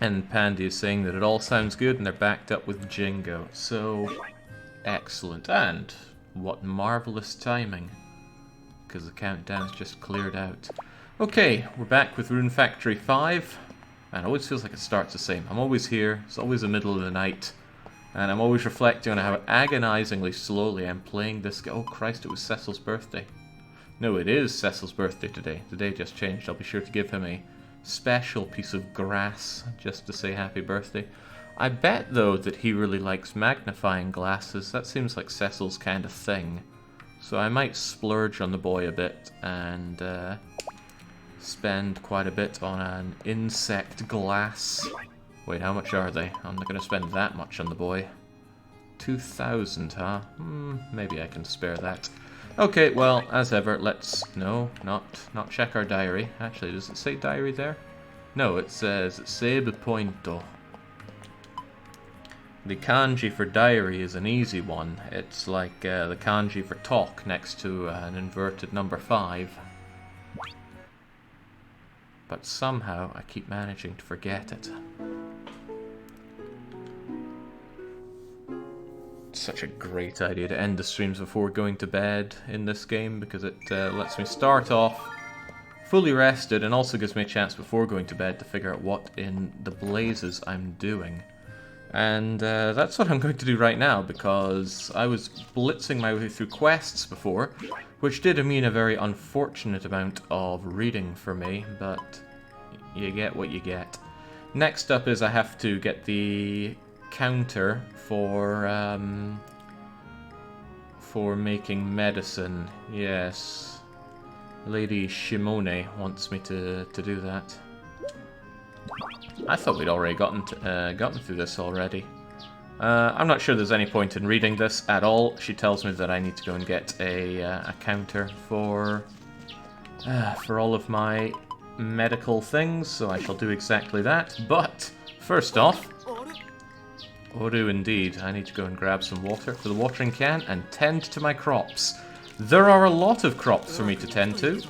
And Pandy is saying that it all sounds good and they're backed up with Jingo. So, excellent. And what marvelous timing. Because the countdown's just cleared out. Okay, we're back with Rune Factory 5. And it always feels like it starts the same. I'm always here, it's always the middle of the night. And I'm always reflecting on how agonizingly slowly I'm playing this game. Oh Christ, it was Cecil's birthday. No, it is Cecil's birthday today. The day just changed. I'll be sure to give him a special piece of grass just to say happy birthday. I bet, though, that he really likes magnifying glasses. That seems like Cecil's kind of thing. So I might splurge on the boy a bit and spend quite a bit on an insect glass. Wait, how much are they? I'm not going to spend that much on the boy. 2,000, huh? Maybe I can spare that. Okay, well, as ever, let's... No, not check our diary. Actually, does it say diary there? No, it says Seibu Pointo. The kanji for diary is an easy one. It's like the kanji for talk next to an inverted number 5. But somehow I keep managing to forget it. Such a great idea to end the streams before going to bed in this game, because it lets me start off fully rested and also gives me a chance before going to bed to figure out what in the blazes I'm doing. And that's what I'm going to do right now, because I was blitzing my way through quests before, which did mean a very unfortunate amount of reading for me, but you get what you get. Next up is I have to get the counter for making medicine. Yes, Lady Shimone wants me to do that. I thought we'd already gotten through this already. I'm not sure there's any point in reading this at all. She tells me that I need to go and get a counter for all of my medical things, so I shall do exactly that. But first off, Oru indeed. I need to go and grab some water for the watering can and tend to my crops. There are a lot of crops for me to tend to.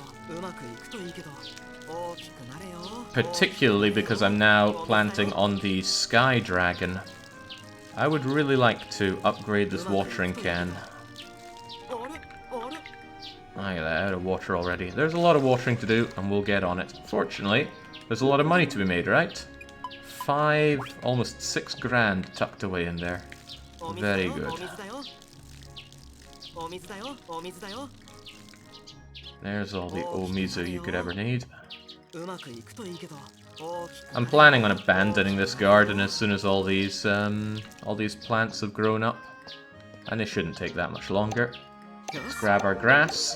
Particularly because I'm now planting on the Sky Dragon. I would really like to upgrade this watering can. I get out of water already. There's a lot of watering to do, and we'll get on it. Fortunately, there's a lot of money to be made, right? 5, almost 6 grand tucked away in there. Very good. There's all the omizu you could ever need. I'm planning on abandoning this garden as soon as all these plants have grown up, and it shouldn't take that much longer. Let's grab our grass.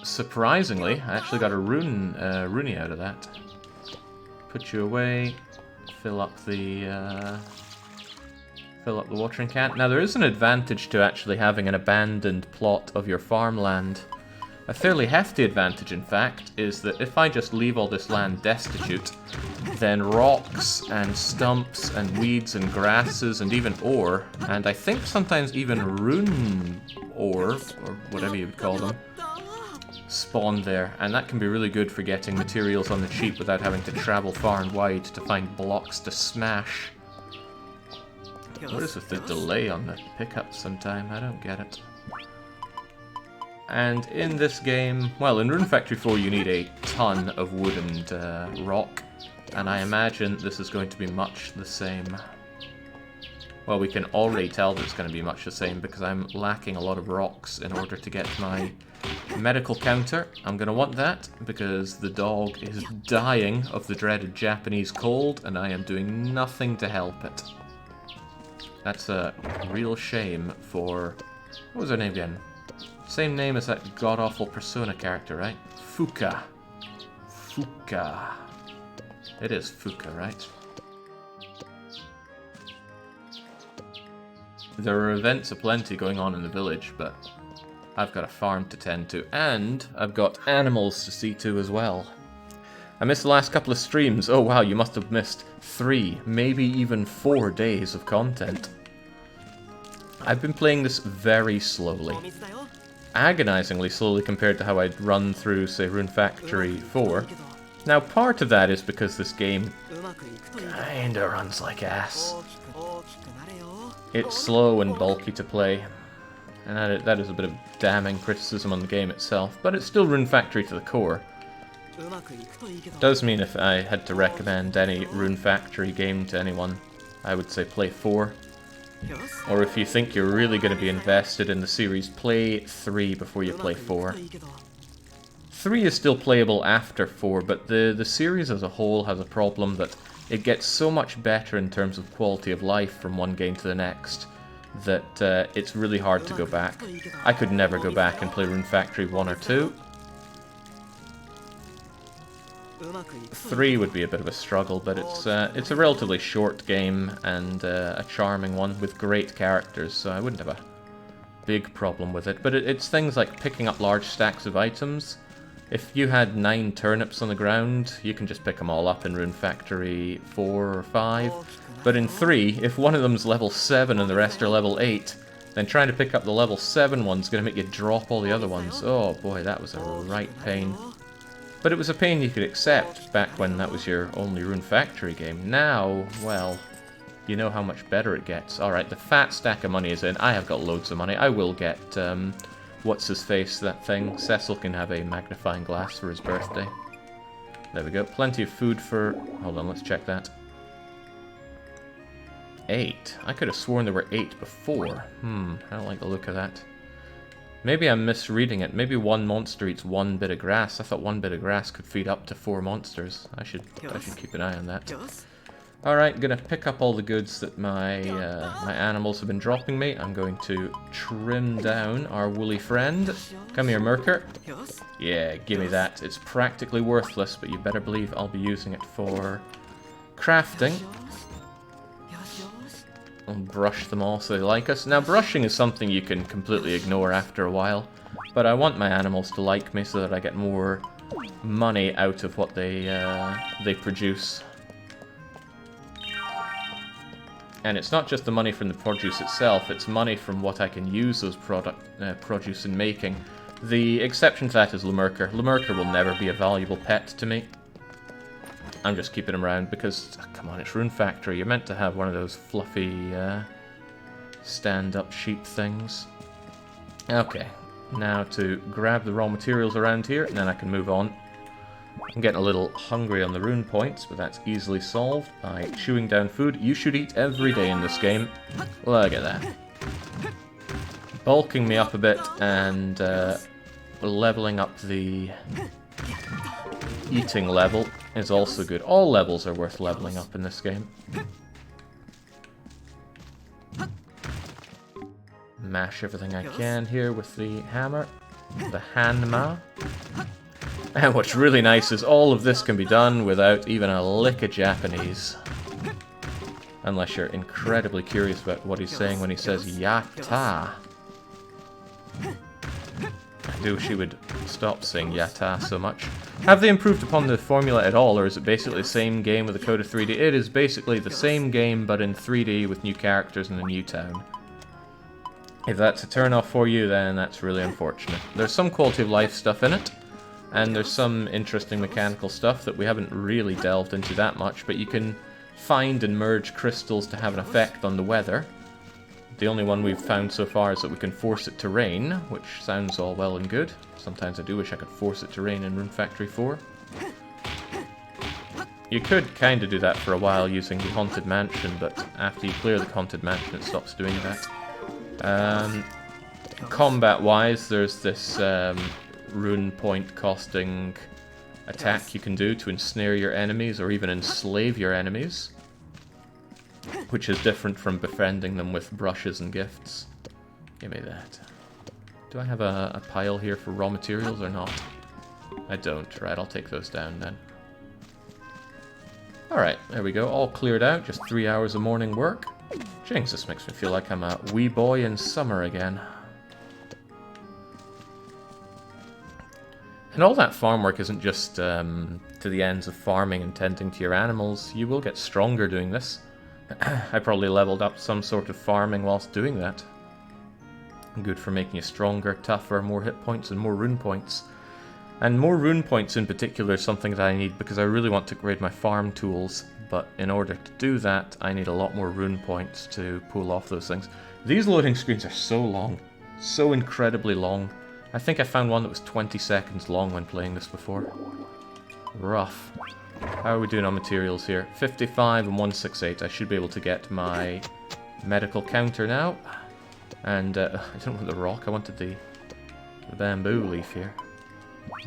Surprisingly, I actually got a rune out of that. Put you away. Fill up the watering can. Now there is an advantage to actually having an abandoned plot of your farmland. A fairly hefty advantage, in fact, is that if I just leave all this land destitute, then rocks and stumps and weeds and grasses and even ore, and I think sometimes even rune ore, or whatever you would call them, spawn there, and that can be really good for getting materials on the cheap without having to travel far and wide to find blocks to smash. What is with the delay on the pickup sometime? I don't get it. And in this game, well, in Rune Factory 4 you need a ton of wood and rock, and I imagine this is going to be much the same. Well, we can already tell that it's going to be much the same because I'm lacking a lot of rocks in order to get my medical counter. I'm going to want that because the dog is dying of the dreaded Japanese cold and I am doing nothing to help it. That's a real shame for... What was her name again? Same name as that god-awful Persona character, right? Fuka. Fuka. It is Fuka, right? There are events aplenty going on in the village, but I've got a farm to tend to, and I've got animals to see to as well. I missed the last couple of streams. Oh wow, you must have missed 3, maybe even 4 days of content. I've been playing this very slowly. Agonizingly slowly compared to how I'd run through, say, Rune Factory 4. Now, part of that is because this game kinda runs like ass. It's slow and bulky to play, and that is a bit of damning criticism on the game itself, but it's still Rune Factory to the core. Does mean if I had to recommend any Rune Factory game to anyone, I would say play 4. Or if you think you're really going to be invested in the series, play 3 before you play 4. 3 is still playable after 4, but the series as a whole has a problem that it gets so much better in terms of quality of life from one game to the next that it's really hard to go back. I could never go back and play Rune Factory 1 or 2. 3 would be a bit of a struggle, but it's a relatively short game and a charming one with great characters, so I wouldn't have a big problem with it. But it's things like picking up large stacks of items. If you had 9 turnips on the ground, you can just pick them all up in Rune Factory 4 or 5. But in 3, if one of them's level 7 and the rest are level 8, then trying to pick up the level 7 one's going to make you drop all the other ones. Oh boy, that was a right pain. But it was a pain you could accept back when that was your only Rune Factory game. Now, well, you know how much better it gets. Alright, the fat stack of money is in. I have got loads of money. I will get, what's-his-face, that thing. Cecil can have a magnifying glass for his birthday. There we go. Plenty of food for... Hold on, let's check that. 8. I could have sworn there were 8 before. I don't like the look of that. Maybe I'm misreading it. Maybe one monster eats 1 bit of grass. I thought 1 bit of grass could feed up to 4 monsters. I should keep an eye on that. Alright, gonna pick up all the goods that my animals have been dropping me. I'm going to trim down our woolly friend. Come here, Merker. Yeah, give me that. It's practically worthless, but you better believe I'll be using it for crafting. I'll brush them all so they like us. Now, brushing is something you can completely ignore after a while, but I want my animals to like me so that I get more money out of what they produce. And it's not just the money from the produce itself, it's money from what I can use those produce in making. The exception to that is Lemurker. Lemurker will never be a valuable pet to me. I'm just keeping him around because, oh, come on, it's Rune Factory. You're meant to have one of those fluffy stand-up sheep things. Okay, now to grab the raw materials around here, and then I can move on. I'm getting a little hungry on the rune points, but that's easily solved by chewing down food. You should eat every day in this game. Look at that. Bulking me up a bit and leveling up the eating level is also good. All levels are worth leveling up in this game. Mash everything I can here with the hammer. The Hanma. And what's really nice is all of this can be done without even a lick of Japanese. Unless you're incredibly curious about what he's saying when he says Yatta. I do wish he would stop saying Yatta so much. Have they improved upon the formula at all, or is it basically the same game with a code of 3D? It is basically the same game, but in 3D with new characters and a new town. If that's a turn-off for you, then that's really unfortunate. There's some quality of life stuff in it, and there's some interesting mechanical stuff that we haven't really delved into that much, but you can find and merge crystals to have an effect on the weather. The only one we've found so far is that we can force it to rain, which sounds all well and good. Sometimes I do wish I could force it to rain in Rune Factory 4. You could kind of do that for a while using the Haunted Mansion, but after you clear the Haunted Mansion it stops doing that. Combat-wise, there's this rune point costing attack you can do to ensnare your enemies or even enslave your enemies, which is different from befriending them with brushes and gifts. Give me that. Do I have a pile here for raw materials or not? I don't. Right, I'll take those down then. Alright, there we go. All cleared out. Just 3 hours of morning work. Jinx, this makes me feel like I'm a wee boy in summer again. And all that farm work isn't just to the ends of farming and tending to your animals. You will get stronger doing this. I probably leveled up some sort of farming whilst doing that. Good for making you stronger, tougher, more hit points and more rune points. And more rune points in particular is something that I need because I really want to upgrade my farm tools. But in order to do that, I need a lot more rune points to pull off those things. These loading screens are so long. So incredibly long. I think I found one that was 20 seconds long when playing this before. Rough. How are we doing on materials here? 55 and 168. I should be able to get my medical counter now. And I don't want the rock, I wanted the bamboo leaf here.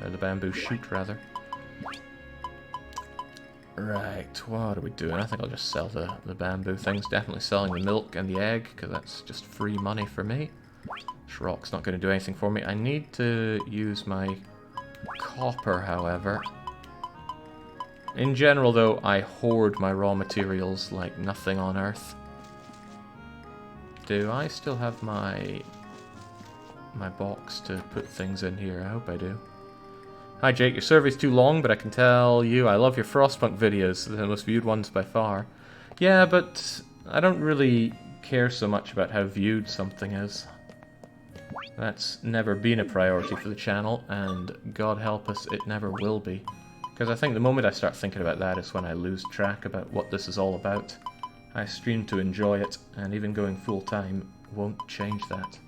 The bamboo shoot, rather. Right, what are we doing? I think I'll just sell the bamboo things. Definitely selling the milk and the egg, because that's just free money for me. This rock's not going to do anything for me. I need to use my copper, however. In general, though, I hoard my raw materials like nothing on earth. Do I still have my box to put things in here? I hope I do. Hi Jake, your survey's too long, but I can tell you I love your Frostpunk videos. They're the most viewed ones by far. Yeah, but I don't really care so much about how viewed something is. That's never been a priority for the channel, and God help us, it never will be. Because I think the moment I start thinking about that is when I lose track about what this is all about. I stream to enjoy it, and even going full-time won't change that.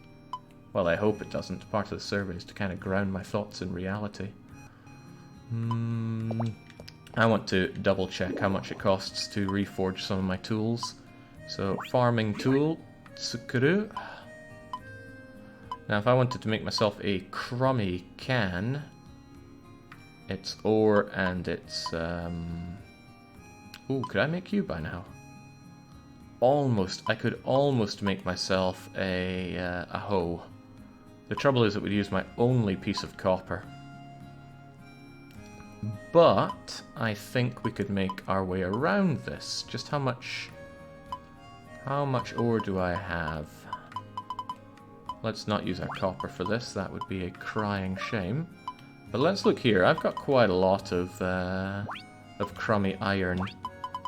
Well, I hope it doesn't. Part of the survey is to kind of ground my thoughts in reality. I want to double check how much it costs to reforge some of my tools. So, farming tool, tsukuru. Now, if I wanted to make myself a crummy can, it's ore and it's, ooh, could I make you by now? Almost. I could almost make myself a hoe. The trouble is it would use my only piece of copper. But I think we could make our way around this. Just how much ore do I have? Let's not use our copper for this. That would be a crying shame. But let's look here. I've got quite a lot of crummy iron.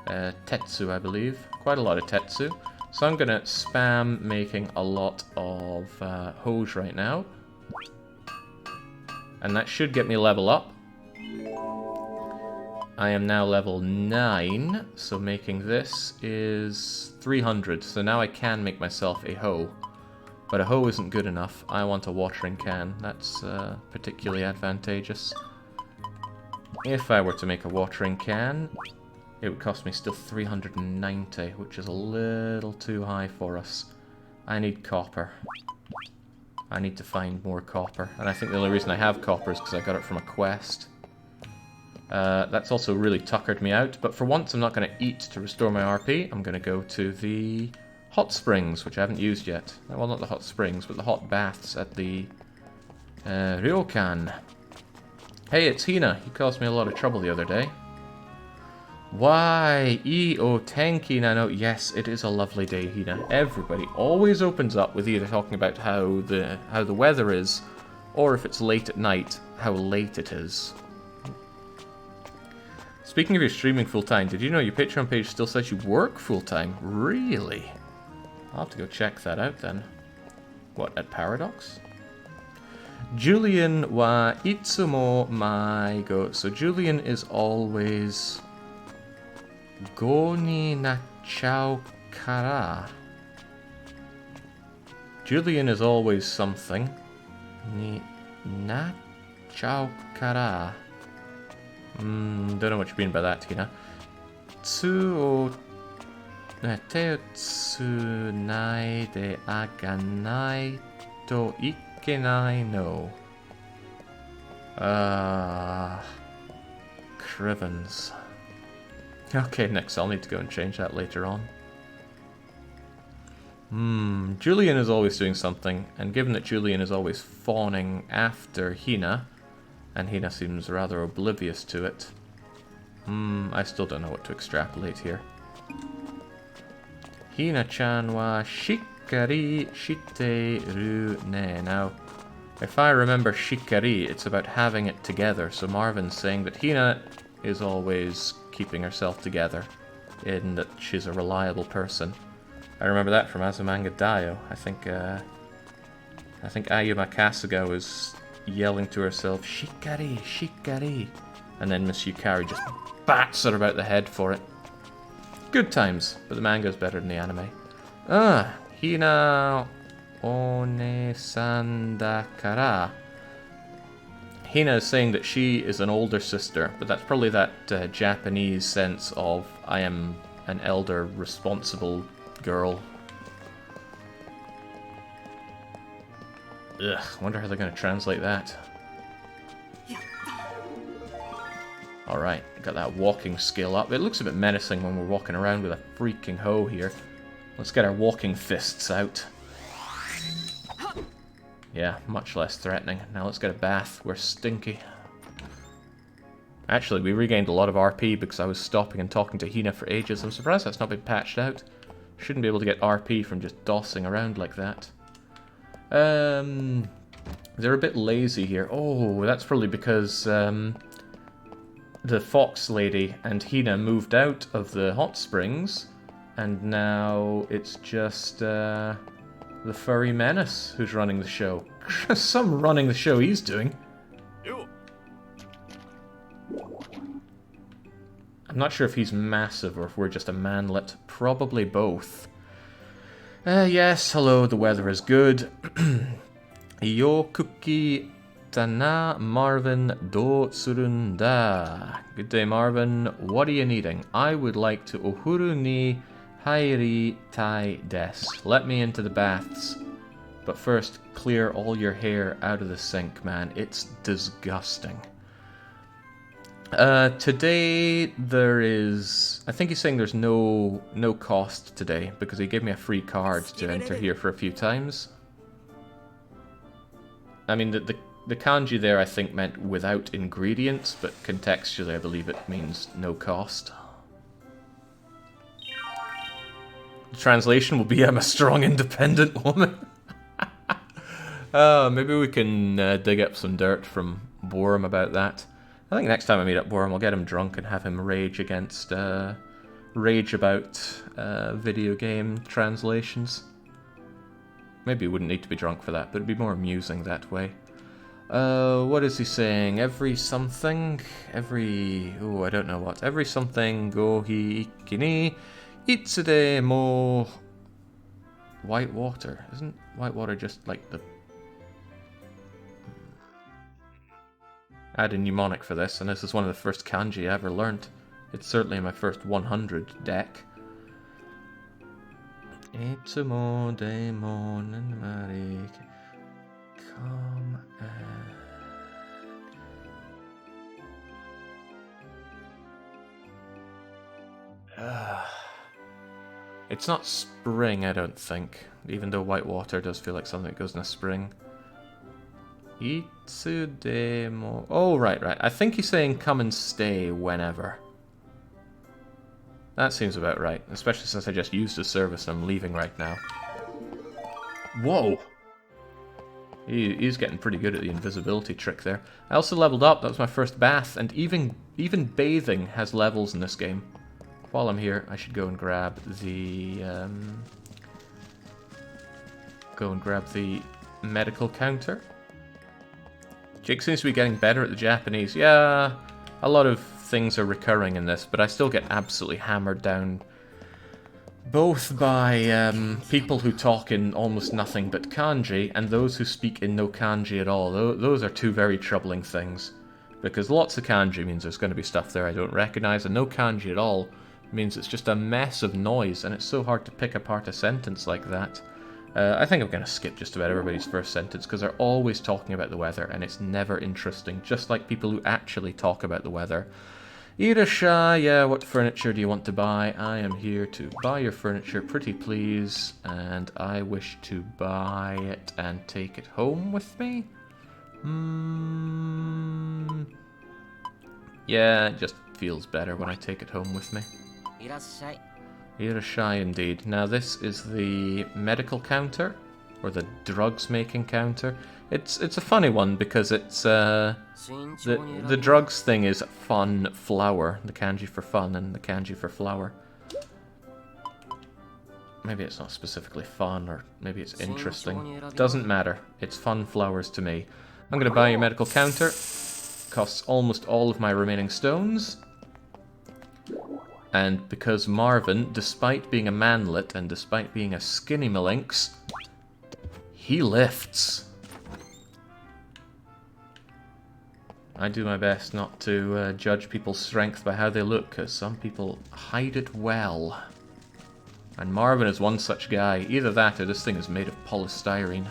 Tetsu, I believe. Quite a lot of Tetsu. So I'm going to spam making a lot of hoes right now. And that should get me a level up. I am now level 9, so making this is 300. So now I can make myself a hoe. But a hoe isn't good enough. I want a watering can. That's particularly advantageous. If I were to make a watering can, it would cost me still 390, which is a little too high for us. I need copper. I need to find more copper. And I think the only reason I have copper is because I got it from a quest. That's also really tuckered me out, but for once I'm not going to eat to restore my RP. I'm going to go to the hot springs, which I haven't used yet. Well, not the hot springs, but the hot baths at the ryokan. Hey, it's Hina. You caused me a lot of trouble the other day. Why? O tenki nano. Yes, it is a lovely day, Hina. Everybody always opens up with either talking about how the weather is, or if it's late at night, how late it is. Speaking of your streaming full-time, did you know your Patreon page still says you work full-time? Really? I'll have to go check that out then. What, at Paradox? Julian wa itsumo maigo. So Julian is always go ni nachau kara. Julian is always something. Ni nachau kara. Don't know what you mean by that, Tina. Tsu te tsunai de aganai to ikenai no. Crivens. Okay, next I'll need to go and change that later on. Julian is always doing something, and given that Julian is always fawning after Hina, and Hina seems rather oblivious to it. I still don't know what to extrapolate here. Hina-chan wa shikari shite ru ne. Now, if I remember shikari, it's about having it together. So Marvin's saying that Hina is always keeping herself together, in that she's a reliable person. I remember that from Azumanga Daioh. I think Ayuma Kasuga was yelling to herself, "Shikari, Shikari." And then Miss Yukari just bats her about the head for it. Good times, but the manga's better than the anime. Ah, Hina One-san dakara. Hina is saying that she is an older sister, but that's probably that Japanese sense of I am an elder, responsible girl. Ugh, wonder how they're going to translate that. Alright, got that walking skill up. It looks a bit menacing when we're walking around with a freaking hoe here. Let's get our walking fists out. Yeah, much less threatening. Now let's get a bath. We're stinky. Actually, we regained a lot of RP because I was stopping and talking to Hina for ages. I'm surprised that's not been patched out. Shouldn't be able to get RP from just dossing around like that. They're a bit lazy here. Oh, that's probably because the fox lady and Hina moved out of the hot springs, and now it's just the furry menace who's running the show. Some running the show he's doing. I'm not sure if he's massive or if we're just a manlet. Probably both. Yes, hello, the weather is good. Yo kuki tana Marvin do surunda. Good day, Marvin. What are you needing? I would like to ohuru ni hairi tai des. Let me into the baths. But first, clear all your hair out of the sink, man. It's disgusting. Today there is... I think he's saying there's no cost today, because he gave me a free card to enter here for a few times. I mean, the kanji there I think meant without ingredients, but contextually I believe it means no cost. The translation will be, I'm a strong, independent woman. Maybe we can dig up some dirt from Borum about that. I think next time I meet up Borum, I'll get him drunk and have him rage about video game translations. Maybe he wouldn't need to be drunk for that, but it'd be more amusing that way. What is he saying? Every something? Every... oh, I don't know what. Every something go hi ikini itsude mo... White water. Isn't white water just like the... I had a mnemonic for this, and this is one of the first kanji I ever learnt. It's certainly in my first 100 deck. Itsumo demon and mari come It's not spring, I don't think. Even though white water does feel like something that goes in a spring. Itsudemo... oh, right. I think he's saying come and stay whenever. That seems about right, especially since I just used the service and I'm leaving right now. Whoa! He's getting pretty good at the invisibility trick there. I also leveled up, that was my first bath, and even bathing has levels in this game. While I'm here, I should go and grab the... medical counter. Jake seems to be getting better at the Japanese. Yeah, a lot of things are recurring in this, but I still get absolutely hammered down both by people who talk in almost nothing but kanji and those who speak in no kanji at all. Those are two very troubling things, because lots of kanji means there's going to be stuff there I don't recognize, and no kanji at all means it's just a mess of noise, and it's so hard to pick apart a sentence like that. I think I'm going to skip just about everybody's first sentence, because they're always talking about the weather, and it's never interesting, just like people who actually talk about the weather. Irasha, yeah, what furniture do you want to buy? I am here to buy your furniture, pretty please, and I wish to buy it and take it home with me? Yeah, it just feels better when I take it home with me. Irashai indeed. Now this is the medical counter, or the drugs making counter. It's a funny one because it's the drugs thing is fun flower, the kanji for fun and the kanji for flower. Maybe it's not specifically fun, or maybe it's interesting. Doesn't matter. It's fun flowers to me. I'm going to buy your medical counter. Costs almost all of my remaining stones. And because Marvin, despite being a manlet and despite being a skinny malinx, he lifts. I do my best not to judge people's strength by how they look, because some people hide it well. And Marvin is one such guy. Either that or this thing is made of polystyrene.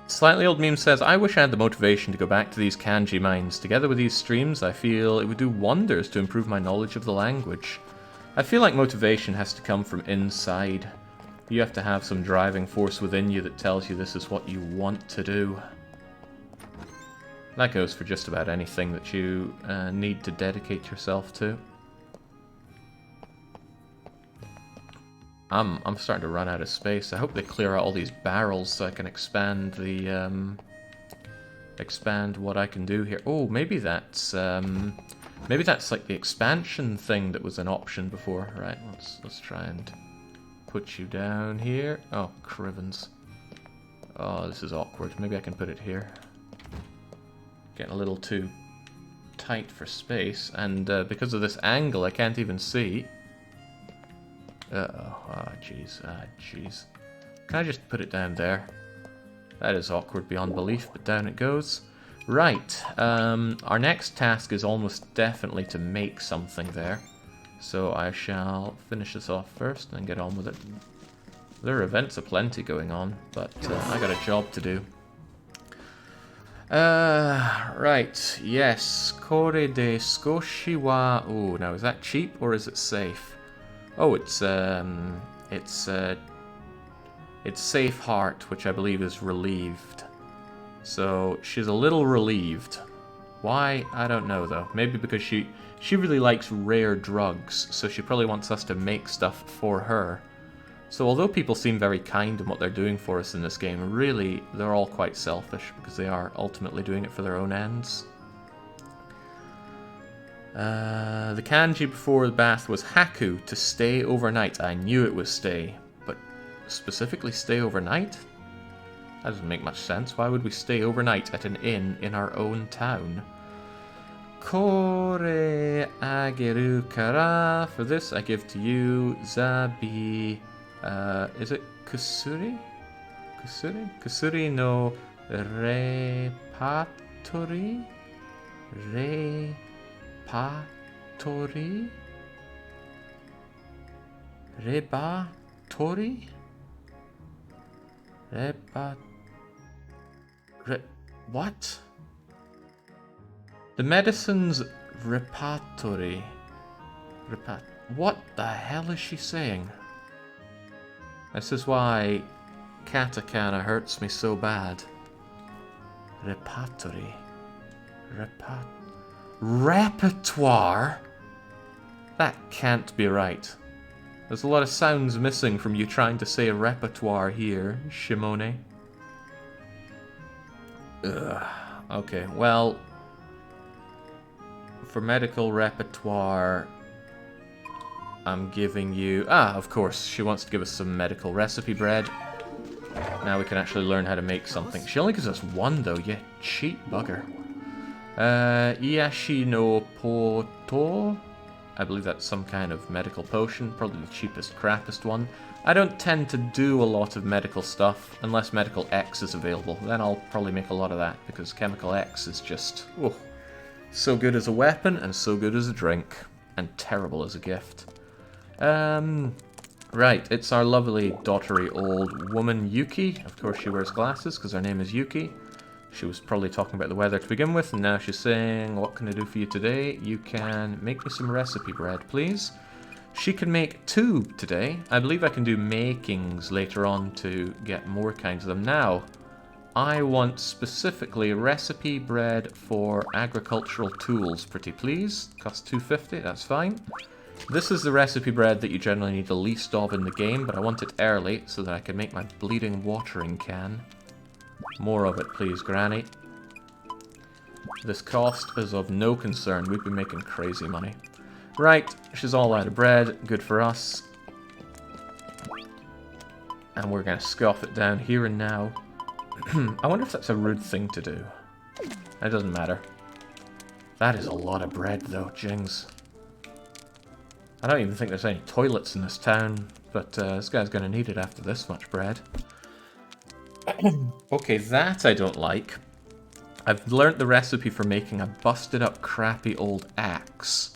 Slightly Old Meme says, I wish I had the motivation to go back to these kanji mines. Together with these streams, I feel it would do wonders to improve my knowledge of the language. I feel like motivation has to come from inside. You have to have some driving force within you that tells you this is what you want to do. That goes for just about anything that you need to dedicate yourself to. I'm starting to run out of space. I hope they clear out all these barrels so I can expand the expand what I can do here. Oh, maybe that's like the expansion thing that was an option before. Right, let's try and put you down here. Oh, crivens. Oh, this is awkward. Maybe I can put it here. Getting a little too tight for space, and because of this angle, I can't even see. Uh-oh. Ah, jeez. Ah, jeez. Can I just put it down there? That is awkward beyond belief, but down it goes. Right. Our next task is almost definitely to make something there. So I shall finish this off first and get on with it. There are events aplenty going on, but I got a job to do. Right, yes. Kore de skoshi wa... Ooh, now is that cheap or is it safe? Oh, it's safe heart, which I believe is relieved. So she's a little relieved. Why? I don't know though. Maybe because she really likes rare drugs, so she probably wants us to make stuff for her. So although people seem very kind in what they're doing for us in this game, really they're all quite selfish because they are ultimately doing it for their own ends. The kanji before the bath was haku, to stay overnight. I knew it was stay, but specifically stay overnight? That doesn't make much sense. Why would we stay overnight at an inn in our own town? Kore ageru kara. For this I give to you zabi... is it kusuri? Kusuri? Kusuri no repatori? Repatori? Rebatori? What? The medicine's repatori. What the hell is she saying? This is why katakana hurts me so bad. Repertory. Repertoire? That can't be right. There's a lot of sounds missing from you trying to say repertoire here, Shimone. Ugh. Okay, well... For medical repertoire... I'm giving you... Ah, of course, she wants to give us some medical recipe bread. Now we can actually learn how to make something. She only gives us one, though, you cheap bugger. Iashi no poto? I believe that's some kind of medical potion, probably the cheapest, crappiest one. I don't tend to do a lot of medical stuff, unless Medical X is available. Then I'll probably make a lot of that, because Chemical X is just... Oh, so good as a weapon, and so good as a drink. And terrible as a gift. Right, it's our lovely, daughtery old woman, Yuki. Of course she wears glasses, because her name is Yuki. She was probably talking about the weather to begin with, and now she's saying, what can I do for you today? You can make me some recipe bread, please. She can make 2 today. I believe I can do makings later on to get more kinds of them. Now, I want specifically recipe bread for agricultural tools, pretty please. Costs 250, that's fine. This is the recipe bread that you generally need the least of in the game, but I want it early so that I can make my bleeding watering can. More of it, please, Granny. This cost is of no concern. We've been making crazy money. Right, she's all out of bread. Good for us. And we're going to scoff it down here and now. I wonder if that's a rude thing to do. It doesn't matter. That is a lot of bread, though, jings. I don't even think there's any toilets in this town, but this guy's going to need it after this much bread. Okay, that I don't like. I've learnt the recipe for making a busted up, crappy old axe.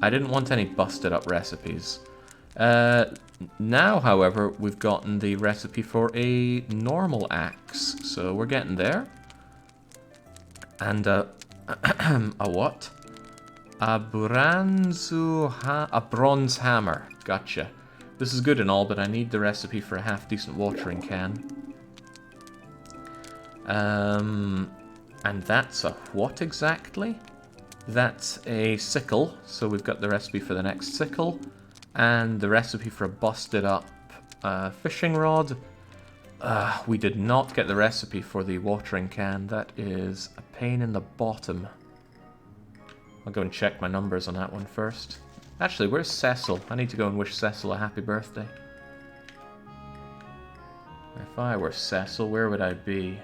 I didn't want any busted up recipes. Now, however, we've gotten the recipe for a normal axe, so we're getting there. And a what? A bronze hammer. Gotcha. This is good and all, but I need the recipe for a half-decent watering can. And that's a what exactly? That's a sickle, so we've got the recipe for the next sickle. And the recipe for a busted up fishing rod. We did not get the recipe for the watering can. That is a pain in the bottom. I'll go and check my numbers on that one first. Actually, where's Cecil? I need to go and wish Cecil a happy birthday. If I were Cecil, where would I be?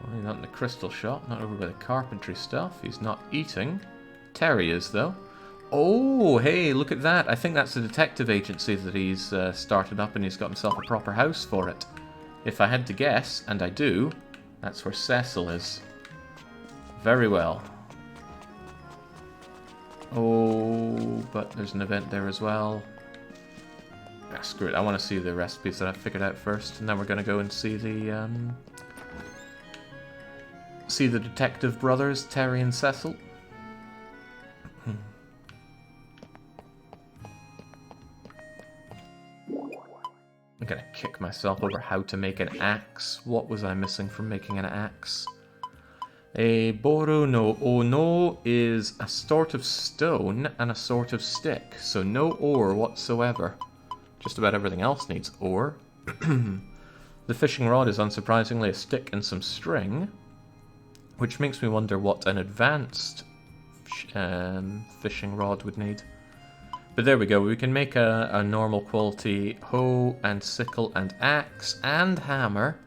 Well, he's not in the crystal shop, not over by the carpentry stuff. He's not eating. Terry is, though. Oh, hey, look at that. I think that's a detective agency that he's started up, and he's got himself a proper house for it. If I had to guess, and I do, that's where Cecil is. Very well. Oh, but there's an event there as well. Ah, screw it. I want to see the recipes that I've figured out first, and then we're going to go and see the detective brothers, Terry and Cecil. I'm gonna kick myself over how to make an axe. What was I missing from making an axe? A boru no ono is a sort of stone and a sort of stick, so no ore whatsoever. Just about everything else needs ore. The fishing rod is unsurprisingly a stick and some string, which makes me wonder what an advanced fishing rod would need. But there we go, we can make a normal quality hoe and sickle and axe and hammer,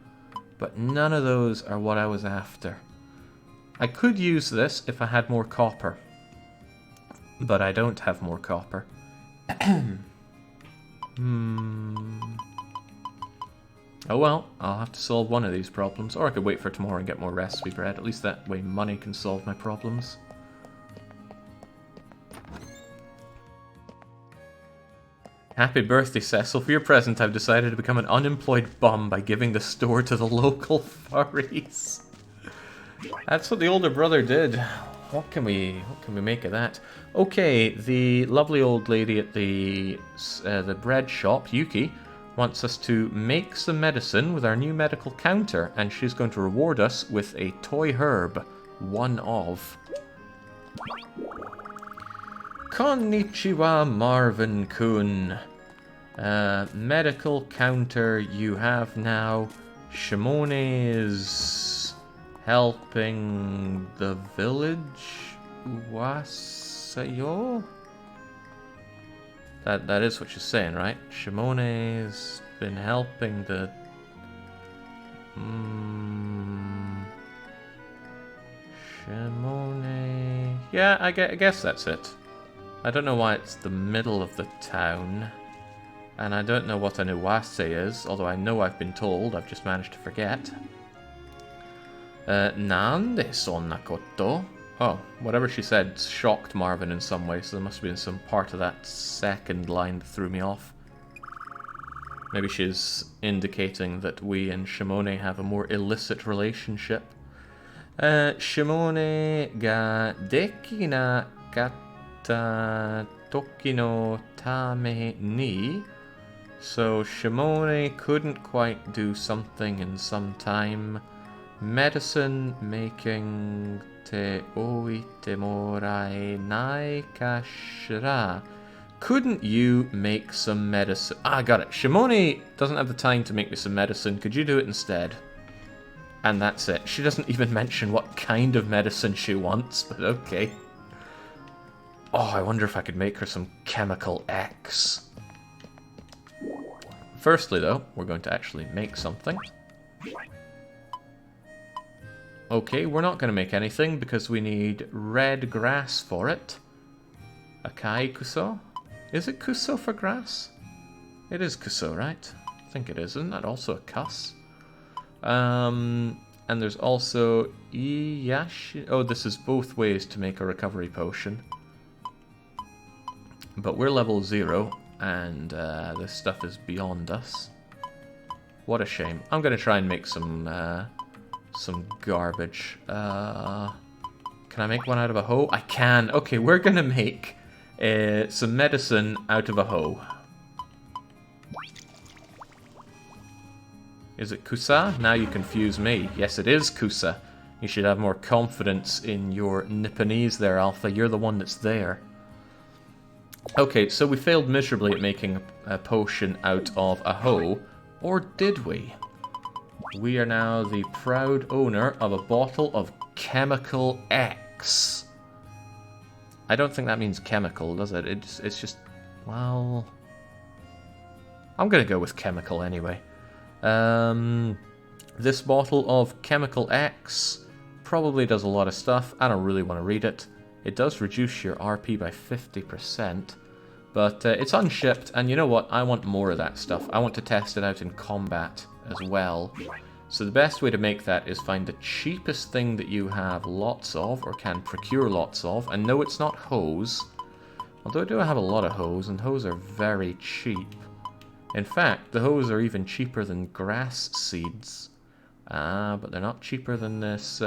but none of those are what I was after. I could use this if I had more copper, but I don't have more copper. Oh well, I'll have to solve one of these problems, or I could wait for tomorrow and get more recipe bread. At least that way money can solve my problems. Happy birthday, Cecil. For your present, I've decided to become an unemployed bum by giving the store to the local furries. That's what the older brother did. What can we make of that? Okay, the lovely old lady at the bread shop, Yuki, wants us to make some medicine with our new medical counter, and she's going to reward us with a toy herb, one of. Konnichiwa, Marvin-kun. Medical counter you have now. Shimone is helping the village. Wasayo? That is what she's saying, right? Shimone's been helping the... Shimone... Yeah, I guess that's it. I don't know why it's the middle of the town. And I don't know what an Iwase is, although I know I've been told, I've just managed to forget. Nande sonna koto? Oh, whatever she said shocked Marvin in some way, so there must have been some part of that second line that threw me off. Maybe she's indicating that we and Shimone have a more illicit relationship. Shimone ga deki na katta toki no tame ni. So Shimone couldn't quite do something in some time. Medicine making te oite morai nai kashira. Couldn't you make some medicine? Ah, I got it. Shimone doesn't have the time to make me some medicine. Could you do it instead? And that's it. She doesn't even mention what kind of medicine she wants, but okay. Oh, I wonder if I could make her some Chemical X. Firstly, though, we're going to actually make something. Okay, we're not going to make anything because we need red grass for it. Akai Kuso? Is it Kuso for grass? It is Kuso, right? I think it is. Isn't that also a cuss? And there's also Iyashi. Oh, this is both ways to make a recovery potion. But we're level 0, and this stuff is beyond us. What a shame. I'm going to try and make some garbage. Can I make one out of a hoe? I can. Okay, we're going to make some medicine out of a hoe. Is it Kusa? Now you confuse me. Yes, it is Kusa. You should have more confidence in your Nipponese there, Alpha. You're the one that's there. Okay, so we failed miserably at making a potion out of a hoe. Or did we? We are now the proud owner of a bottle of Chemical X. I don't think that means chemical, does it? It's just... well... I'm gonna go with chemical anyway. This bottle of Chemical X probably does a lot of stuff. I don't really want to read it. It does reduce your RP by 50%, but it's unshipped, and you know what? I want more of that stuff. I want to test it out in combat as well. So the best way to make that is find the cheapest thing that you have lots of, or can procure lots of, and no, it's not hose. Although I do have a lot of hose, and hose are very cheap. In fact, the hose are even cheaper than grass seeds. But they're not cheaper than this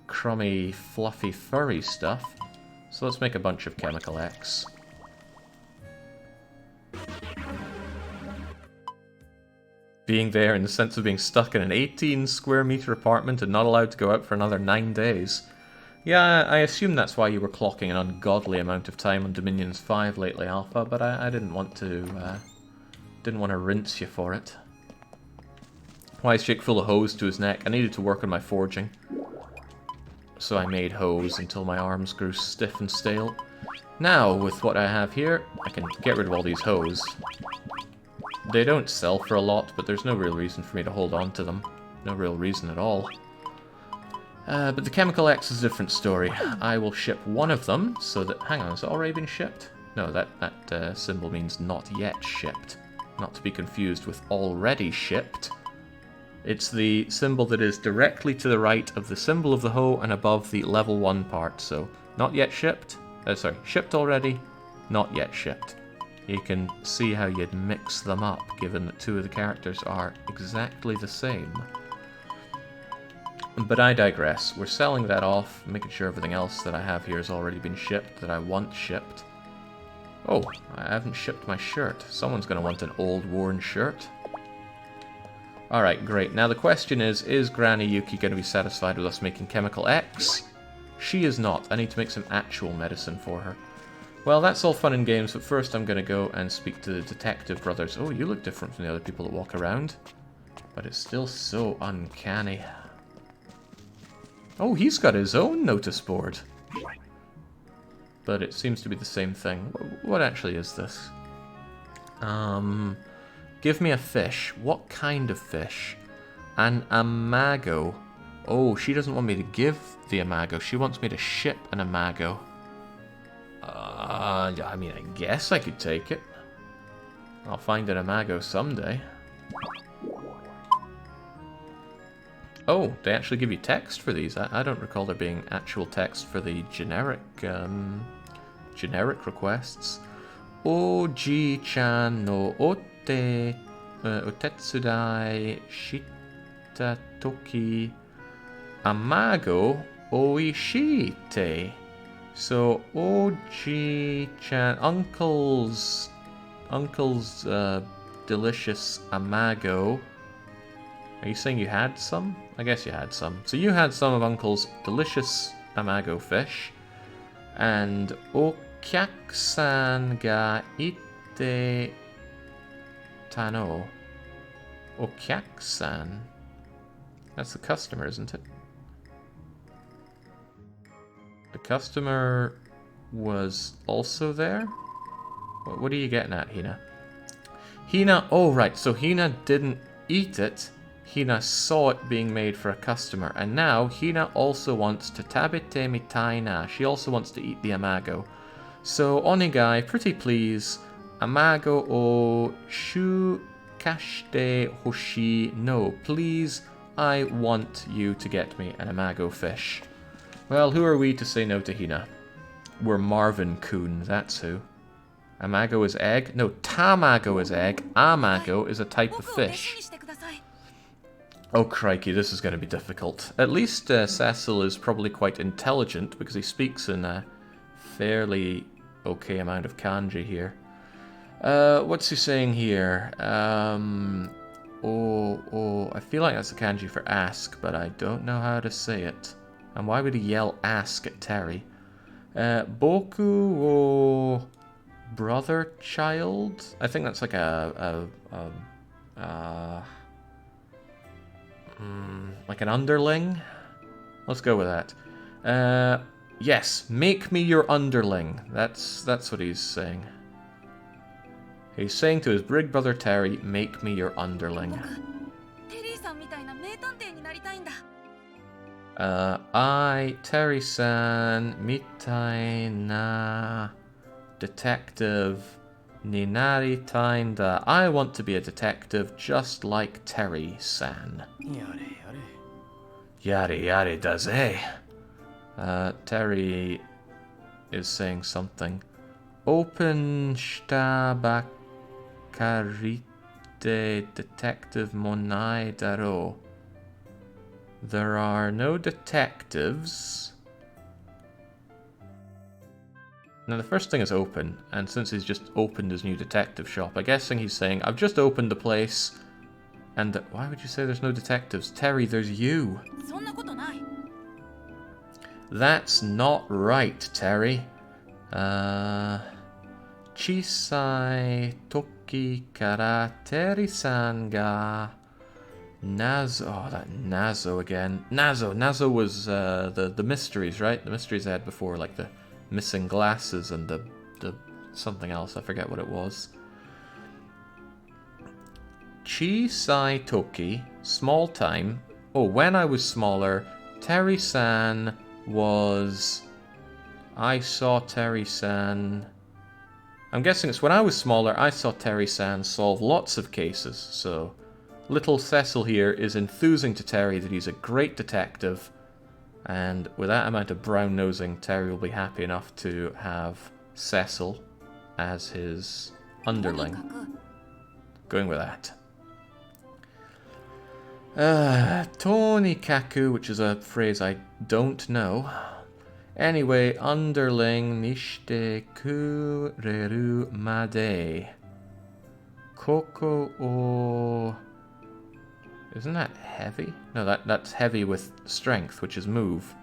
crummy, fluffy, furry stuff. So let's make a bunch of Chemical X. Being there in the sense of being stuck in an 18 square meter apartment and not allowed to go out for another 9 days. Yeah, I assume that's why you were clocking an ungodly amount of time on Dominions 5 lately, Alpha, but I didn't want to rinse you for it. Wise Jake full of hose to his neck. I needed to work on my forging. So I made hose until my arms grew stiff and stale. Now, with what I have here, I can get rid of all these hose. They don't sell for a lot, but there's no real reason for me to hold on to them. No real reason at all. But the Chemical X is a different story. I will ship one of them, so that... hang on, has it already been shipped? No, that symbol means not yet shipped. Not to be confused with already shipped. It's the symbol that is directly to the right of the symbol of the hoe and above the level 1 part. So, not yet shipped. Sorry, shipped already, not yet shipped. You can see how you'd mix them up, given that 2 of the characters are exactly the same. But I digress. We're selling that off, making sure everything else that I have here has already been shipped, that I want shipped. Oh, I haven't shipped my shirt. Someone's going to want an old worn shirt. Alright, great. Now the question is Granny Yuki going to be satisfied with us making Chemical X? She is not. I need to make some actual medicine for her. Well, that's all fun and games, but first I'm going to go and speak to the detective brothers. Oh, you look different from the other people that walk around. But it's still so uncanny. Oh, he's got his own notice board. But it seems to be the same thing. What actually is this? Give me a fish. What kind of fish? An imago. Oh, she doesn't want me to give the imago. She wants me to ship an imago. I mean, I guess I could take it. I'll find an imago someday. Oh, they actually give you text for these. I don't recall there being actual text for the generic requests. Oji-chan no ote otetsudai shitatoki amago oishite. So Oji-chan, uncle's delicious amago. Are you saying you had some? I guess you had some. So you had some of Uncle's delicious imago fish. And Okyaku-san ga ite tano. The customer was also there? What are you getting at, Hina? Hina, oh right, so Hina didn't eat it. Hina saw it being made for a customer. And now Hina also wants to tabite mitai na. She also wants to eat the amago. So Onigai, pretty please, amago o shu kashite hoshi no. Please, I want you to get me an amago fish. Well, who are we to say no to Hina? We're Marvin-kun, that's who. Amago is egg? No, tamago is egg. Amago is a type of fish. Oh crikey, this is going to be difficult. At least Cecil is probably quite intelligent because he speaks in a fairly okay amount of kanji here. What's he saying here? I feel like that's a kanji for ask, but I don't know how to say it. And why would he yell ask at Terry? Boku wo brother child? I think that's like like an underling? Let's go with that. Yes, make me your underling. That's what he's saying. He's saying to his big brother Terry, make me your underling. Terry-san, mitai na detective ninari tainda. I want to be a detective just like Terry-san. Yare yare daze. Terry is saying something. Open shtabakarite detective monai daro. There are no detectives. Now the first thing is open, and since he's just opened his new detective shop, I'm guessing he's saying, I've just opened the place, and why would you say there's no detectives? Terry, there's you. That's not right, Terry. Chisai toki kara Terry-san ga Nazo. Oh, that Nazo again. Nazo was the mysteries, right? The mysteries I had before, like the missing glasses and the something else. I forget what it was. Chisai toki, small time. Oh, when I was smaller, Terry-san was... I saw Terry-san... I'm guessing it's when I was smaller, I saw Terry-san solve lots of cases, so... Little Cecil here is enthusing to Terry that he's a great detective, and with that amount of brown-nosing, Terry will be happy enough to have Cecil as his underling. Going with that. Tonikaku, which is a phrase I don't know. Anyway, underling nishite kureru made. Koko o... Isn't that heavy? No, that's heavy with strength, which is move.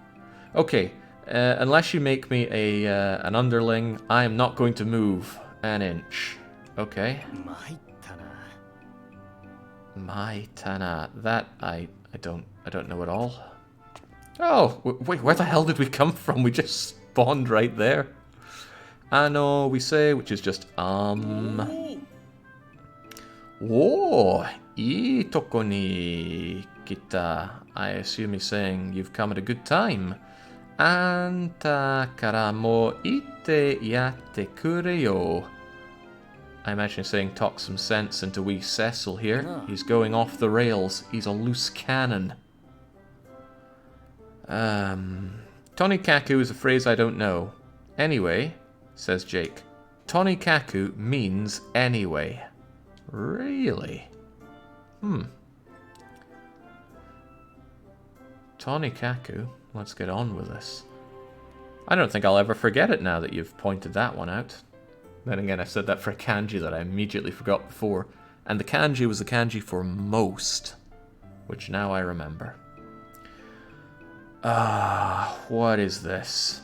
Okay, unless you make me an underling, I am not going to move an inch. Okay. Maitana. That I don't know at all. Oh, wait, where the hell did we come from? We just spawned right there. Ano, we say, which is just Oh, ii toko ni kita. I assume he's saying you've come at a good time. Anta kara mo ite yatte kure yo. I imagine he's saying talk some sense into wee Cecil here. He's going off the rails. He's a loose cannon. Tonikaku is a phrase I don't know. Anyway, says Jake. Tonikaku means anyway. Really? Tonikaku. Let's get on with this. I don't think I'll ever forget it now that you've pointed that one out. Then again, I said that for a kanji that I immediately forgot before. And the kanji was the kanji for most, which now I remember. What is this?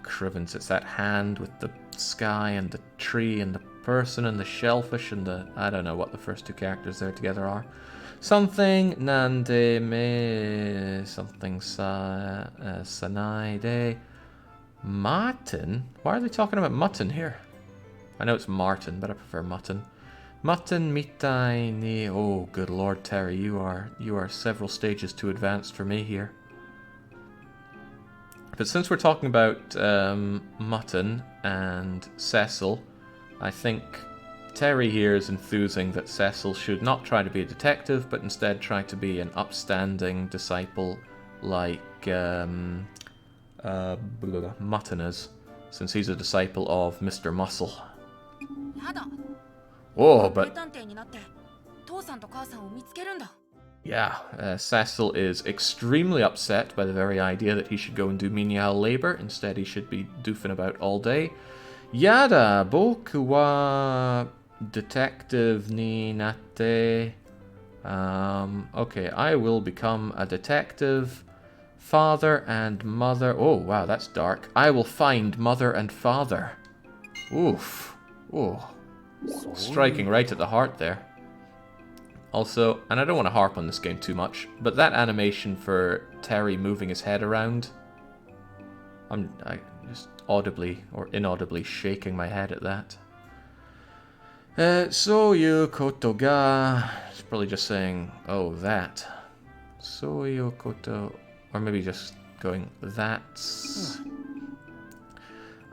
Crivens, it's that hand with the sky and the tree and the person and the shellfish and the... I don't know what the first two characters there together are. Something nande me something sanaide. Martin? Why are they talking about mutton here? I know it's Martin, but I prefer mutton. Mutton mitai ni. Oh, good Lord, Terry, you are several stages too advanced for me here. But since we're talking about mutton and Cecil, I think Terry here is enthusing that Cecil should not try to be a detective, but instead try to be an upstanding disciple like Mutton is, since he's a disciple of Mr. Muscle. Oh, but yeah, Cecil is extremely upset by the very idea that he should go and do menial labor. Instead, he should be doofing about all day. Yada, boku wa detective ni natte. Okay, I will become a detective. Father and mother. Oh, wow, that's dark. I will find mother and father. Oof. Oh. Striking right at the heart there. Also, and I don't want to harp on this game too much, but that animation for Terry moving his head around, I just audibly or inaudibly shaking my head at that. Soyu koto ga. It's probably just saying, oh, that. Soyu koto. Or maybe just going, that's.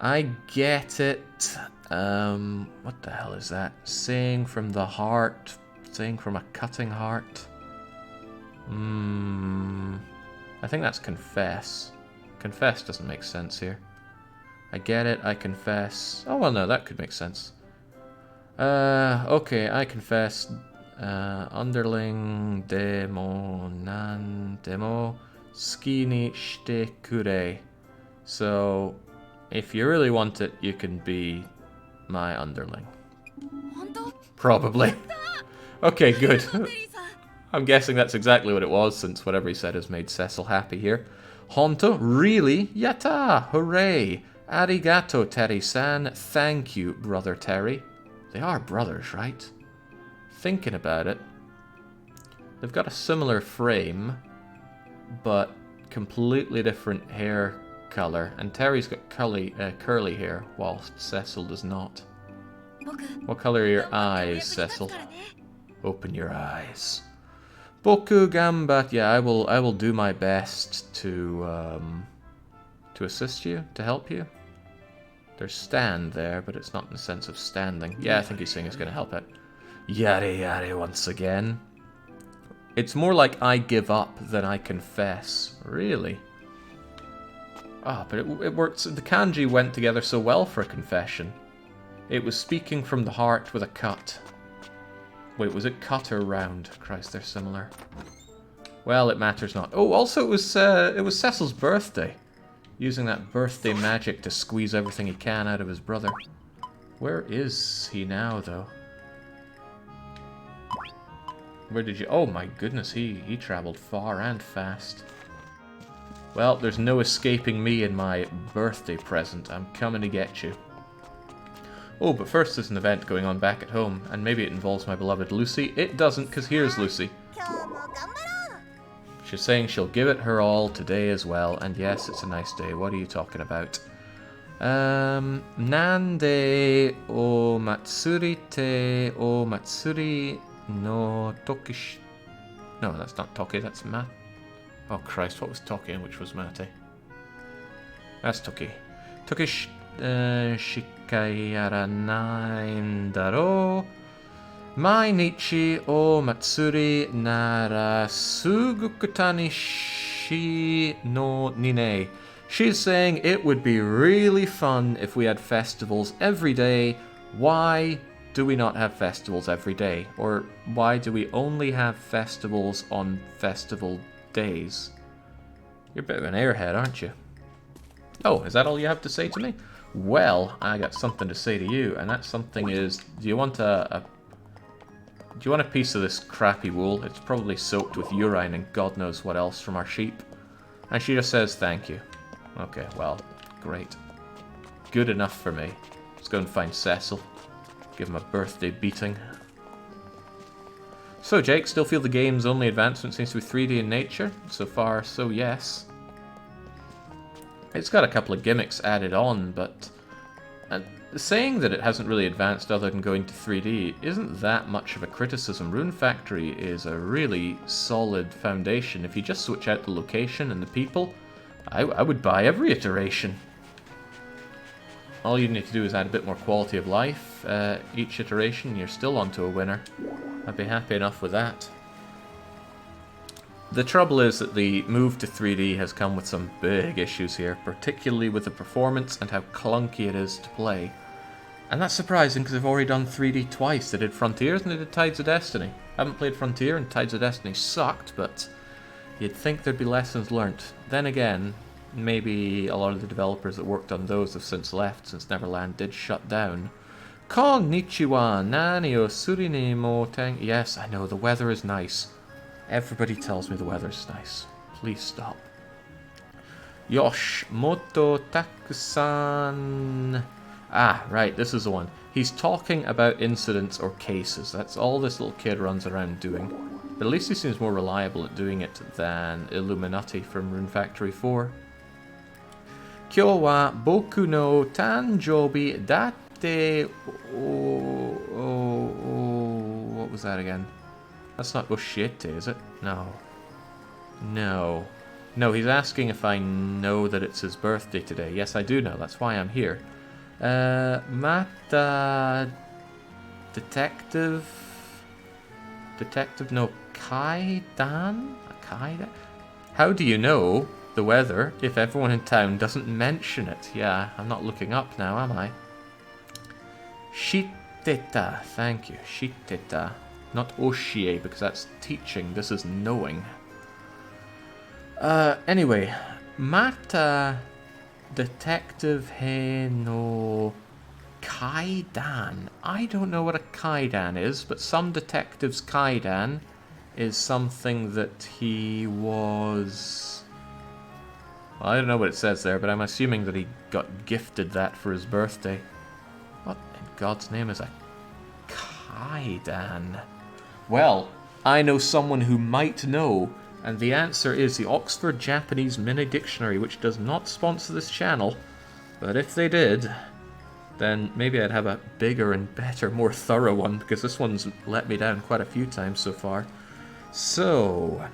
I get it. What the hell is that? Saying from the heart. Saying from a cutting heart. I think that's confess. Confess doesn't make sense here. I get it, I confess. Oh, well, no, that could make sense. Okay, I confess. Underling demo nan demo skini shite kure. So, if you really want it, you can be my underling. Probably. Okay, good. I'm guessing that's exactly what it was, since whatever he said has made Cecil happy here. Honto? Really? Yatta! Hooray! Arigato, Terry-san. Thank you, Brother Terry. They are brothers, right? Thinking about it, they've got a similar frame, but completely different hair color. And Terry's got curly hair, whilst Cecil does not. What color are your eyes, Cecil? Open your eyes. Boku gambat. Yeah, I will do my best to assist you, to help you. There's stand there, but it's not in the sense of standing. Yeah, I think he's saying it's going to help out. Yare yare once again. It's more like I give up than I confess. Really? Ah, but it works. The kanji went together so well for a confession. It was speaking from the heart with a cut. Wait, was it cut or round? Christ, they're similar. Well, it matters not. Oh, also it was Cecil's birthday. Using that birthday magic to squeeze everything he can out of his brother. Where is he now, though? Where did you... Oh my goodness, he traveled far and fast. Well, there's no escaping me in my birthday present. I'm coming to get you. Oh, but first there's an event going on back at home, and maybe it involves my beloved Lucy. It doesn't, because here's Lucy. She's saying she'll give it her all today as well, and yes, it's a nice day. What are you talking about? Nande o matsuri te o matsuri no tokish... No, that's not toki, that's mat... Oh Christ, what was toki and which was mate? That's toki. Tokish... shikayara nai daro... Mainichi o matsuri nara sugukutani shi no nine. She's saying it would be really fun if we had festivals every day. Why do we not have festivals every day? Or why do we only have festivals on festival days? You're a bit of an airhead, aren't you? Oh, is that all you have to say to me? Well, I got something to say to you, and that something is, do you want a piece of this crappy wool? It's probably soaked with urine and God knows what else from our sheep. And she just says thank you. Okay, well, great. Good enough for me. Let's go and find Cecil. Give him a birthday beating. So, Jake, still feel the game's only advancement seems to be 3D in nature? So far, so yes. It's got a couple of gimmicks added on, but saying that it hasn't really advanced other than going to 3D isn't that much of a criticism. Rune Factory is a really solid foundation. If you just switch out the location and the people, I would buy every iteration. All you need to do is add a bit more quality of life each iteration, and you're still onto a winner. I'd be happy enough with that. The trouble is that the move to 3D has come with some big issues here, particularly with the performance and how clunky it is to play. And that's surprising because they've already done 3D twice. They did Frontiers and they did Tides of Destiny. I haven't played Frontier and Tides of Destiny sucked, but you'd think there'd be lessons learnt. Then again, maybe a lot of the developers that worked on those have since left, since Neverland did shut down. Konnichiwa, nani o surine mo teng... Yes, I know, the weather is nice. Everybody tells me the weather's nice. Please stop. Yosh, moto takusan... Ah, right, this is the one. He's talking about incidents or cases. That's all this little kid runs around doing. But at least he seems more reliable at doing it than Illuminati from Rune Factory 4. Kyo wa boku no tanjobi date... What was that again? That's not Oshite, is it? No. No. No, he's asking if I know that it's his birthday today. Yes, I do know. That's why I'm here. Mata... Detective... Detective... No, Kaidan? Kaidan? How do you know the weather if everyone in town doesn't mention it? Yeah, I'm not looking up now, am I? Shiteta. Thank you. Shiteta. Not Oshie, because that's teaching. This is knowing. Anyway. Mata... Detective he no Kaidan. I don't know what a Kaidan is, but some detective's Kaidan is something that he was... Well, I don't know what it says there, but I'm assuming that he got gifted that for his birthday. What in God's name is a Kaidan? Well, I know someone who might know. And the answer is the Oxford Japanese Mini Dictionary, which does not sponsor this channel. But if they did, then maybe I'd have a bigger and better, more thorough one, because this one's let me down quite a few times so far. So,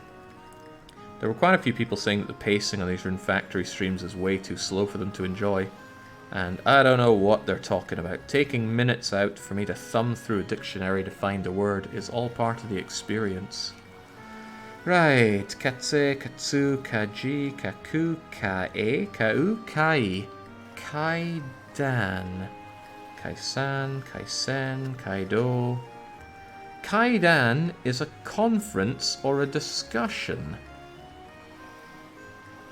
there were quite a few people saying that the pacing on these Rune Factory streams is way too slow for them to enjoy. And I don't know what they're talking about. Taking minutes out for me to thumb through a dictionary to find a word is all part of the experience. Right, katse, katsu, kaji, kaku, kae, kau, kai, kaidan, kaisan, kaisen, kaido. Kaidan is a conference or a discussion,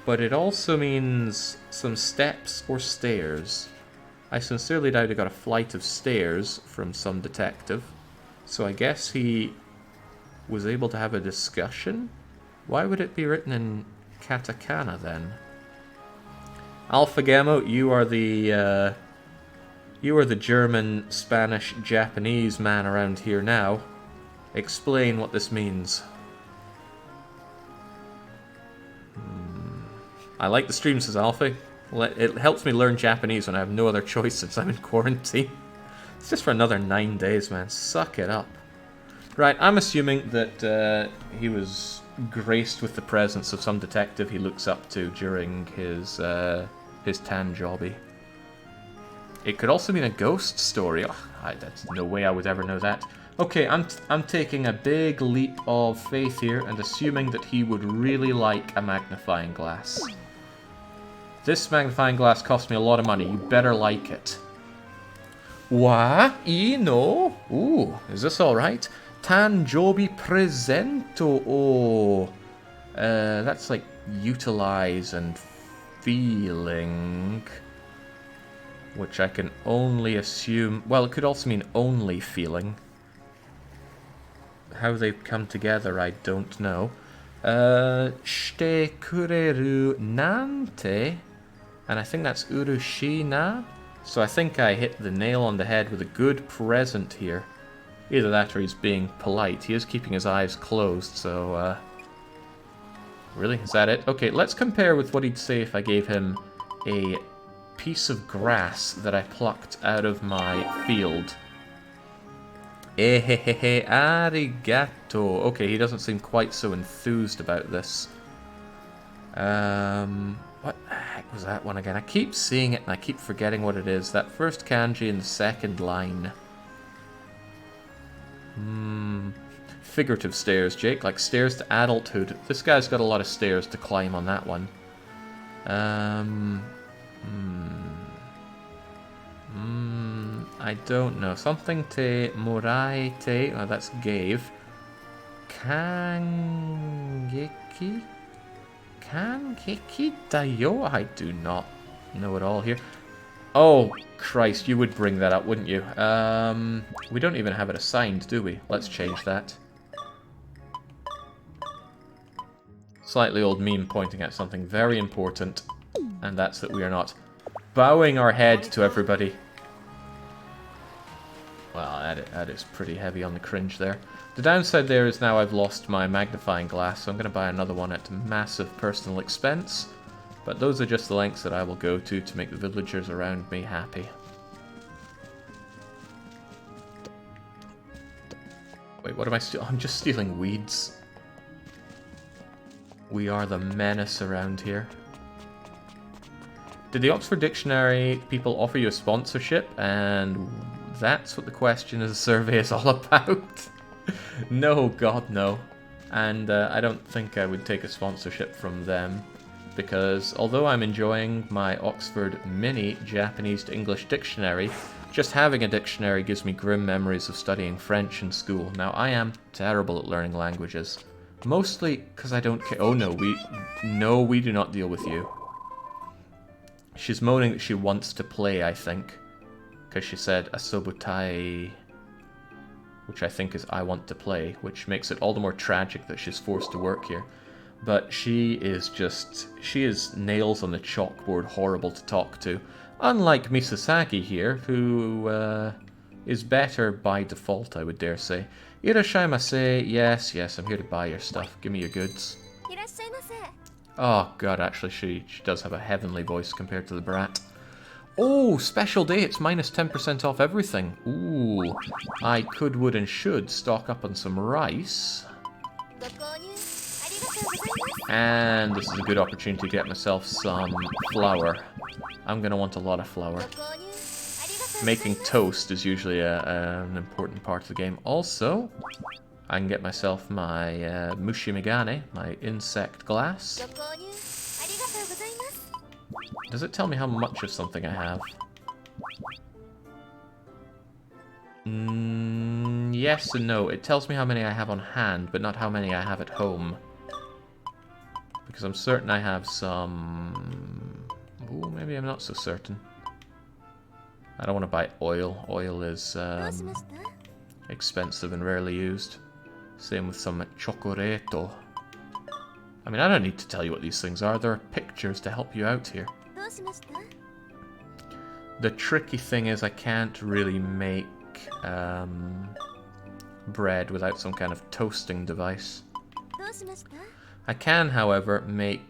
but it also means some steps or stairs. I sincerely doubt he got a flight of stairs from some detective, so I guess he was able to have a discussion? Why would it be written in katakana then? Alpha Gamo, you are the German, Spanish, Japanese man around here now. Explain what this means. I like the stream, says Alpha. It helps me learn Japanese when I have no other choice since I'm in quarantine. It's just for another 9 days, man. Suck it up. Right, I'm assuming that he was graced with the presence of some detective he looks up to during his tanjobi. It could also mean a ghost story. Oh, that's no way I would ever know that. Okay, I'm taking a big leap of faith here and assuming that he would really like a magnifying glass. This magnifying glass cost me a lot of money. You better like it. Wa? No? Ooh, is this alright? Tanjobi presento. Oh, that's like utilize and feeling, which I can only assume. Well, it could also mean only feeling. How they come together, I don't know. Shite kureru nante, and I think that's urushina. So I think I hit the nail on the head with a good present here. Either that or he's being polite. He is keeping his eyes closed, so... Really? Is that it? Okay, let's compare with what he'd say if I gave him a piece of grass that I plucked out of my field. Ehehehe, arigato. Okay, he doesn't seem quite so enthused about this. What the heck was that one again? I keep seeing it and I keep forgetting what it is. That first kanji in the second line. Figurative stairs, Jake. Like stairs to adulthood. This guy's got a lot of stairs to climb on that one. I don't know. Something te morai te. Oh, that's gave. Kangeki? Kangeki dayo? I do not know it all here. Oh, Christ, you would bring that up, wouldn't you? We don't even have it assigned, do we? Let's change that. Slightly old meme pointing at something very important, and that's that we are not bowing our head to everybody. Well, that is pretty heavy on the cringe there. The downside there is now I've lost my magnifying glass, so I'm going to buy another one at massive personal expense. But those are just the lengths that I will go to make the villagers around me happy. Wait, what am I stealing? I'm just stealing weeds. We are the menace around here. Did the Oxford Dictionary people offer you a sponsorship? And that's what the question of the survey is all about. No, God, no. And I don't think I would take a sponsorship from them. Because although I'm enjoying my Oxford Mini Japanese to English dictionary, just having a dictionary gives me grim memories of studying French in school. Now, I am terrible at learning languages. Mostly because I don't care. Oh, no, we do not deal with you. She's moaning that she wants to play, I think. Because she said asobutai, which I think is I want to play, which makes it all the more tragic that she's forced to work here. But she is nails on the chalkboard, horrible to talk to. Unlike Misasagi here, who is better by default, I would dare say. Irashaimase, yes, I'm here to buy your stuff. Give me your goods. Oh god, actually she does have a heavenly voice compared to the brat. Oh, special day, it's minus 10% off everything. Ooh, I could, would, and should stock up on some rice. And this is a good opportunity to get myself some flour. I'm going to want a lot of flour. Making toast is usually an important part of the game. Also, I can get myself my Mushi Megane, my insect glass. Does it tell me how much of something I have? Yes and no. It tells me how many I have on hand, but not how many I have at home. Because I'm certain I have some... Ooh, maybe I'm not so certain. I don't want to buy oil. Oil is expensive and rarely used. Same with some chocoreto. I mean, I don't need to tell you what these things are. There are pictures to help you out here. The tricky thing is I can't really make bread without some kind of toasting device. I can, however, make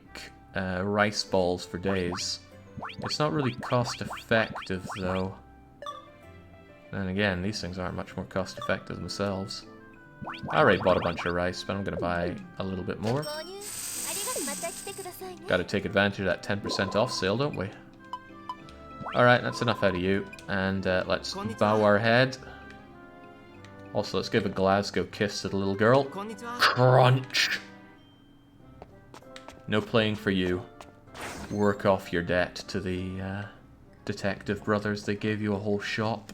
rice balls for days. It's not really cost effective, though. And again, these things aren't much more cost effective themselves. I already bought a bunch of rice, but I'm going to buy a little bit more. Gotta take advantage of that 10% off sale, don't we? Alright, that's enough out of you. And let's bow our head. Also, let's give a Glasgow kiss to the little girl. Crunch! No playing for you. Work off your debt to the detective brothers. They gave you a whole shop.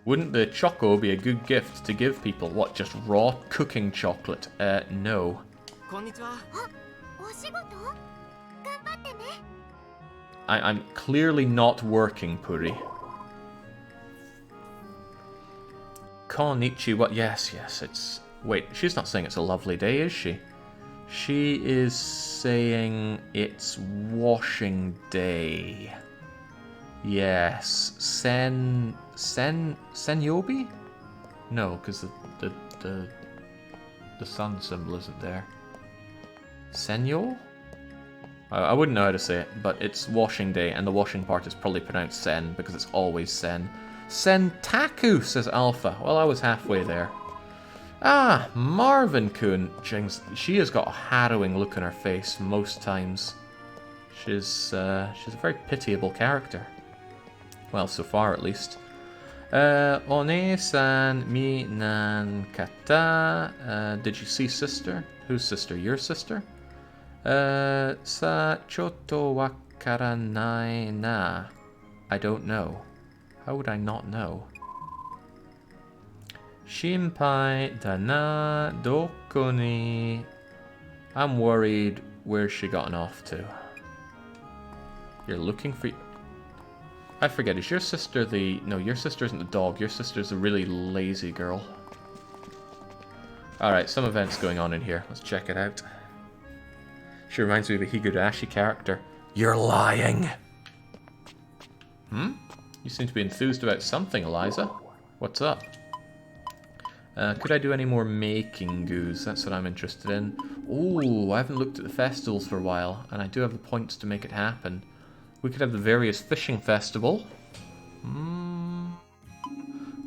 Wouldn't the choco be a good gift to give people? What, just raw cooking chocolate? No. I'm clearly not working, Puri. Konnichiwa. Yes, it's... Wait, she's not saying it's a lovely day, is she? She is saying it's washing day. Yes. Senyobi? No, because the sun symbol isn't there. Senyo? I wouldn't know how to say it, but it's washing day, and the washing part is probably pronounced Sen, because it's always Sen. Sentaku, says Alpha. Well, I was halfway there. Ah, Marvin-kun. Jings, she has got a harrowing look on her face most times. She's a very pitiable character. Well, so far at least. One-san mi nan kata. Did you see sister? Whose sister? Your sister? Sa chotto wakaranai na. I don't know. How would I not know? Shinpai da na doko ni. I'm worried. Where's she gotten off to? You're looking for... I forget, is your sister the... No, your sister isn't the dog. Your sister's a really lazy girl. Alright, some events going on in here. Let's check it out. She reminds me of a Higurashi character. You're lying! Hmm? You seem to be enthused about something, Eliza. What's up? Could I do any more making goos? That's what I'm interested in. Oh, I haven't looked at the festivals for a while, and I do have the points to make it happen. We could have the various fishing festival.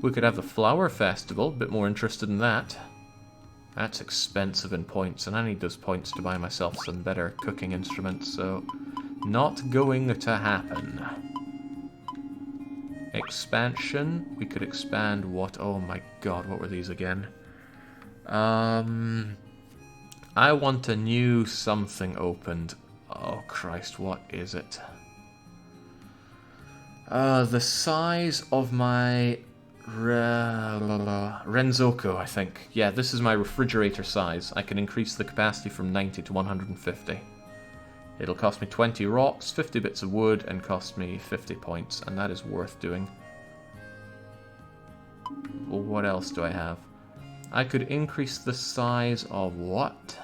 We could have the flower festival. A bit more interested in that. That's expensive in points, and I need those points to buy myself some better cooking instruments, so not going to happen. Expansion. We could expand what? Oh my god, what were these again? I want a new something opened. Oh Christ, what is it? The size of my Renzoku, I think. Yeah, this is my refrigerator size. I can increase the capacity from 90 to 150. It'll cost me 20 rocks, 50 bits of wood, and cost me 50 points, and that is worth doing. Well, what else do I have? I could increase the size of what?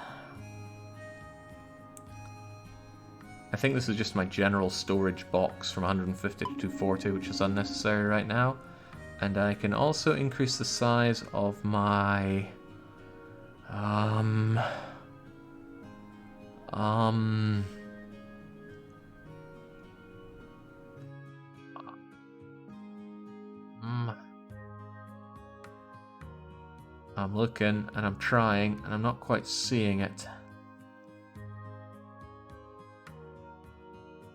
I think this is just my general storage box from 150 to 240, which is unnecessary right now. And I can also increase the size of my... I'm looking, and I'm trying, and I'm not quite seeing it.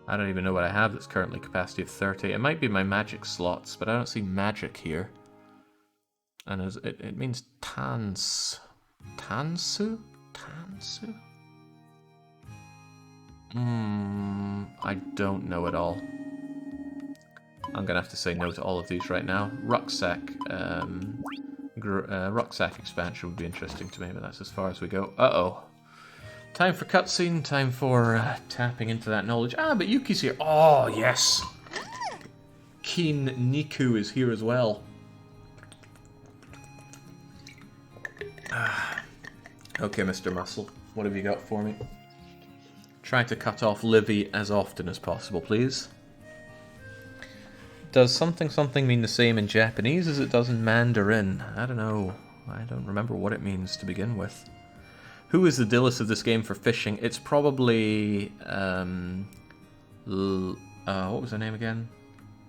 I don't even know what I have that's currently capacity of 30. It might be my magic slots, but I don't see magic here. And it means Tansu? Tansu? I don't know at all. I'm gonna have to say no to all of these right now. Rucksack. Rucksack expansion would be interesting to me, but that's as far as we go. Uh-oh. Time for cutscene, time for tapping into that knowledge. Ah, but Yuki's here. Oh, yes. Keen Niku is here as well. Okay, Mr. Muscle, what have you got for me? Try to cut off Livy as often as possible, please. Does something something mean the same in Japanese as it does in Mandarin? I don't know. I don't remember what it means to begin with. Who is the Dillis of this game for fishing? It's probably what was her name again?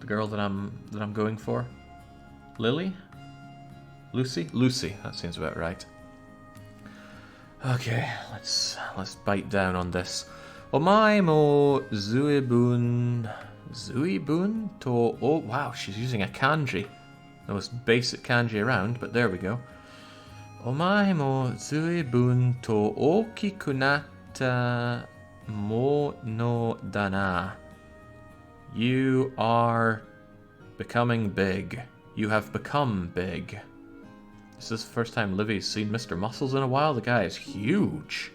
The girl that I'm going for? Lily? Lucy? Lucy, that seems about right. Okay, let's bite down on this. Omae mo zuibun to... Oh, wow, she's using a kanji. The most basic kanji around, but there we go. Omae mo zuibun to okiku natta mono dana. You are becoming big. You have become big. This is the first time Livy's seen Mr. Muscles in a while. The guy is huge.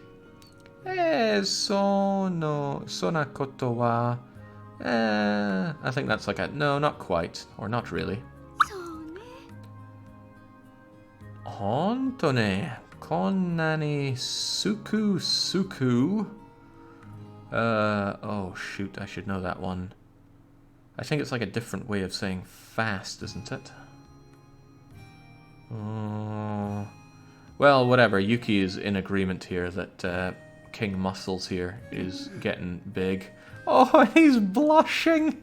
Sona koto wa... I think that's like a... No, not quite. Or not really. Honto ne. Konnani suku. Oh, shoot. I should know that one. I think it's like a different way of saying fast, isn't it? Well, whatever. Yuki is in agreement here that King Muscles here is getting big. Oh, he's blushing!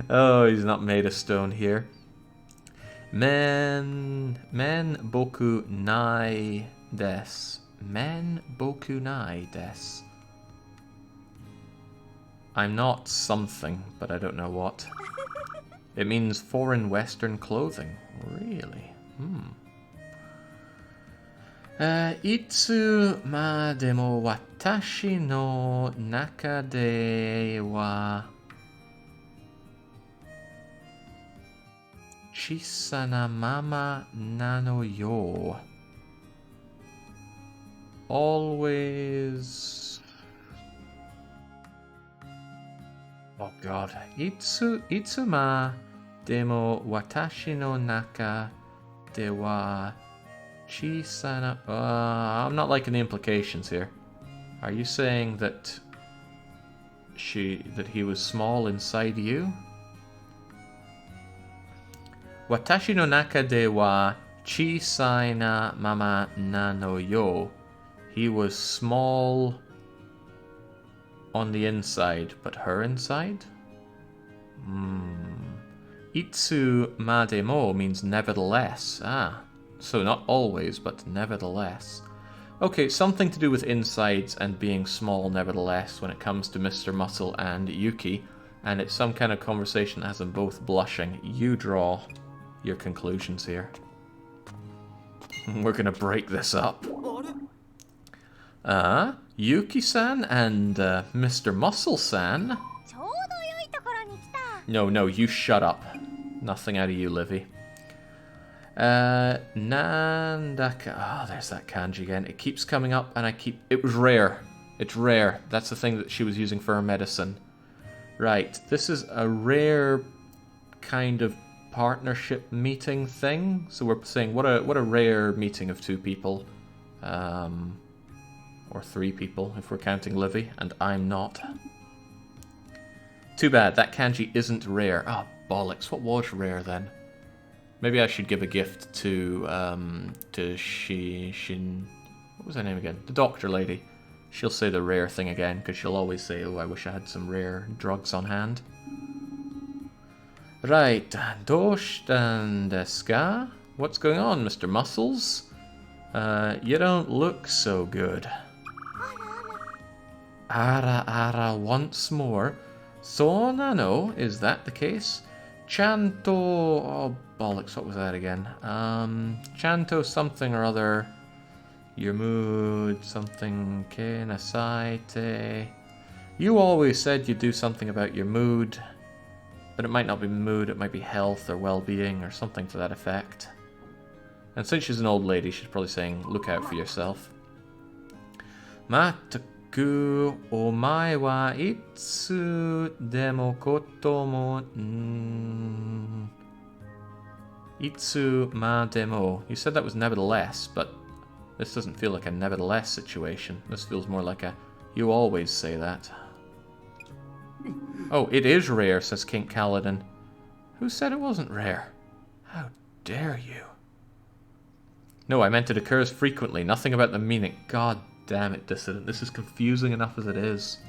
Oh, he's not made of stone here. Men boku nai desu. Men boku nai desu. I'm not something, but I don't know what. It means foreign Western clothing. Really? Itsu ma demo watashi no naka de wa chisana mama nano yo. Always... Oh god. Itsu ma demo watashi no naka de wa chisana... I'm not liking the implications here. Are you saying that he was small inside you? Watashi no naka de wa chisai na mama nano yo. He was small on the inside, but her inside? Itsu ma demo means nevertheless. Ah, so not always, but nevertheless. Okay, something to do with insides and being small nevertheless when it comes to Mr. Muscle and Yuki, and it's some kind of conversation that has them both blushing. You draw your conclusions here. We're gonna break this up. Yuki-san and Mr. Muscle-san. No, you shut up. Nothing out of you, Livy. Nandaka. Oh, there's that kanji again. It keeps coming up and it was rare. It's rare. That's the thing that she was using for her medicine. Right, this is a rare kind of partnership meeting thing. So we're saying what a rare meeting of two people. Or three people, if we're counting Livy, and I'm not. Too bad, that kanji isn't rare. Ah, oh, bollocks, what was rare then? Maybe I should give a gift to Shin... What was her name again? The doctor lady. She'll say the rare thing again, because she'll always say, oh, I wish I had some rare drugs on hand. Right, Doshtan desu ka? What's going on, Mr. Muscles? You don't look so good. Ara once more. So nano, is that the case? Chanto... Oh, bollocks, what was that again? Chanto something or other. Your mood, something... Ke nasaite. You always said you'd do something about your mood. But it might not be mood, it might be health or well-being or something to that effect. And since she's an old lady, she's probably saying, look out for yourself. Mataku omae wa itsu demo koto mo... Itsu ma demo. You said that was nevertheless, but this doesn't feel like a nevertheless situation. This feels more like a, you always say that. Oh, it is rare, says King Kaladin. Who said it wasn't rare? How dare you? No, I meant it occurs frequently. Nothing about the meaning. God damn it, Dissident. This is confusing enough as it is.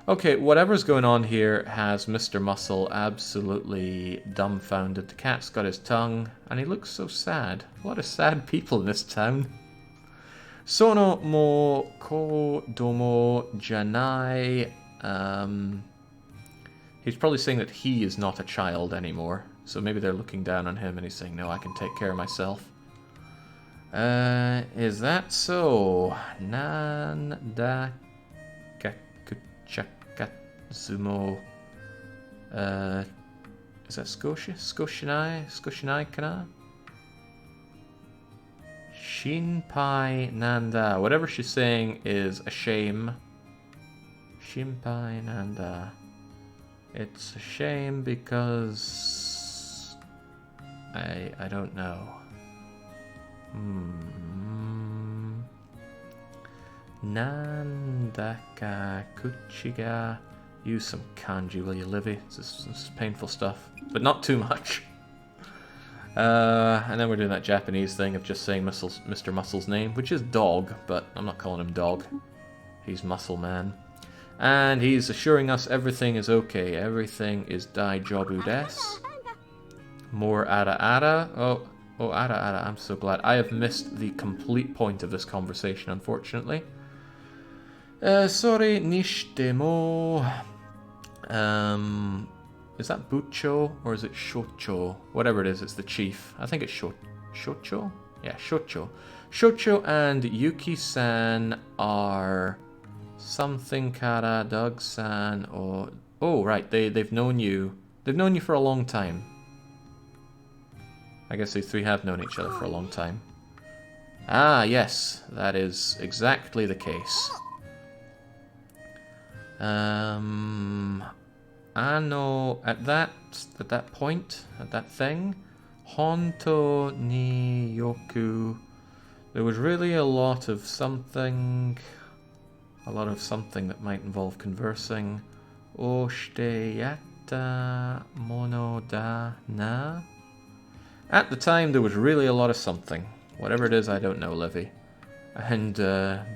Okay, whatever's going on here has Mr. Muscle absolutely dumbfounded. The cat's got his tongue, and he looks so sad. A lot of sad people in this town. Sono mo kodomo janai. He's probably saying that he is not a child anymore. So maybe they're looking down on him and he's saying, no, I can take care of myself. Is that so? Nanda kakuchakatsumo. Is that Scotia? Scoshinai kana? Shinpai Nanda. Whatever she's saying is a shame. Shinpai Nanda. It's a shame because I don't know. Nandaka kuchiga Use some kanji, will you, Livy? This is painful stuff, but not too much. And then we're doing that Japanese thing of just saying Mr. Muscle's name, which is Dog, but I'm not calling him Dog. He's Muscle Man. And he's assuring us everything is okay. Everything is daijobu desu. More ara ara. Oh, ara ara. I'm so glad. I have missed the complete point of this conversation, unfortunately. Sorry, nishitemo. Is that Bucho or is it Shocho? Whatever it is, it's the chief. I think it's Shocho? Yeah, Shocho. Shocho and Yuki-san are something kara Doug-san or... Oh, right, they've known you. They've known you for a long time. I guess these three have known each other for a long time. Ah, yes, that is exactly the case. I know at that point, at that thing, Honto ni yoku, there was really a lot of something that might involve conversing. Oshite yatta mono da na. At the time, there was really a lot of something. Whatever it is, I don't know, Livy. And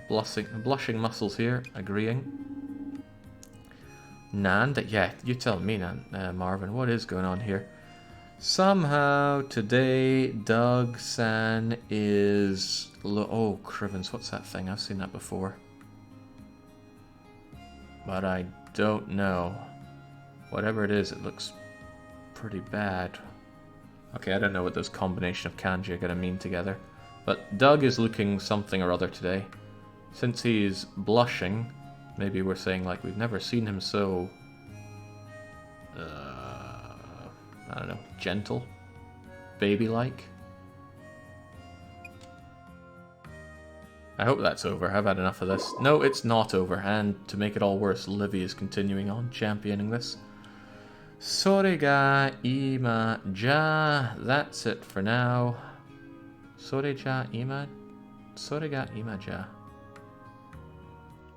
blushing muscles here, agreeing. Nan, yeah, you tell me, Marvin, what is going on here? Somehow today, Doug-san is... Oh, Crivens, what's that thing? I've seen that before. But I don't know. Whatever it is, it looks pretty bad. Okay, I don't know what those combination of kanji are going to mean together. But Doug is looking something or other today. Since he's blushing... Maybe we're saying, like, we've never seen him so... I don't know, gentle? Baby-like? I hope that's over. I've had enough of this. No, it's not over. And to make it all worse, Livy is continuing on championing this. Sore ga ima ja. That's it for now. Sore ja ima... Sore ga ima ja.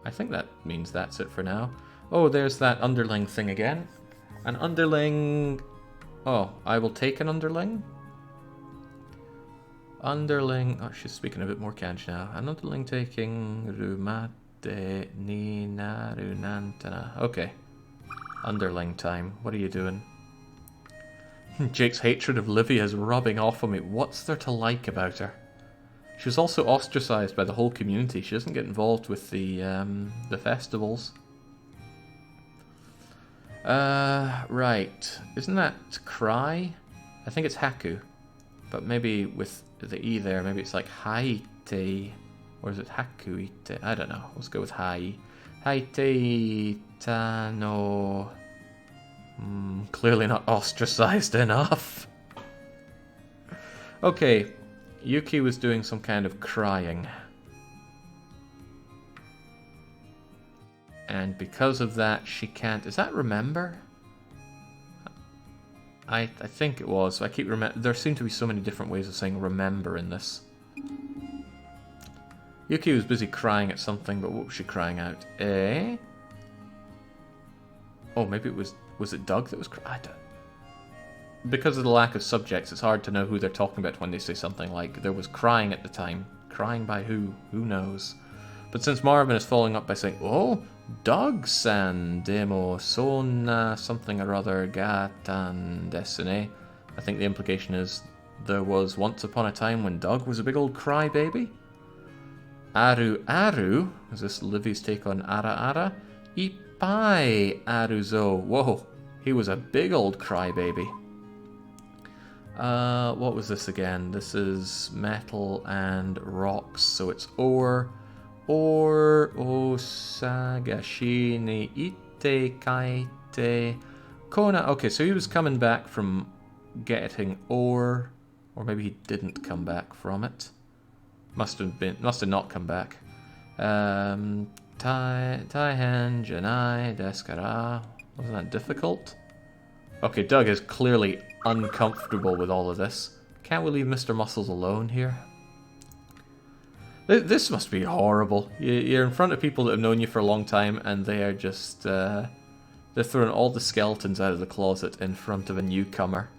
I think that means that's it for now. Oh, there's that underling thing again. An underling... Oh, I will take an underling? Underling... Oh, she's speaking a bit more kanji now. An underling taking... Rumate ni naru nantana. Okay. Underling time. What are you doing? Jake's hatred of Livy is rubbing off on me. What's there to like about her? She was also ostracized by the whole community. She doesn't get involved with the festivals. Right. Isn't that Cry? I think it's Haku. But maybe with the E there, maybe it's like Haite. Or is it Hakuite? I don't know. Let's go with Hai. Haite Tano. Clearly not ostracized enough. Okay. Yuki was doing some kind of crying. And because of that, she can't... Is that Remember? I think it was. I keep remember. There seem to be so many different ways of saying remember in this. Yuki was busy crying at something, but what was she crying out? Eh? Oh, maybe it was... Was it Doug that was crying? I don't... Because of the lack of subjects, it's hard to know who they're talking about when they say something like, there was crying at the time. Crying by who? Who knows? But since Marvin is following up by saying, oh, Doug-san demo sonna something or other gatan desune, I think the implication is there was once upon a time when Doug was a big old crybaby. Aru Aru, is this Livy's take on Ara Ara? Ipai Aruzo, whoa, he was a big old crybaby. What was this again? This is metal and rocks, so it's ore. Ore osagashi ni ite kaite kona. Okay, so he was coming back from getting ore, or maybe he didn't come back from it. Must have not come back. Taihen janai deskara. Wasn't that difficult? Okay, Doug is clearly uncomfortable with all of this. Can't we leave Mr. Muscles alone here? This must be horrible. You're in front of people that have known you for a long time, and they are just They're throwing all the skeletons out of the closet in front of a newcomer.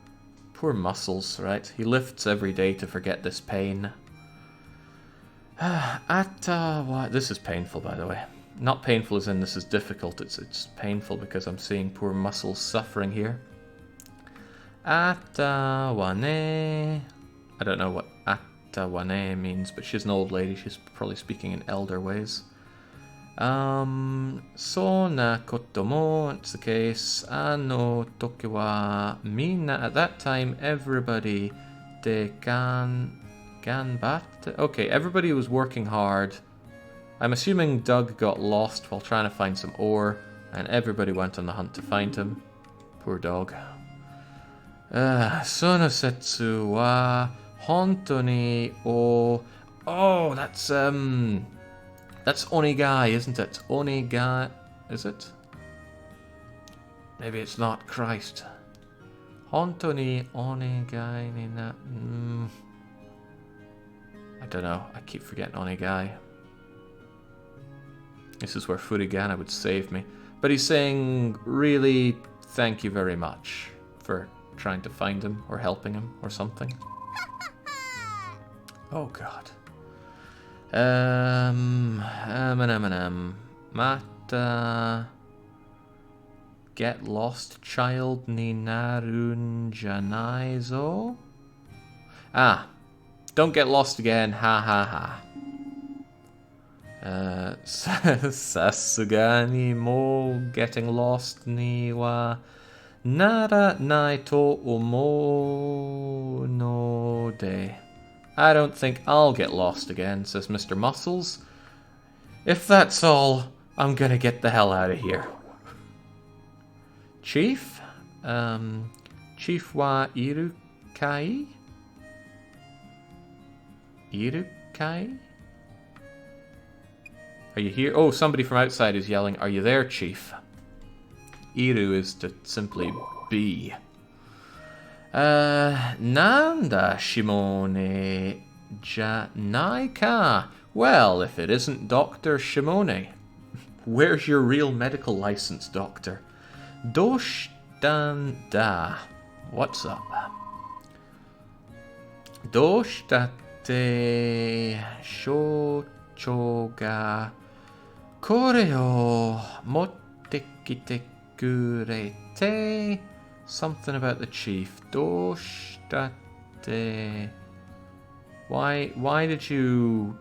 Poor Muscles, right? He lifts every day to forget this pain. This is painful, by the way. Not painful as in this is difficult, it's painful because I'm seeing poor Muscles suffering here. Atawane. I don't know what Atawane means, but she's an old lady. She's probably speaking in elder ways. Sona kotomo, it's the case. Ano tokiwa mina. At that time, everybody de ganbatte. Okay, everybody was working hard. I'm assuming Doug got lost while trying to find some ore, and everybody went on the hunt to find him. Poor dog. Sonosetsu wa honto o... Oh, that's Onigai, isn't it? Onigai... Is it? Maybe it's not. Christ. Honto ni Onigai ni na... I don't know. I keep forgetting Onigai. This is where Furigana would save me. But he's saying, really, thank you very much for trying to find him or helping him or something. Oh god. Mata get lost child ni narun janaizo. Ah, don't get lost again. Ha ha ha. Sasugani mo getting lost ni wa nara nai to umo no de. I don't think I'll get lost again, says Mr. Muscles. If that's all, I'm gonna get the hell out of here. Chief? Chief wa irukai? Irukai? Are you here? Oh, somebody from outside is yelling, are you there, Chief? Iru is to simply be. Nanda Shimone Janaika. Well, if it isn't Dr. Shimone. Where's your real medical license, Doctor? Doshtanda. What's up? Doshtate Shochoga Koreo Motekite Kurete. Something about the chief. Doshtate. Why did you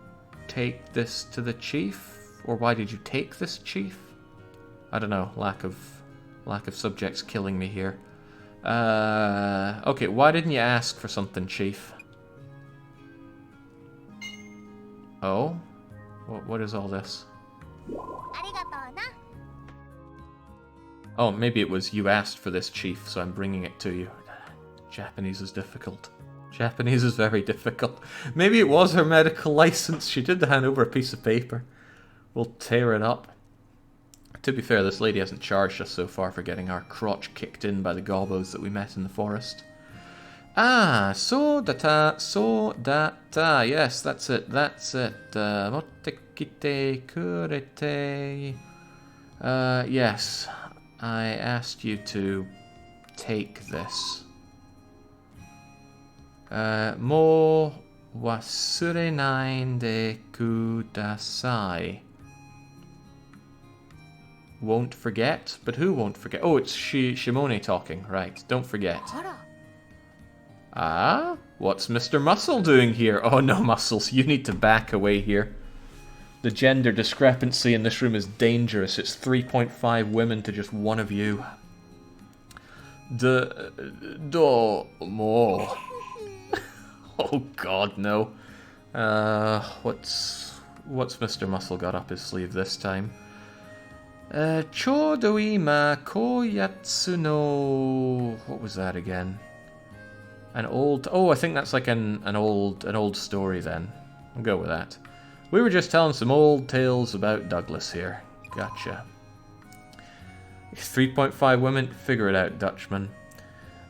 take this to the chief? Or why did you take this chief? I don't know. Lack of subjects killing me here. Okay, why didn't you ask for something, Chief? Oh? What is all this? Oh, maybe it was you asked for this, Chief, so I'm bringing it to you. Japanese is difficult. Japanese is very difficult. Maybe it was her medical license. She did hand over a piece of paper. We'll tear it up. To be fair, this lady hasn't charged us so far for getting our crotch kicked in by the gobos that we met in the forest. Ah, so data. Yes, that's it. Motekite kurete. Yes, I asked you to take this. Mo wasurenai de kudasai. Won't forget? But who won't forget? Oh, it's Shimone talking. Right, don't forget. Ah? What's Mr. Muscle doing here? Oh no, Muscles, you need to back away here. The gender discrepancy in this room is dangerous. It's 3.5 women to just one of you. More. Oh god, no. What's Mr. Muscle got up his sleeve this time? Chodoi ma koyatsu no... What was that again? An old... Oh, I think that's like an old story then. I'll go with that. We were just telling some old tales about Douglas here. Gotcha. 3.5 women? Figure it out, Dutchman.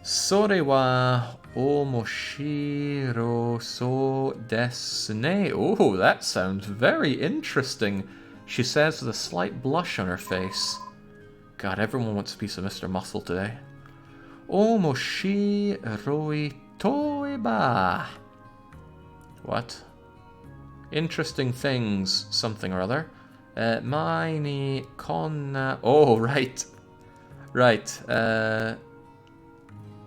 Sore wa omoshiro so desu ne. Oh, that sounds very interesting. She says with a slight blush on her face. God, everyone wants a piece of Mr. Muscle today. Omoshi roi toiba. What? Interesting things, something or other. Mine konna... Oh, right. Right.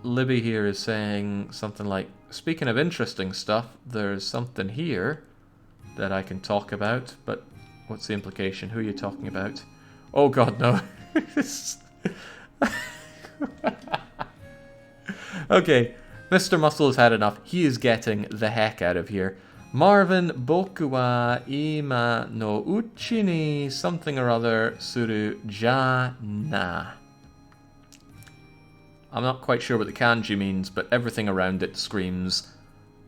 Libby here is saying something like, speaking of interesting stuff, there's something here that I can talk about, but what's the implication? Who are you talking about? Oh god, no. Okay, Mr. Muscle has had enough. He is getting the heck out of here. Marvin boku wa ima no uchi ni something or other suru ja na. I'm not quite sure what the kanji means, but everything around it screams,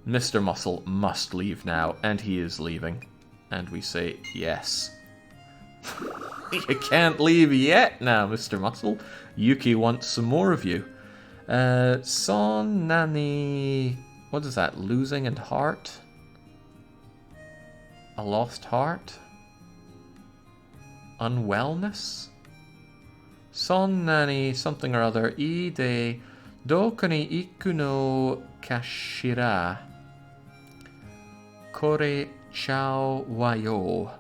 Mr. Muscle must leave now, and he is leaving. And we say, yes. You can't leave yet now, Mr. Muscle. Yuki wants some more of you. Son nani... What is that? Losing and heart? A lost heart? Unwellness? Son nani something or other. Ide doku ni iku no kashira. Kore chao wayo.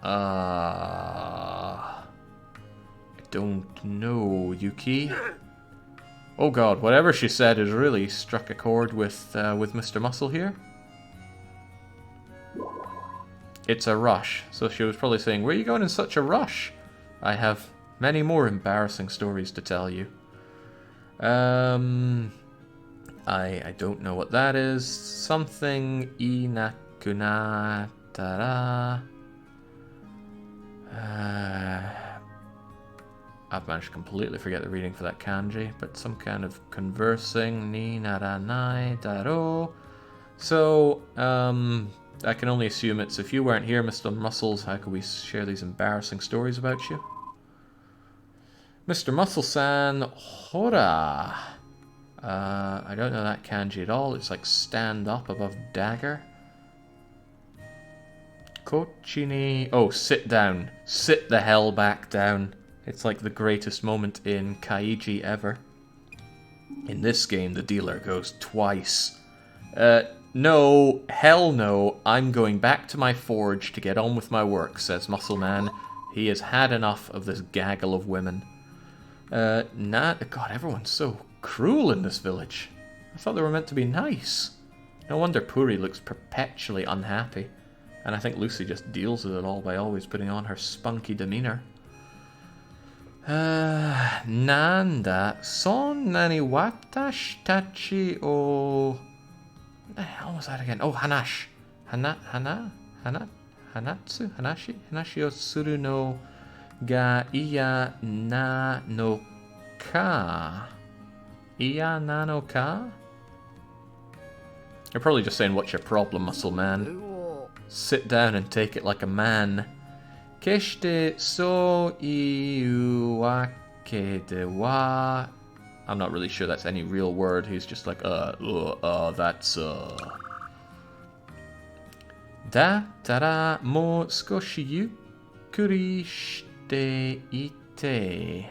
I don't know, Yuki. Oh god, whatever she said has really struck a chord with Mr. Muscle here. It's a rush. So she was probably saying, where are you going in such a rush? I have many more embarrassing stories to tell you. I don't know what that is. Something inakunatara. I've managed to completely forget the reading for that kanji, but some kind of conversing, ni naranai daro. So, I can only assume it's, if you weren't here, Mr. Muscles, how could we share these embarrassing stories about you? Mr. Muscle-san, hora. I don't know that kanji at all. It's like stand up above dagger. Kochini. Oh, sit down. Sit the hell back down. It's like the greatest moment in Kaiji ever. In this game, the dealer goes twice. No, hell no. I'm going back to my forge to get on with my work, says Muscle Man. He has had enough of this gaggle of women. God, everyone's so cruel in this village. I thought they were meant to be nice. No wonder Puri looks perpetually unhappy. And I think Lucy just deals with it all by always putting on her spunky demeanor. Nanda, son nani watashi tachi o... What the hell was that again? Oh, Hanash. Hanatsu? Hanashi o suru no ga iya na no ka. Iya na no ka? You're probably just saying, what's your problem, Muscle Man? Sit down and take it like a man. Keshite so iu wake de wa. I'm not really sure that's any real word. He's just like, that's, Da tara mo skoshi yukuri shite ite.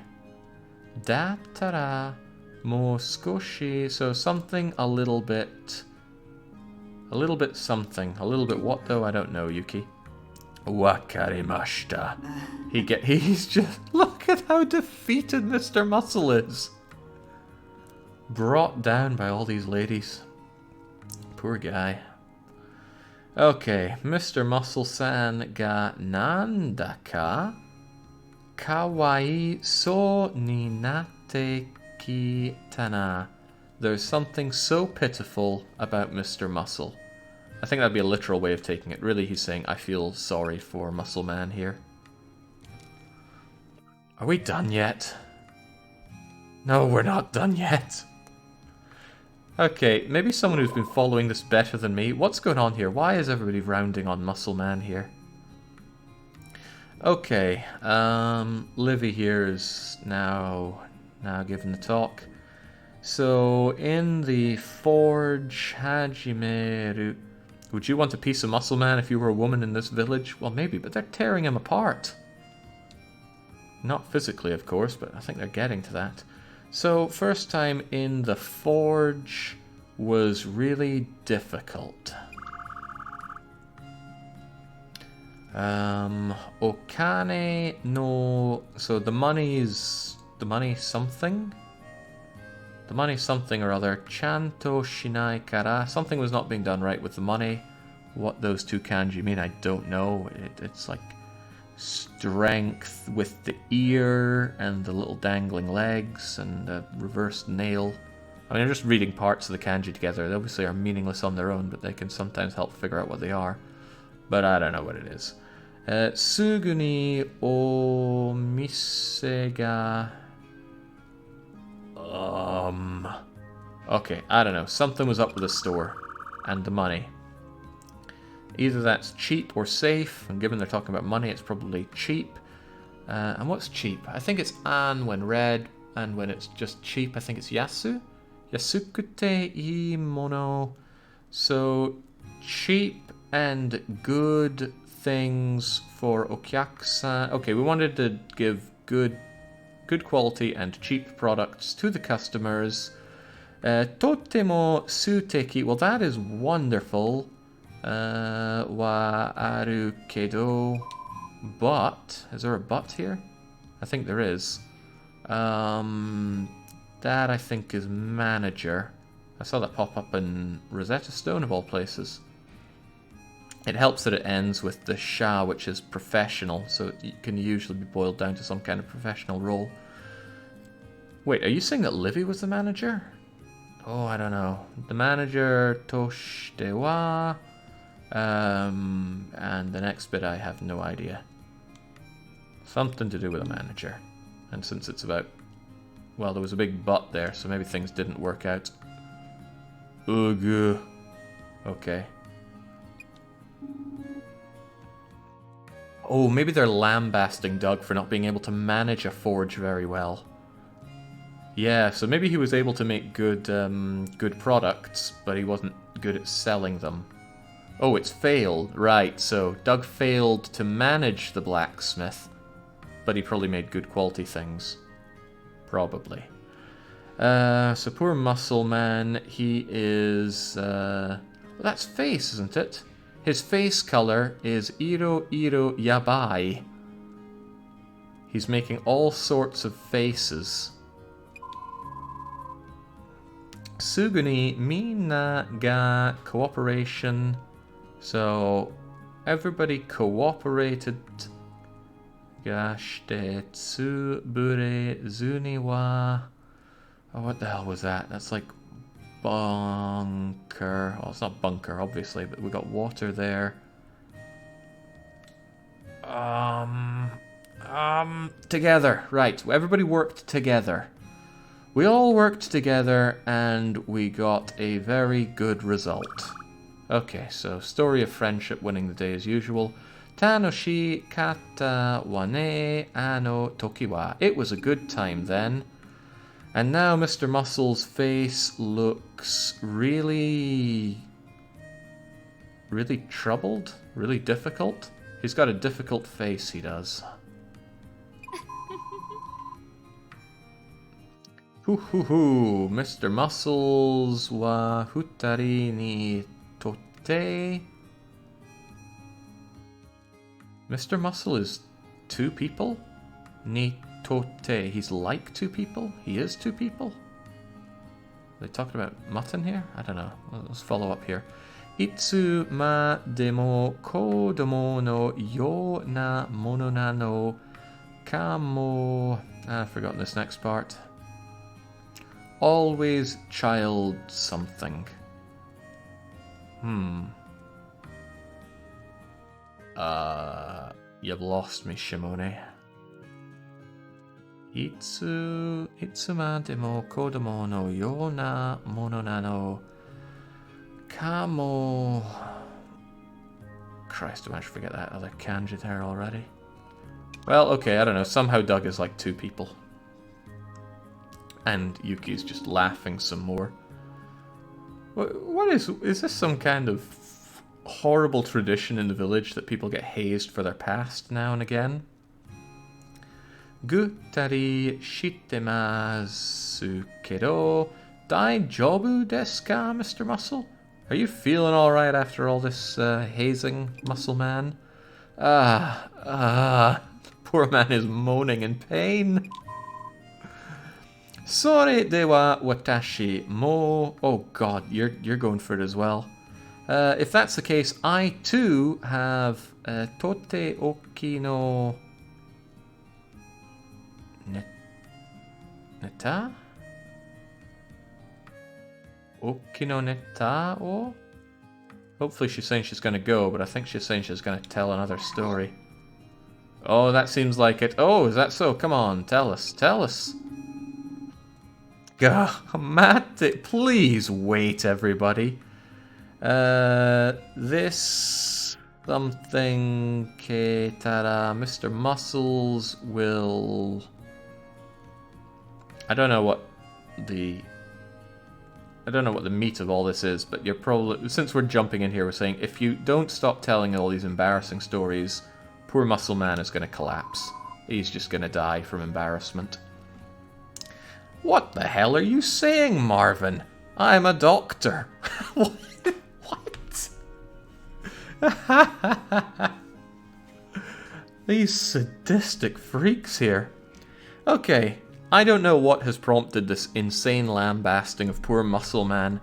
Da tara mo skoshi. So something a little bit something. A little bit what though? I don't know, Yuki. Wakarimashita. He's just, look at how defeated Mr. Muscle is. Brought down by all these ladies. Poor guy. Okay, Mr. Muscle-san ga nandaka kawaii so ni natte kitana. There's something so pitiful about Mr. Muscle. I think that'd be a literal way of taking it. Really, he's saying, I feel sorry for Muscle Man here. Are we done yet? No, we're not done yet. Okay, maybe someone who's been following this better than me. What's going on here? Why is everybody rounding on Muscle Man here? Okay, Livy here is now giving the talk. So, in the forge, Hajimeru... Would you want a piece of Muscle Man if you were a woman in this village? Well, maybe, but they're tearing him apart. Not physically, of course, but I think they're getting to that. So, first time in the forge was really difficult. Okane no... So the money's... The money something? The money something or other. Chanto shinai kara. Something was not being done right with the money. What those two kanji mean, I don't know. It's like strength with the ear and the little dangling legs and a reversed nail. I mean, I'm just reading parts of the kanji together. They obviously are meaningless on their own, but they can sometimes help figure out what they are. But I don't know what it is. Sugu ni o mise ga... Okay, I don't know. Something was up with the store and the money. Either that's cheap or safe, and given they're talking about money, it's probably cheap. And what's cheap? I think it's an when red, and when it's just cheap, I think it's yasu. Yasukute I mono. So, cheap and good things for okyaku-san. Okay, we wanted to give good quality and cheap products to the customers. Totemo suteki. Well, that is wonderful. Wa aru kedo. But, is there a but here? I think there is. That I think is manager. I saw that pop up in Rosetta Stone of all places. It helps that it ends with the sha, which is professional, so it can usually be boiled down to some kind of professional role. Wait, are you saying that Livy was the manager? Oh, I don't know. The manager, Toshitewa. And the next bit I have no idea. Something to do with a manager. And since it's about... Well, there was a big but there, so maybe things didn't work out. Ugh. Okay. Oh, maybe they're lambasting Doug for not being able to manage a forge very well. Yeah, so maybe he was able to make good products, but he wasn't good at selling them. Oh, it's failed. Right, so Doug failed to manage the blacksmith, but he probably made good quality things. Probably. So poor muscle man, he is... well, that's face, isn't it? His face color is iro yabai. He's making all sorts of faces. Suguni mina ga cooperation. So everybody cooperated. Gashite tsubure zuni wa. Oh, what the hell was that? That's like bunker. Well, it's not bunker, obviously, but we got water there. Together. Right, everybody worked together. We all worked together and we got a very good result. Okay, so story of friendship winning the day as usual. Tanoshi kata wane ano tokiwa. It was a good time then. And now Mr. Muscle's face looks really troubled, really difficult. He's got a difficult face, he does. Hoo, Mr. Muscles wa futari ni tote. Mr. Muscle is two people? Ni tote. He's like two people? He is two people? Are they talking about mutton here? I don't know. Let's follow up here. Itsu ma demo kodomo no yo na mono na no kamo... I've forgotten this next part. Always child something. You've lost me, Shimone. Itsuma demo kodomo no yo na mono na no kamo... Christ, I managed to forget that other kanji there already. Well, okay, I don't know. Somehow Doug is like two people. And Yuki's just laughing some more. What is this some kind of horrible tradition in the village that people get hazed for their past now and again? Gutari shitemasu kedo daijobu desu ka, Mr. Muscle? Are you feeling alright after all this hazing, Muscle Man? Poor man is moaning in pain. Sore de wa watashi mo... Oh god, you're going for it as well. If that's the case, I too have tote oki no... Neta? Oki no neta o? Hopefully she's saying she's going to go, but I think she's saying she's going to tell another story. Oh, that seems like it. Oh, is that so? Come on, tell us, tell us. Gah, Matt, please wait, everybody. This something que tara Mr. Muscles will... I don't know what the meat of all this is, but you're probably, since we're jumping in here, we're saying if you don't stop telling all these embarrassing stories, poor Muscle Man is going to collapse. He's just going to die from embarrassment. What the hell are you saying, Marvin? I'm a doctor. What? These sadistic freaks here. Okay, I don't know what has prompted this insane lambasting of poor Muscle Man,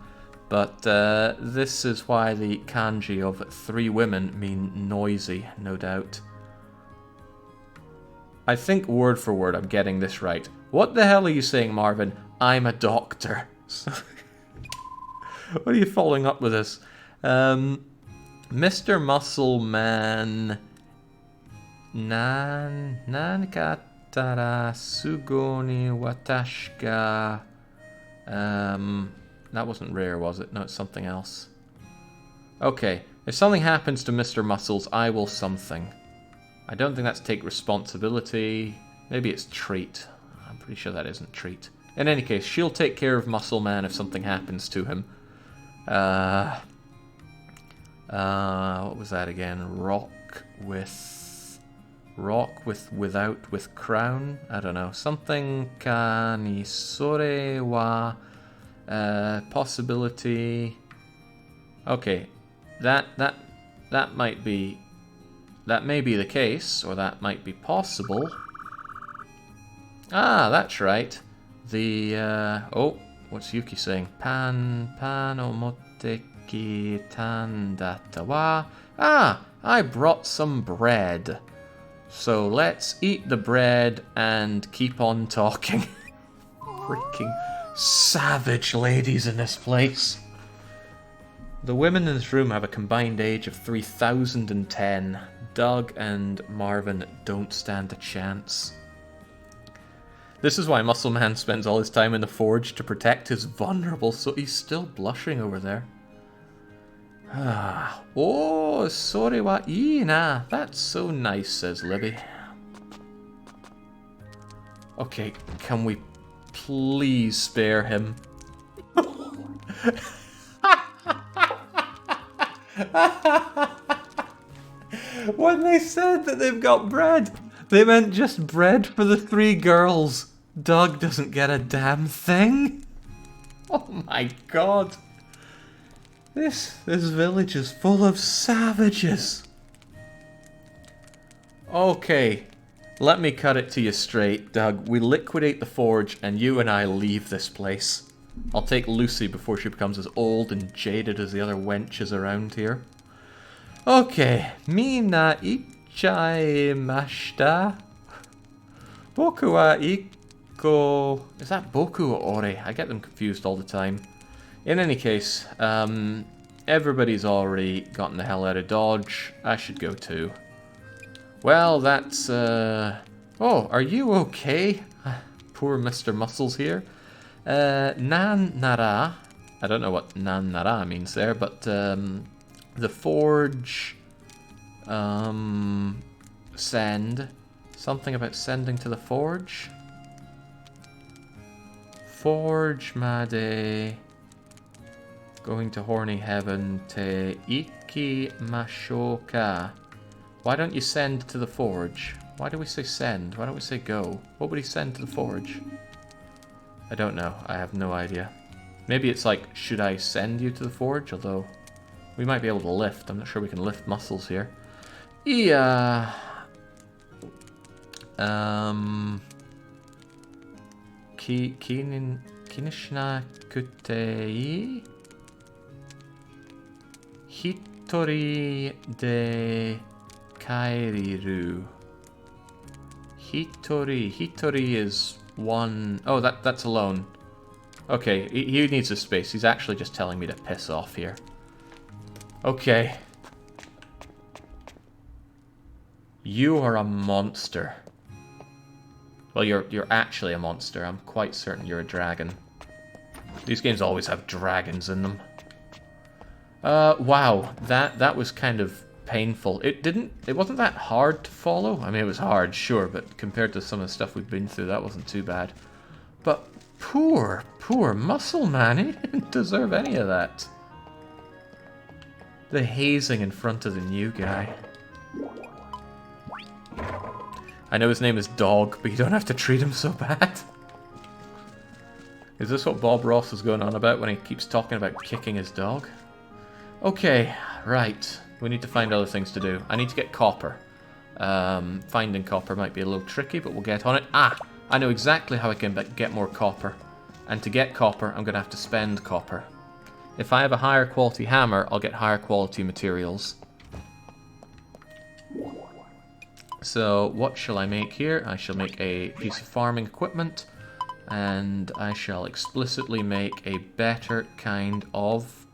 but this is why the kanji of 3 women mean noisy, no doubt. I think word for word I'm getting this right. What the hell are you saying, Marvin? I'm a doctor. What are you following up with this? Mr. Muscle Man... Nan katara sugo ni watashi ga... That wasn't rare, was it? No, it's something else. Okay, if something happens to Mr. Muscles, I will something. I don't think that's take responsibility. Maybe it's treat. I'm pretty sure that isn't treat. In any case, she'll take care of Muscle Man if something happens to him. What was that again? Rock with crown? I don't know. Something kanisore wa possibility. Okay. That might be, that may be the case, or that might be possible. Ah, that's right. The oh, what's Yuki saying? Pan omoteki tandata wa. Ah, I brought some bread. So let's eat the bread and keep on talking. Freaking savage ladies in this place. The women in this room have a combined age of 3010. Doug and Marvin don't stand a chance. This is why Muscle Man spends all his time in the forge to protect his vulnerable, so he's still blushing over there. Ah, oh, sore wa ii na. That's so nice, says Libby. Okay, can we please spare him? When they said that they've got bread, they meant just bread for the 3 girls. Doug doesn't get a damn thing. Oh my god. This village is full of savages. Okay, let me cut it to you straight, Doug. We liquidate the forge and you and I leave this place. I'll take Lucy before she becomes as old and jaded as the other wenches around here. Okay, mina ichaimashita. Boku wa iko... Is that boku or ore? I get them confused all the time. In any case, everybody's already gotten the hell out of Dodge. I should go too. Well, that's... Oh, are you okay? Poor Mr. Muscles here. Nan nara. I don't know what nan nara means there, but the forge... Send. Something about sending to the forge? Forge made... Going to horny heaven te iki mashoka. Why don't you send to the forge? Why do we say send? Why don't we say go? What would he send to the forge? I don't know. I have no idea. Maybe it's like, should I send you to the forge? Although, we might be able to lift. I'm not sure we can lift muscles here. Yeah. Kinishna kutei Hitori de Kairiru. Hitori is one... Oh, that's alone. Okay, he needs a space. He's actually just telling me to piss off here. Okay. You are a monster. Well, you're actually a monster. I'm quite certain you're a dragon. These games always have dragons in them. Wow, that was kind of painful. It wasn't that hard to follow. I mean, it was hard, sure, but compared to some of the stuff we've been through, that wasn't too bad. But poor Muscle Man, he didn't deserve any of that. The hazing in front of the new guy. I know his name is Dog, but you don't have to treat him so bad. Is this what Bob Ross is going on about when he keeps talking about kicking his dog? Okay, right. We need to find other things to do. I need to get copper. Finding copper might be a little tricky, but we'll get on it. Ah! I know exactly how I can get more copper. And to get copper, I'm going to have to spend copper. If I have a higher quality hammer, I'll get higher quality materials. So, what shall I make here? I shall make a piece of farming equipment. And I shall explicitly make a better kind of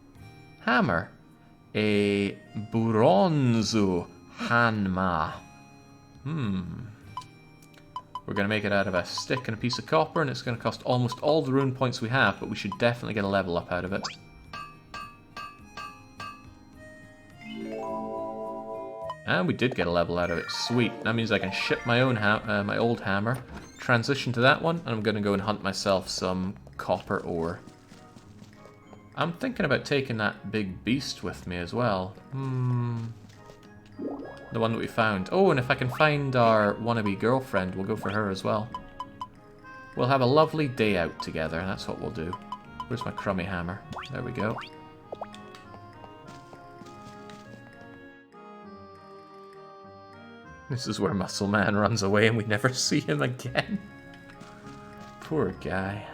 hammer. A bronzu hanma. We're going to make it out of a stick and a piece of copper, and it's going to cost almost all the rune points we have, but we should definitely get a level up out of it. And we did get a level out of it. Sweet. That means I can ship my own my old hammer, transition to that one, and I'm going to go and hunt myself some copper ore. I'm thinking about taking that big beast with me as well. The one that we found. Oh, and if I can find our wannabe girlfriend, we'll go for her as well. We'll have a lovely day out together, and that's what we'll do. Where's my crummy hammer? There we go. This is where Muscle Man runs away and we never see him again. Poor guy.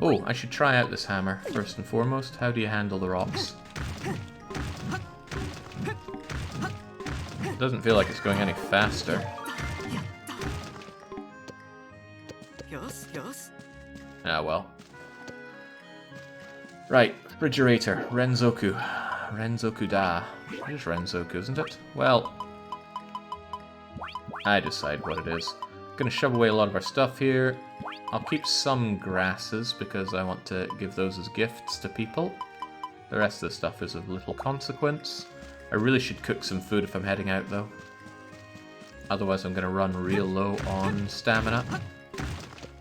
Oh, I should try out this hammer, first and foremost. How do you handle the rocks? It doesn't feel like it's going any faster. Ah, well. Right, refrigerator, Renzoku. Renzoku da. It is Renzoku, isn't it? Well, I decide what it is. Gonna shove away a lot of our stuff here. I'll keep some grasses because I want to give those as gifts to people. The rest of the stuff is of little consequence. I really should cook some food if I'm heading out though. Otherwise I'm gonna run real low on stamina.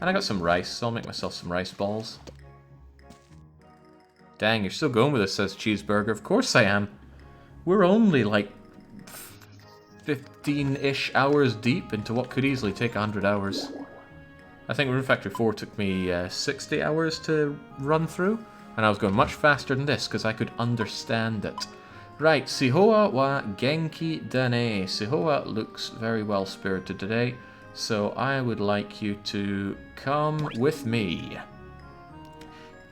And I got some rice, so I'll make myself some rice balls. Dang, you're still going with this, says Cheeseburger. Of course I am. We're only like 15-ish hours deep into what could easily take 100 hours. I think Rune Factory 4 took me 60 hours to run through, and I was going much faster than this because I could understand it. Right, Sihoa wa Genki dane. Sihoa looks very well spirited today, so I would like you to come with me.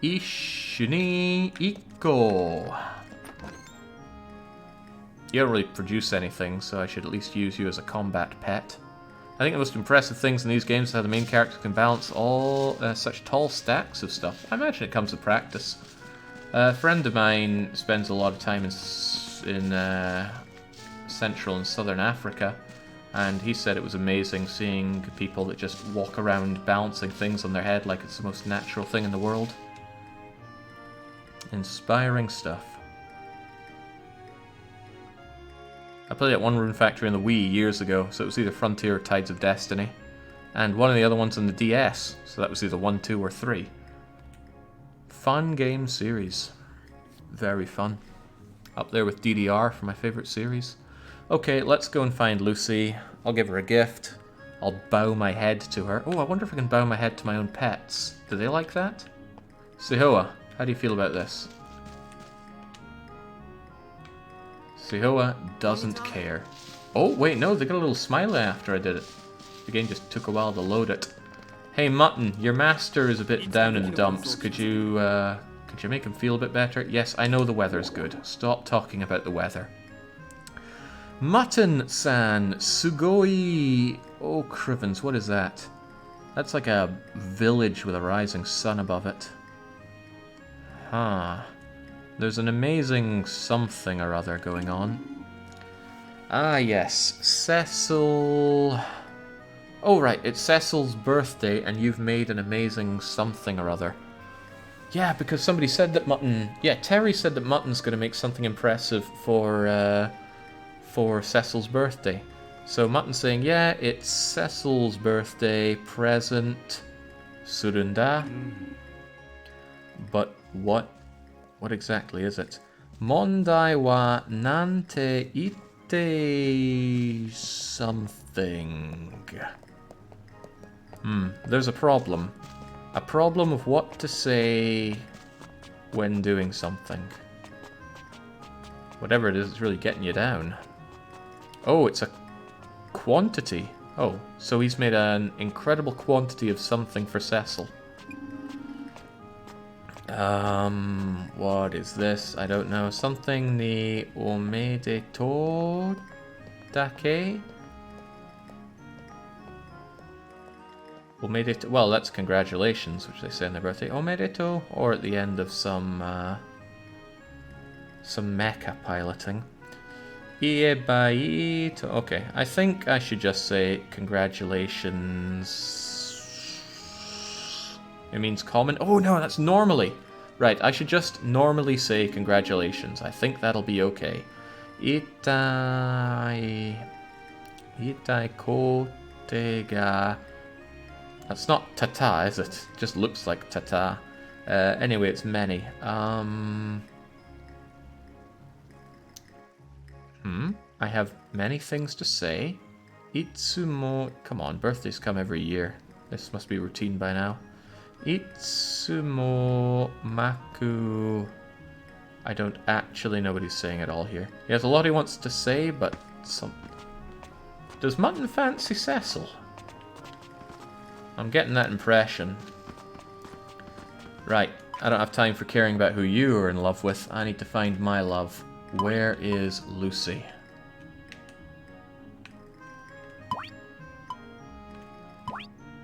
Ishuni Iko. You don't really produce anything, so I should at least use you as a combat pet. I think the most impressive things in these games is how the main character can balance all such tall stacks of stuff. I imagine it comes with practice. A friend of mine spends a lot of time in Central and Southern Africa, and he said it was amazing seeing people that just walk around balancing things on their head like it's the most natural thing in the world. Inspiring stuff. I played at one Rune Factory in the Wii years ago, so it was either Frontier or Tides of Destiny. And one of the other ones on the DS, so that was either 1, 2, or 3. Fun game series. Very fun. Up there with DDR for my favourite series. Okay, let's go and find Lucy. I'll give her a gift. I'll bow my head to her. Oh, I wonder if I can bow my head to my own pets. Do they like that? Sihoa, how do you feel about this? Sihoa doesn't care. Oh, wait, no, they got a little smiley after I did it. The game just took a while to load it. Hey, Mutton, your master is a bit down in the dumps. Could you make him feel a bit better? Yes, I know the weather's good. Stop talking about the weather. Mutton-san, Sugoi... Oh, Crivens, what is that? That's like a village with a rising sun above it. Huh. There's an amazing something or other going on. Ah, yes. Cecil... Oh, right, it's Cecil's birthday, and you've made an amazing something or other. Yeah, because somebody said that Mutton... Yeah, Terry said that Mutton's going to make something impressive for Cecil's birthday. So Mutton's saying, yeah, it's Cecil's birthday present. Surunda. But what exactly is it? Mondai wa nante ite something. There's a problem. A problem of what to say when doing something. Whatever it is, it's really getting you down. Oh, it's a quantity. Oh, so he's made an incredible quantity of something for Cecil. What is this? I don't know. Something ni omedetou dake? Omedetou. Well, that's congratulations, which they say on their birthday. Omedetou, or at the end of some mecha piloting. Okay, I think I should just say congratulations. It means common. Oh no, that's normally. Right, I should just normally say congratulations. I think that'll be okay. Itai kote ga. That's not tata, is it? It just looks like tata. Anyway, it's many. I have many things to say. Itsumo... Come on, birthdays come every year. This must be routine by now. Itsumo maku... I don't actually know what he's saying at all here. He has a lot he wants to say, but some... Does Mutton fancy Cecil? I'm getting that impression. Right, I don't have time for caring about who you are in love with. I need to find my love. Where is Lucy?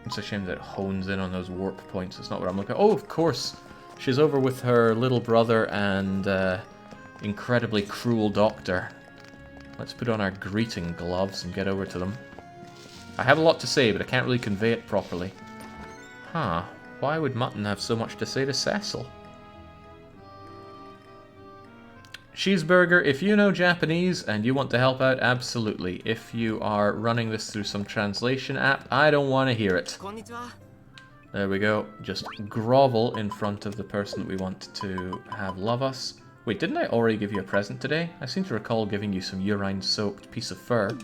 It's a shame that it hones in on those warp points. It's not what I'm looking at. Oh, of course. She's over with her little brother and incredibly cruel doctor. Let's put on our greeting gloves and get over to them. I have a lot to say, but I can't really convey it properly. Huh. Why would Mutton have so much to say to Cecil? Cheeseburger, if you know Japanese and you want to help out, absolutely. If you are running this through some translation app, I don't want to hear it. There we go. Just grovel in front of the person that we want to have love us. Wait, didn't I already give you a present today? I seem to recall giving you some urine-soaked piece of fur.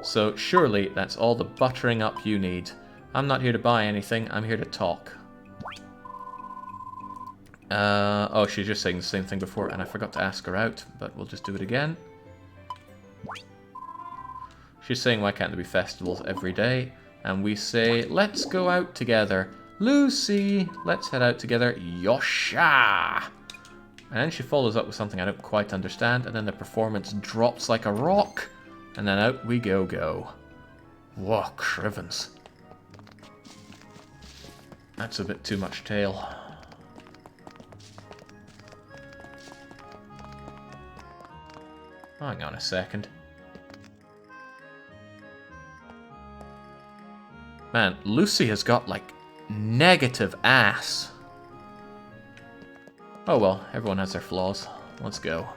So surely that's all the buttering up you need. I'm not here to buy anything, I'm here to talk. Oh, she's just saying the same thing before, and I forgot to ask her out, but we'll just do it again. She's saying, why can't there be festivals every day? And we say, let's go out together. Lucy, let's head out together. Yosha! And then she follows up with something I don't quite understand, and then the performance drops like a rock, and then out we go. Whoa, Crivens. That's a bit too much tail. Hang on a second. Man, Lucy has got, like, negative ass. Oh well, everyone has their flaws. Let's go.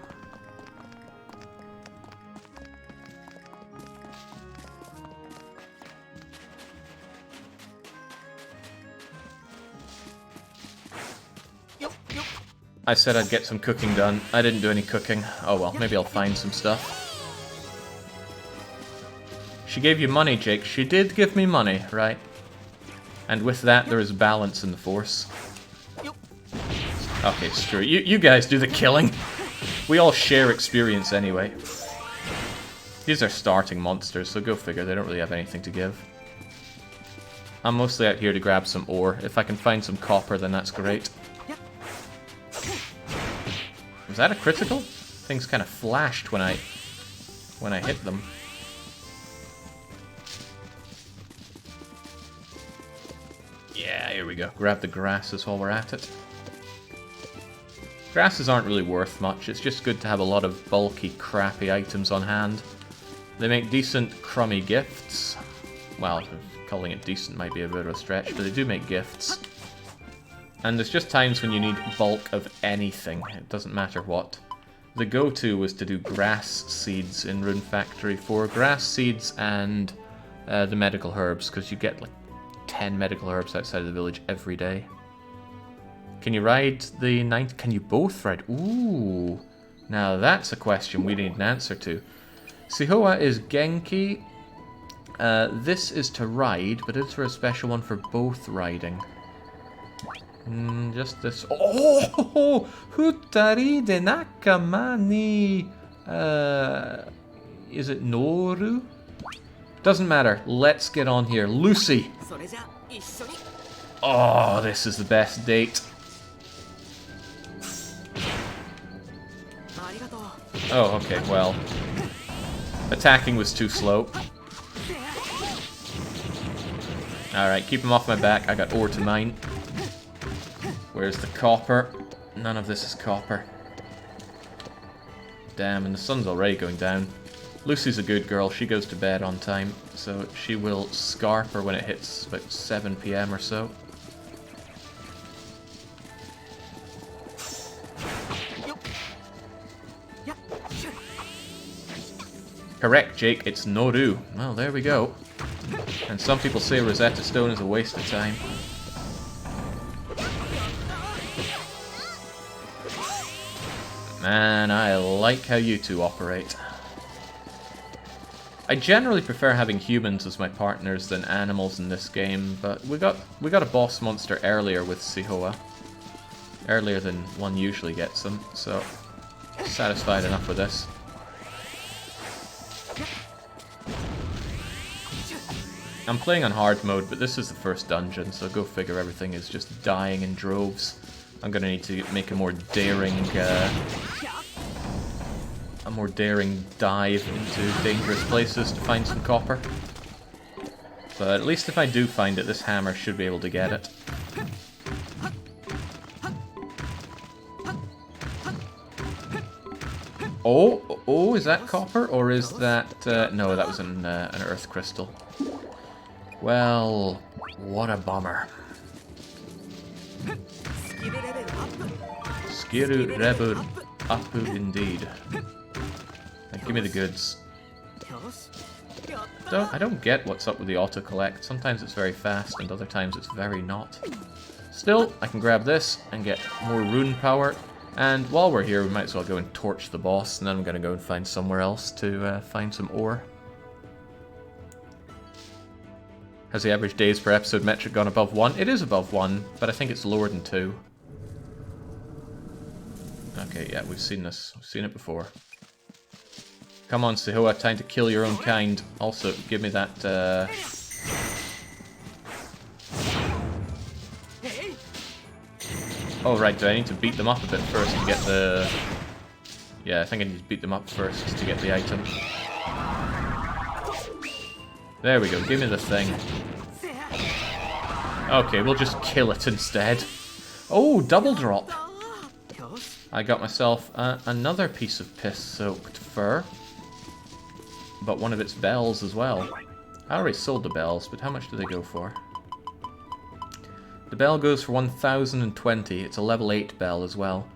I said I'd get some cooking done. I didn't do any cooking. Oh well, maybe I'll find some stuff. She gave you money, Jake. She did give me money, right? And with that, there is balance in the force. Okay, screw it. You guys do the killing. We all share experience anyway. These are starting monsters, so go figure. They don't really have anything to give. I'm mostly out here to grab some ore. If I can find some copper, then that's great. Was that a critical? Things kind of flashed when I hit them. Yeah, here we go. Grab the grasses while we're at it. Grasses aren't really worth much. It's just good to have a lot of bulky, crappy items on hand. They make decent, crummy gifts. Well, calling it decent might be a bit of a stretch, but they do make gifts. And there's just times when you need bulk of anything. It doesn't matter what. The go-to was to do grass seeds in Rune Factory for grass seeds and the medical herbs, because you get like 10 medical herbs outside of the village every day. Can you ride the 9th? Can you both ride? Ooh. Now that's a question we need an answer to. Sihoa is Genki. This is to ride, but it's for a special one for both riding. Just this. Oh! Futari de nakama ni... is it Noru? Doesn't matter. Let's get on here. Lucy! Oh, this is the best date. Oh, okay, well. Attacking was too slow. Alright, keep him off my back. I got ore to mine. Where's the copper? None of this is copper. Damn, and the sun's already going down. Lucy's a good girl. She goes to bed on time, so she will scarp her when it hits about 7 PM or so. Correct, Jake. It's Noru. Well, there we go. And some people say Rosetta Stone is a waste of time. Man, I like how you two operate. I generally prefer having humans as my partners than animals in this game, but we got a boss monster earlier with Sihoa. Earlier than one usually gets them, so satisfied enough with this. I'm playing on hard mode, but this is the first dungeon, so go figure everything is just dying in droves. I'm gonna need to make a more daring dive into dangerous places to find some copper. But at least if I do find it, this hammer should be able to get it. Oh, is that copper, or is that... no, that was an earth crystal. Well, what a bummer. Skiru Rebu Apu indeed. Now, give me the goods. I don't get what's up with the auto-collect. Sometimes it's very fast and other times it's very not. Still, I can grab this and get more rune power. And while we're here, we might as well go and torch the boss, and then I'm going to go and find somewhere else to find some ore. Has the average days per episode metric gone above 1? It is above 1, but I think it's lower than 2. Okay, yeah, we've seen this. We've seen it before. Come on, Sihoa, time to kill your own kind. Also, give me that, Oh, right, do I need to beat them up a bit first to get the... Yeah, I think I need to beat them up first to get the item. There we go, give me the thing. Okay, we'll just kill it instead. Oh, double drop! I got myself another piece of piss-soaked fur. But one of its bells as well. I already sold the bells, but how much do they go for? The bell goes for 1020. It's a level 8 bell as well.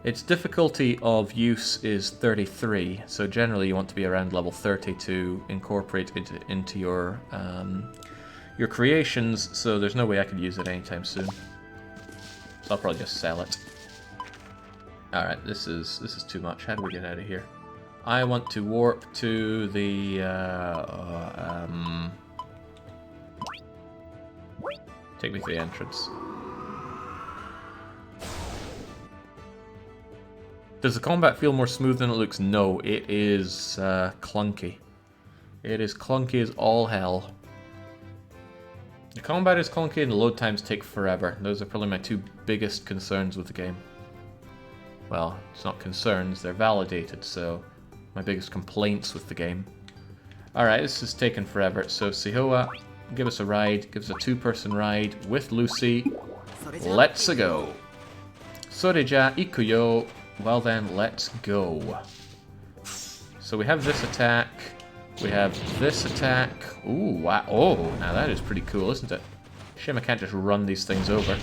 Its difficulty of use is 33, so generally you want to be around level 30 to incorporate it into your creations, so there's no way I could use it anytime soon. So I'll probably just sell it. Alright, this is too much. How do we get out of here? I want to warp to the... take me to the entrance. Does the combat feel more smooth than it looks? No, it is clunky. It is clunky as all hell. The combat is clunky and the load times take forever. Those are probably my two biggest concerns with the game. Well, it's not concerns, they're validated, so my biggest complaints with the game. Alright, this is taking forever, so Sihoa, give us a ride, give us a two-person ride with Lucy. Let's go. Soreja ikuyo. Well then, let's go. So we have this attack. We have this attack. Ooh, wow. Oh, now that is pretty cool, isn't it? Shame I can't just run these things over.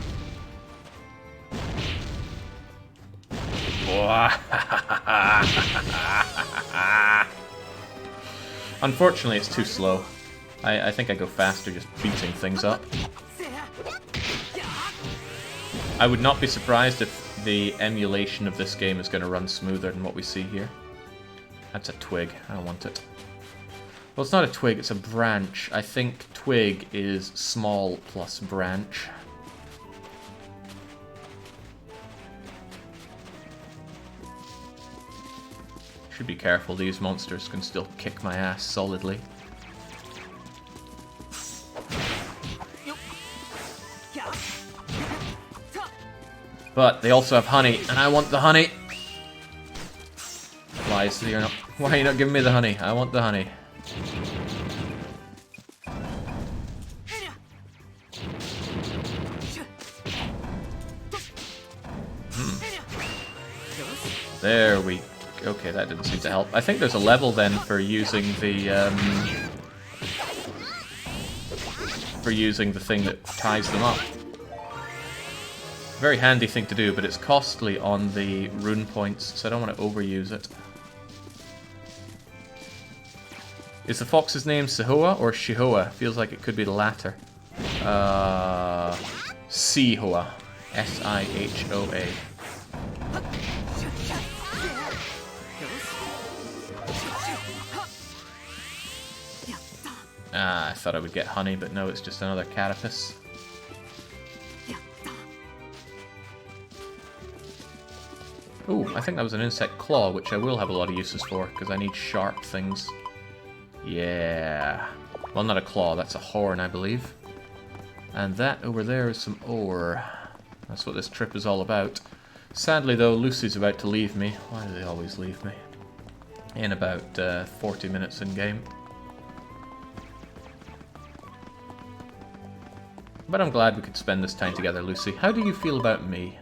Unfortunately, it's too slow. I think I go faster just beating things up. I would not be surprised if the emulation of this game is going to run smoother than what we see here. That's a twig. I don't want it. Well, it's not a twig, it's a branch. I think twig is small plus branch. Should be careful, these monsters can still kick my ass solidly. But they also have honey, and I want the honey. Why are you not giving me the honey? I want the honey. There we... Okay, that didn't seem to help. I think there's a level then for using the thing that ties them up. Very handy thing to do, but it's costly on the rune points, so I don't want to overuse it. Is the fox's name Sihoa or Shihoa? Feels like it could be the latter. Sihoa. S-I-H-O-A. Ah, I thought I would get honey, but no, it's just another carapace. Ooh, I think that was an insect claw, which I will have a lot of uses for, because I need sharp things. Yeah. Well, not a claw, that's a horn, I believe. And that over there is some ore. That's what this trip is all about. Sadly, though, Lucy's about to leave me. Why do they always leave me? In about 40 minutes in-game. But I'm glad we could spend this time together, Lucy. How do you feel about me?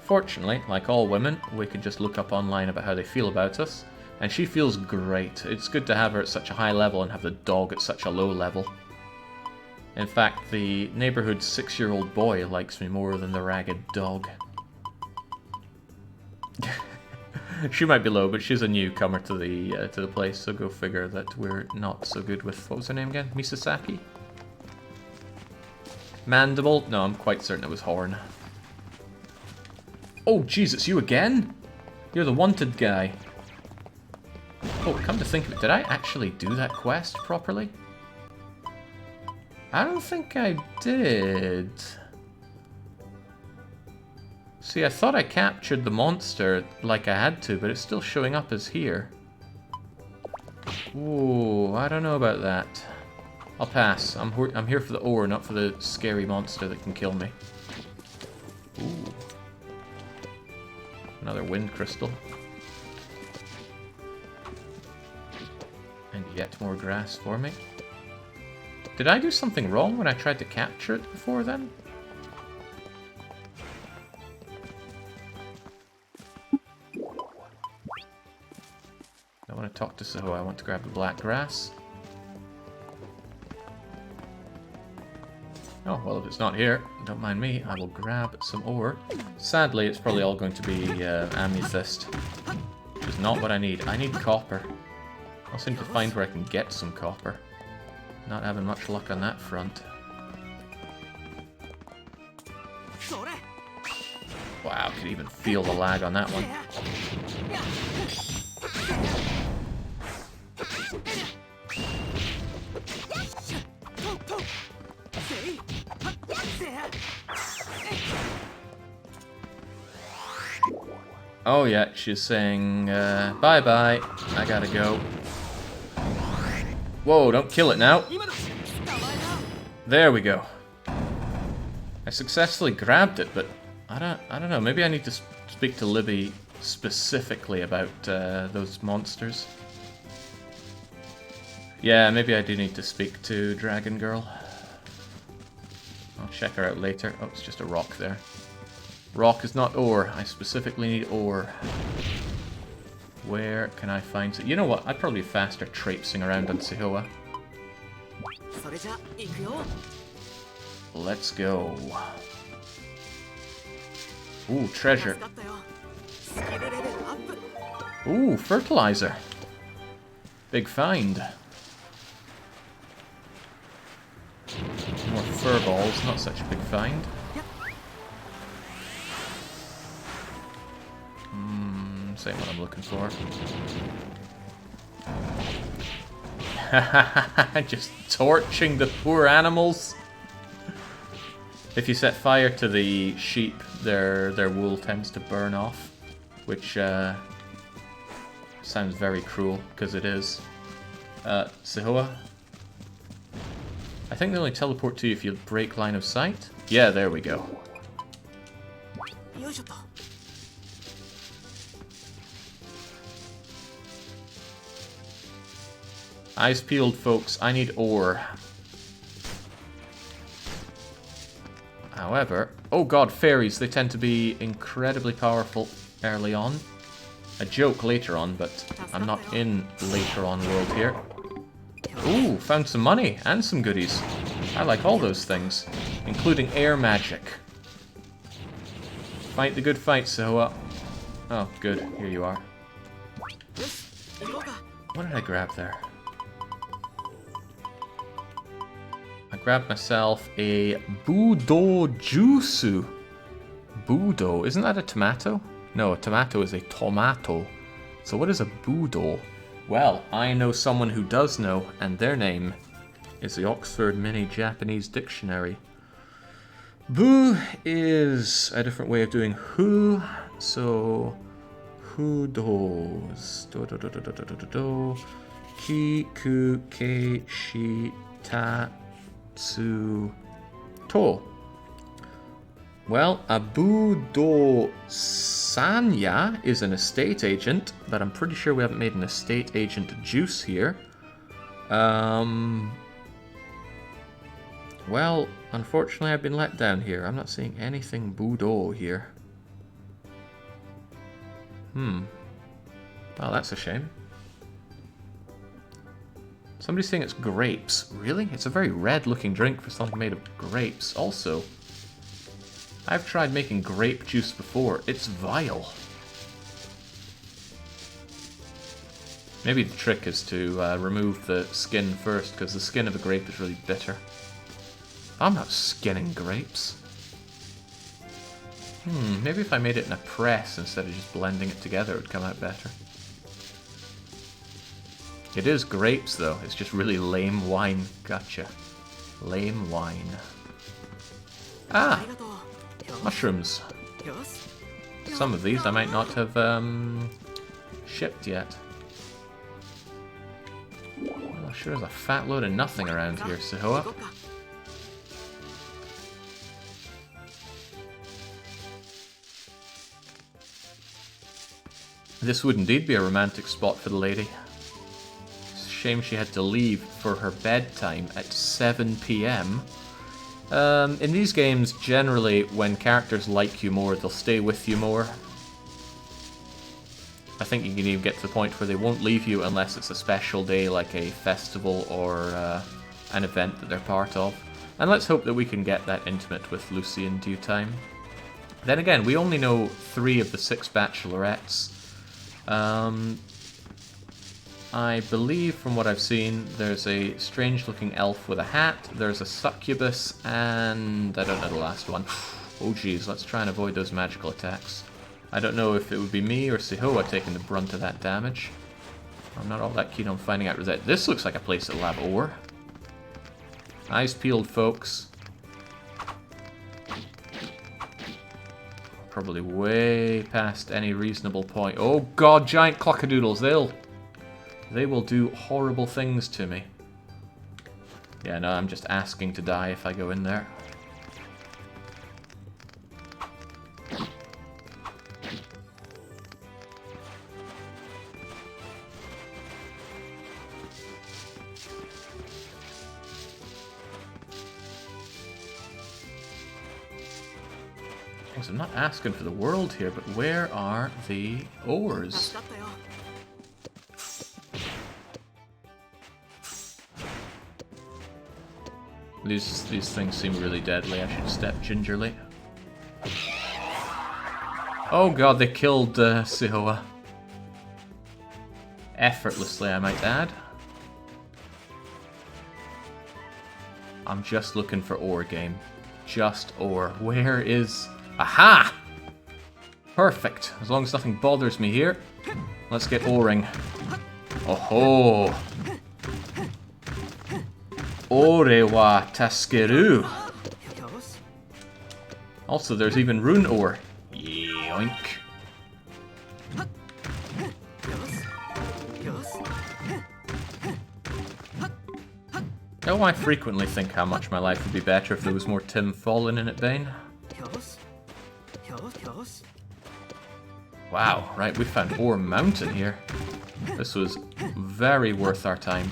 Fortunately, like all women, we can just look up online about how they feel about us, and she feels great. It's good to have her at such a high level and have the dog at such a low level. In fact, the neighborhood's 6-year-old boy likes me more than the ragged dog. She might be low, but she's a newcomer to the place, so go figure that we're not so good with... What was her name again? Misasaki? Mandible? No, I'm quite certain it was Horn. Oh, jeez, it's you again? You're the wanted guy. Oh, come to think of it, did I actually do that quest properly? I don't think I did. See, I thought I captured the monster like I had to, but it's still showing up as here. Ooh, I don't know about that. I'll pass. I'm here for the ore, not for the scary monster that can kill me. Ooh. Another wind crystal. And yet more grass for me. Did I do something wrong when I tried to capture it before then? I want to talk to Soho. I want to grab the black grass. Oh, well, if it's not here, don't mind me. I will grab some ore. Sadly, it's probably all going to be amethyst. Which is not what I need. I need copper. I'll seem to find where I can get some copper. Not having much luck on that front. Wow, I could even feel the lag on that one. Oh yeah, she's saying, bye-bye, I gotta go. Whoa, don't kill it now. There we go. I successfully grabbed it, but I don't know, maybe I need to speak to Libby specifically about those monsters. Yeah, maybe I do need to speak to Dragon Girl. I'll check her out later. Oh, it's just a rock there. Rock is not ore. I specifically need ore. Where can I find it? You know what? I'd probably be faster traipsing around on Sehoa. Let's go. Ooh, treasure. Ooh, fertilizer. Big find. More fur balls, not such a big find. Same what I'm looking for. Just torching the poor animals. If you set fire to the sheep, their wool tends to burn off, which sounds very cruel, because it is. Sehoa? I think they only teleport to you if you break line of sight. Yeah, there we go. Eyes peeled, folks. I need ore. However... Oh god, fairies. They tend to be incredibly powerful early on. A joke later on, but I'm not in later on world here. Ooh, found some money and some goodies. I like all those things, including air magic. Fight the good fight, Sehoa. Oh, good. Here you are. What did I grab there? I grabbed myself a Budo Jusu. Budo, isn't that a tomato? No, a tomato is a tomato. So what is a Budo? Well, I know someone who does know, and their name is the Oxford Mini Japanese Dictionary. Bu is a different way of doing who, so who does do do do do do do do do ki ku ke shi ta tsu to. Well, a budo sanya is an estate agent, but I'm pretty sure we haven't made an estate agent juice here. Well, unfortunately I've been let down here. I'm not seeing anything budo here. Well, that's a shame. Somebody's saying it's grapes. Really? It's a very red-looking drink for something made of grapes. Also, I've tried making grape juice before. It's vile. Maybe the trick is to remove the skin first, because the skin of a grape is really bitter. I'm not skinning grapes. Maybe if I made it in a press instead of just blending it together, it would come out better. It is grapes, though. It's just really lame wine. Gotcha. Lame wine. Ah! Mushrooms. Some of these I might not have shipped yet. Well, sure is a fat load of nothing around here, Sehoa. This would indeed be a romantic spot for the lady. It's a shame she had to leave for her bedtime at 7 PM. In these games, generally, when characters like you more, they'll stay with you more. I think you can even get to the point where they won't leave you unless it's a special day, like a festival or an event that they're part of. And let's hope that we can get that intimate with Lucy in due time. Then again, we only know 3 of the 6 bachelorettes. I believe, from what I've seen, there's a strange-looking elf with a hat, there's a succubus, and I don't know the last one. Oh geez, let's try and avoid those magical attacks. I don't know if it would be me or Sehoa taking the brunt of that damage. I'm not all that keen on finding out that. This looks like a place that'll have ore. Eyes peeled, folks. Probably way past any reasonable point. Oh god, giant clockadoodles. They will do horrible things to me. Yeah, no, I'm just asking to die if I go in there. I'm not asking for the world here, but where are the ores? These things seem really deadly. I should step gingerly. Oh god, they killed Sihoa. Effortlessly, I might add. I'm just looking for ore, game. Just ore. Where is... Aha! Perfect. As long as nothing bothers me here. Let's get oring. Oh-ho! Ore wa taskeru. Also, there's even rune ore. Yoink. Oh, I frequently think how much my life would be better if there was more Tim Fallen in it, Bane. Wow, right, we found Ore Mountain here. This was very worth our time.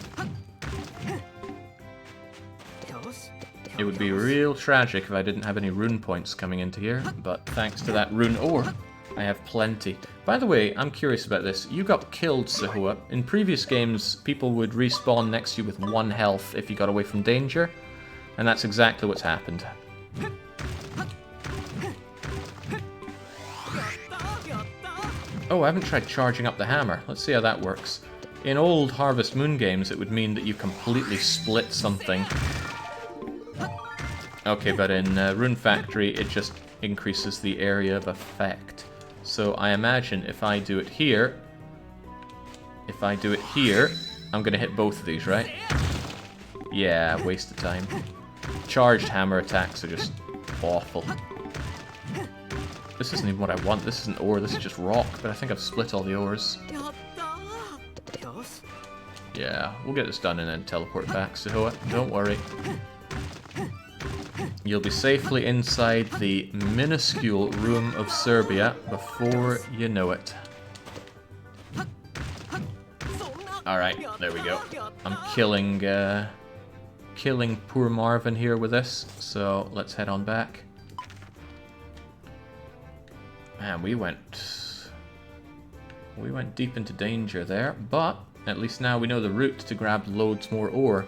It would be real tragic if I didn't have any rune points coming into here, but thanks to that rune ore, I have plenty. By the way, I'm curious about this. You got killed, Sihoa. In previous games, people would respawn next to you with 1 health if you got away from danger, and that's exactly what's happened. Oh, I haven't tried charging up the hammer. Let's see how that works. In old Harvest Moon games, it would mean that you completely split something. Okay, but in Rune Factory, it just increases the area of effect. So I imagine if I do it here, I'm going to hit both of these, right? Yeah, waste of time. Charged hammer attacks are just awful. This isn't even what I want. This isn't ore, this is just rock, but I think I've split all the ores. Yeah, we'll get this done and then teleport back, Sihoa. Don't worry. You'll be safely inside the minuscule room of Serbia before you know it. Alright, there we go. I'm killing poor Marvin here with this, so let's head on back. Man, we went deep into danger there, but at least now we know the route to grab loads more ore.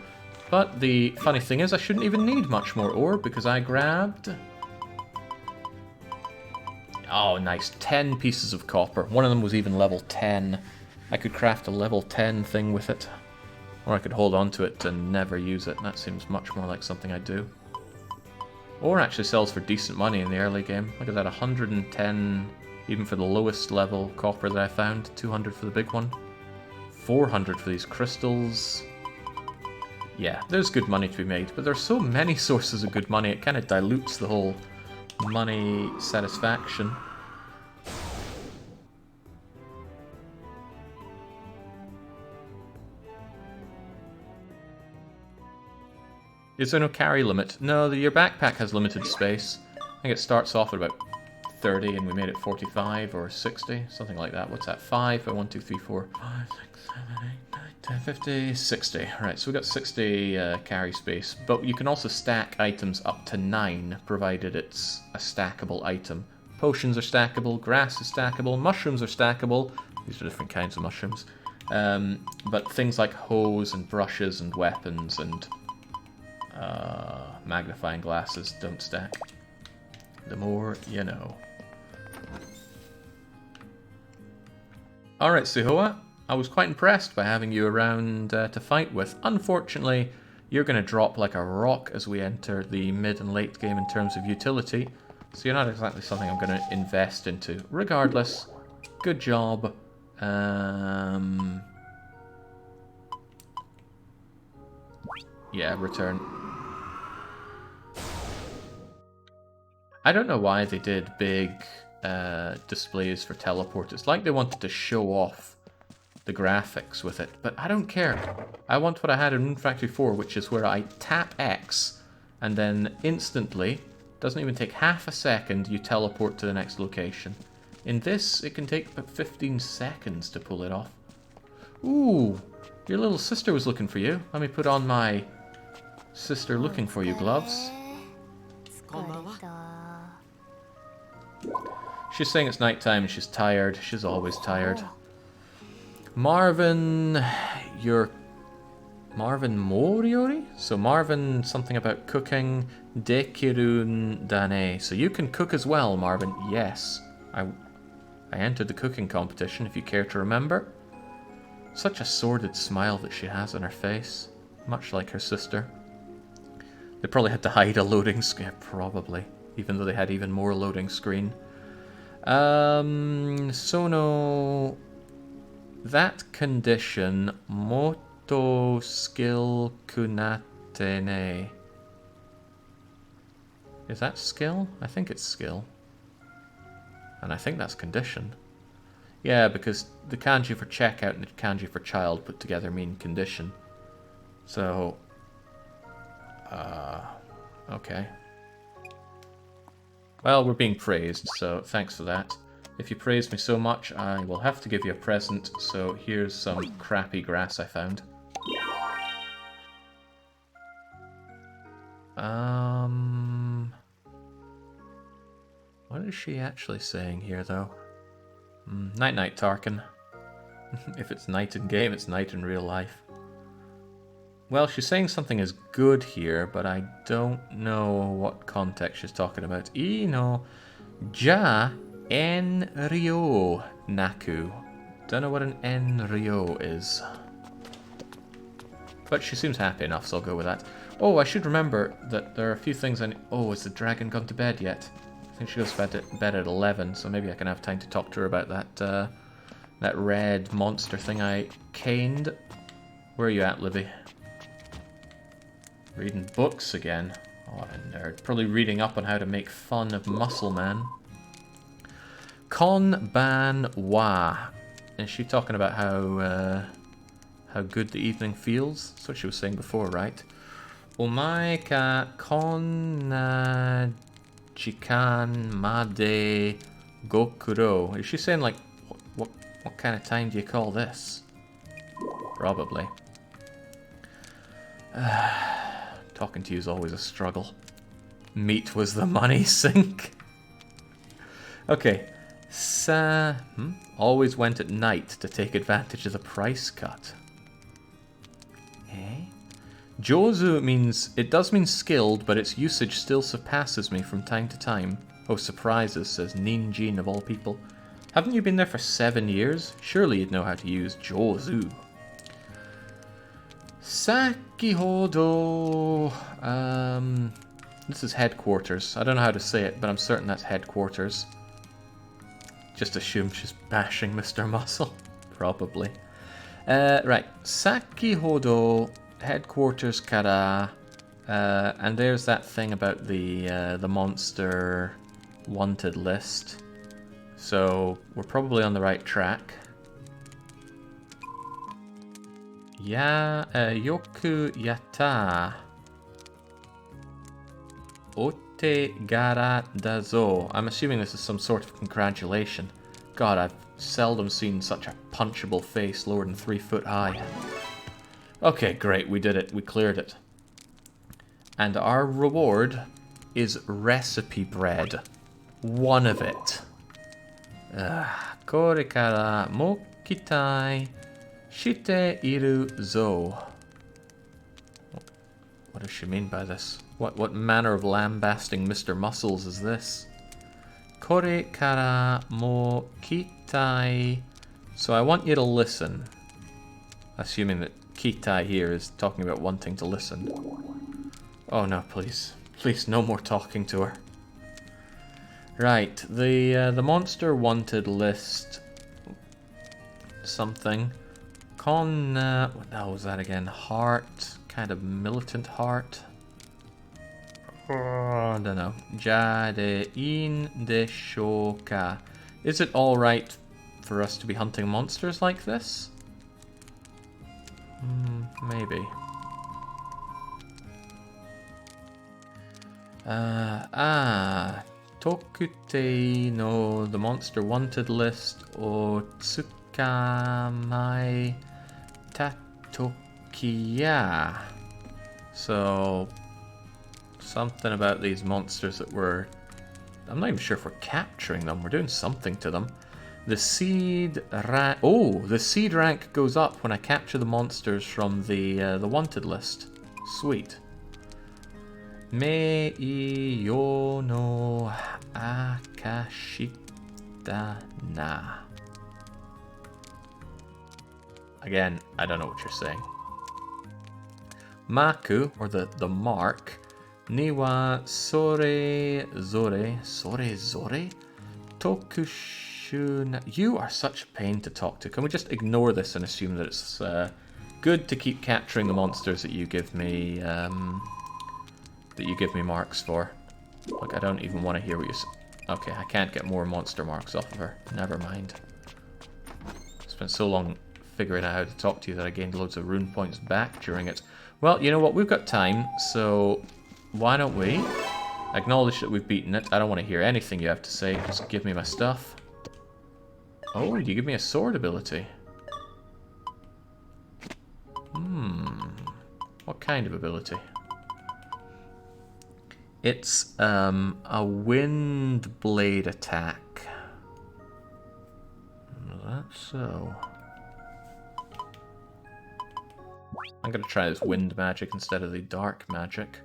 But the funny thing is, I shouldn't even need much more ore, because I grabbed... Oh, nice. 10 pieces of copper. One of them was even level 10. I could craft a level 10 thing with it. Or I could hold on to it and never use it. That seems much more like something I'd do. Ore actually sells for decent money in the early game. Look at that, 110 even for the lowest level copper that I found. 200 for the big one. 400 for these crystals. Yeah, there's good money to be made, but there's so many sources of good money, it kind of dilutes the whole money satisfaction. Is there no carry limit? No, your backpack has limited space. I think it starts off at about 30 and we made it 45 or 60, something like that. What's that? 5 by 1, 2, 3, 4, 5, 6, 7, 8, 9, 10, 50, 60. Right, so we got 60 carry space, but you can also stack items up to 9, provided it's a stackable item. Potions are stackable, grass is stackable, mushrooms are stackable. These are different kinds of mushrooms. But things like hose and brushes and weapons and magnifying glasses don't stack. The more you know. Alright, Sihoa. I was quite impressed by having you around to fight with. Unfortunately, you're going to drop like a rock as we enter the mid and late game in terms of utility. So you're not exactly something I'm going to invest into. Regardless, good job. Yeah, return. I don't know why they did big displays for teleport. It's like they wanted to show off the graphics with it, but I don't care. I want what I had in Rune Factory 4, which is where I tap X, and then instantly, doesn't even take half a second, you teleport to the next location. In this, it can take about 15 seconds to pull it off. Ooh, your little sister was looking for you. Let me put on my sister looking for you gloves. She's saying it's nighttime and she's tired. She's always tired. Marvin, you're Marvin Moriori? So Marvin, something about cooking. Dekirun Dane. So you can cook as well, Marvin. Yes. I entered the cooking competition, if you care to remember. Such a sordid smile that she has on her face. Much like her sister. They probably had to hide a loading screen. Probably. Even though they had even more loading screen. Sono... That condition, moto skill kunatene. Is that skill? I think it's skill. And I think that's condition. Yeah, because the kanji for checkout and the kanji for child put together mean condition. So... okay. Well, we're being praised, so thanks for that. If you praise me so much, I will have to give you a present, so here's some crappy grass I found. What is she actually saying here, though? Night-night, Tarkin. If it's night in game, it's night in real life. Well, she's saying something is good here, but I don't know what context she's talking about. Ino ja en ryo naku. Don't know what an en ryo is. But she seems happy enough, so I'll go with that. Oh, I should remember that there are a few things I need... Oh, has the dragon gone to bed yet? I think she goes to bed at 11, so maybe I can have time to talk to her about that, that red monster thing I caned. Where are you at, Livy? Reading books again. Oh, what a nerd. Probably reading up on how to make fun of Muscle Man. Kon ban wa. Is she talking about how good the evening feels? That's what she was saying before, right? Omae ka kon na jikan made gokuro. Is she saying like what kind of time do you call this? Probably. Talking to you is always a struggle. Meat was the money sink. Okay. Always went at night to take advantage of the price cut. Eh? Jozu means... It does mean skilled, but its usage still surpasses me from time to time. Oh, surprises, says Ninjin of all people. Haven't you been there for 7 years? Surely you'd know how to use Jozu. Sakihodo. This is headquarters. I don't know how to say it, but I'm certain that's headquarters. Just assume she's bashing Mr. Muscle. Probably. Right. Sakihodo, headquarters kara. And there's that thing about the monster wanted list. So we're probably on the right track. Ya, yoku yatta. Ote gara dazo. I'm assuming this is some sort of congratulation. God, I've seldom seen such a punchable face lower than 3 foot high. Okay, great, we did it. We cleared it. And our reward is recipe bread. 1 of it. Kore kara mo kitai. Shite iru zo. What does she mean by this? What manner of lambasting Mr. Muscles is this? Kore kara mo kitai. So I want you to listen. Assuming that kitai here is talking about wanting to listen. Oh no, please. Please, no more talking to her. Right, the monster wanted list... Something. What the hell was that again? Heart, kind of militant heart. I don't know. Jade in deshoka. Is it alright for us to be hunting monsters like this? Maybe. Tokute no, the monster wanted list, o tsukamai tatokiya. So, something about these monsters that we're... I'm not even sure if we're capturing them. We're doing something to them. The seed rank... Oh, the seed rank goes up when I capture the monsters from the wanted list. Sweet. Me yo no akashita na. Again, I don't know what you're saying. Maku, or the mark. Niwa sore zore. Sore zore? Tokushuna. You are such a pain to talk to. Can we just ignore this and assume that it's good to keep capturing the monsters that you give me marks for? Look, I don't even want to hear what you say. Okay, I can't get more monster marks off of her. Never mind. Spent so long figuring out how to talk to you that I gained loads of rune points back during it. Well, you know what? We've got time, so why don't we acknowledge that we've beaten it? I don't want to hear anything you have to say. Just give me my stuff. Oh, you give me a sword ability. What kind of ability? It's a wind blade attack. That's so. I'm gonna try this wind magic instead of the dark magic.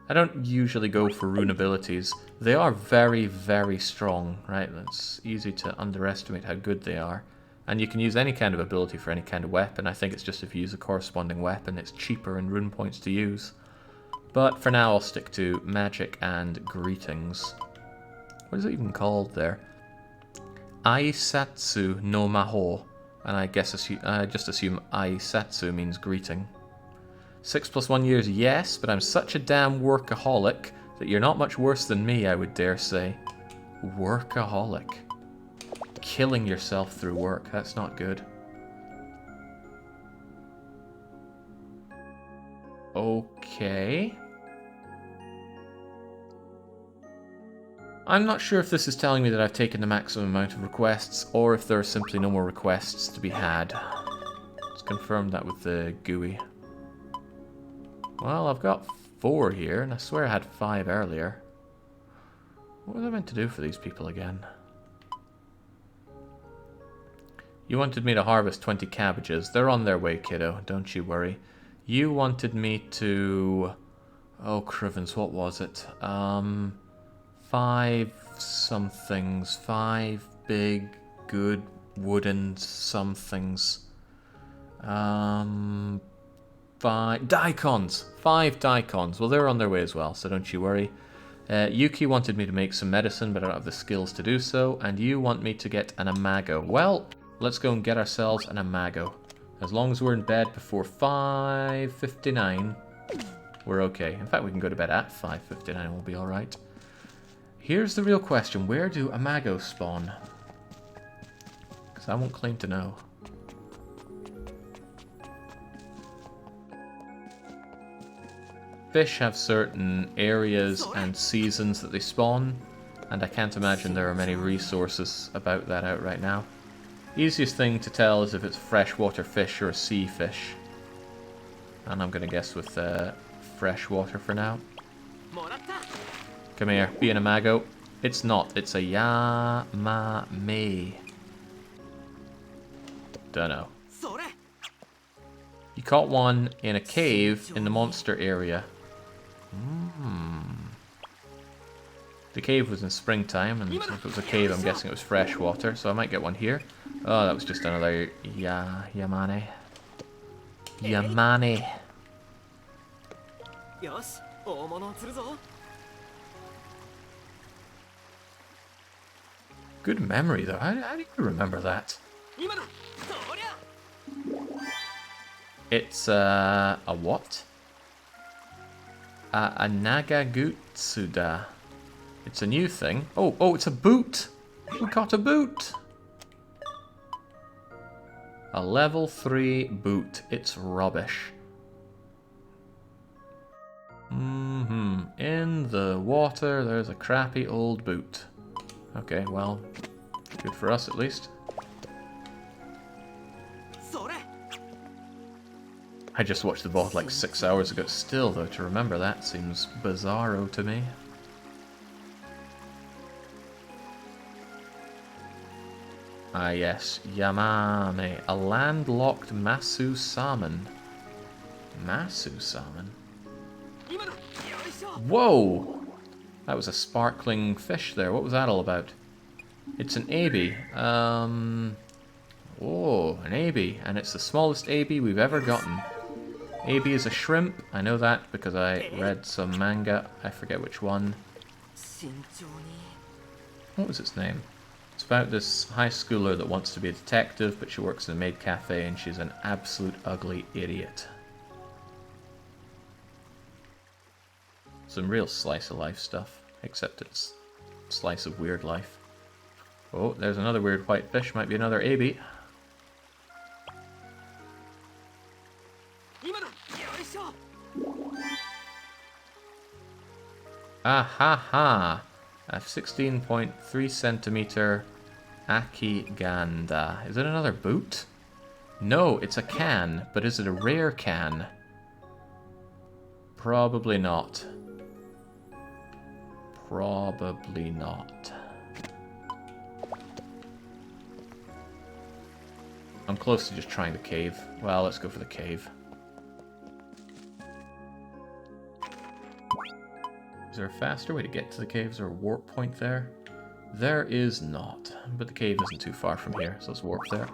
I don't usually go for rune abilities. They are very, very strong, right? It's easy to underestimate how good they are. And you can use any kind of ability for any kind of weapon. I think it's just if you use a corresponding weapon, it's cheaper in rune points to use. But for now, I'll stick to magic and greetings. What is it even called there? Aisatsu no Maho. And I guess I just assume Aisatsu means greeting. 6 + 1 years, yes, but I'm such a damn workaholic that you're not much worse than me, I would dare say. Workaholic. Killing yourself through work, that's not good. Okay. I'm not sure if this is telling me that I've taken the maximum amount of requests, or if there are simply no more requests to be had. Let's confirm that with the GUI. Well, I've got 4 here, and I swear I had 5 earlier. What was I meant to do for these people again? You wanted me to harvest 20 cabbages. They're on their way, kiddo. Don't you worry. You wanted me to... Oh, Crivens, what was it? 5 somethings. 5 big, good, wooden somethings. 5 daikons. 5 daikons. Well, they're on their way as well, so don't you worry. Yuki wanted me to make some medicine, but I don't have the skills to do so. And you want me to get an imago. Well, let's go and get ourselves an imago. As long as we're in bed before 5:59, we're okay. In fact, we can go to bed at 5:59 and we'll be alright. Here's the real question. Where do imagos spawn? Because I won't claim to know. Fish have certain areas and seasons that they spawn, and I can't imagine there are many resources about that out right now. Easiest thing to tell is if it's a freshwater fish or a sea fish. And I'm going to guess with freshwater for now. Come here, be an imago. It's not, it's a yamame. Dunno. You caught one in a cave in the monster area. The cave was in springtime, and if it was a cave, I'm guessing it was freshwater, so I might get one here. Oh, that was just another Yamane. Yamane. Good memory, though. How do you remember that? It's a what? A Nagagutsuda. It's a new thing. Oh, it's a boot! We got a boot! A level 3 boot. It's rubbish. In the water, there's a crappy old boot. Okay, well, good for us at least. I just watched the VOD like 6 hours ago. Still, though, to remember that seems bizarro to me. Ah yes, Yamame, a landlocked Masu salmon. Masu salmon? Whoa! That was a sparkling fish there. What was that all about? It's an ebi. Oh, an ebi. And it's the smallest ebi we've ever gotten. Ebi is a shrimp. I know that because I read some manga. I forget which one. What was its name? It's about this high schooler that wants to be a detective, but she works in a maid cafe and she's an absolute ugly idiot. Some real slice of life stuff, except it's slice of weird life. Oh, there's another weird white fish. Might be another ebi. Ah ha ha! A 16.3 centimeter Akiganda. Is it another boot? No, it's a can, but is it a rare can? Probably not. Probably not. I'm close to just trying the cave. Well, let's go for the cave. Is there a faster way to get to the cave? Is there a warp point there? There is not. But the cave isn't too far from here, so let's warp there.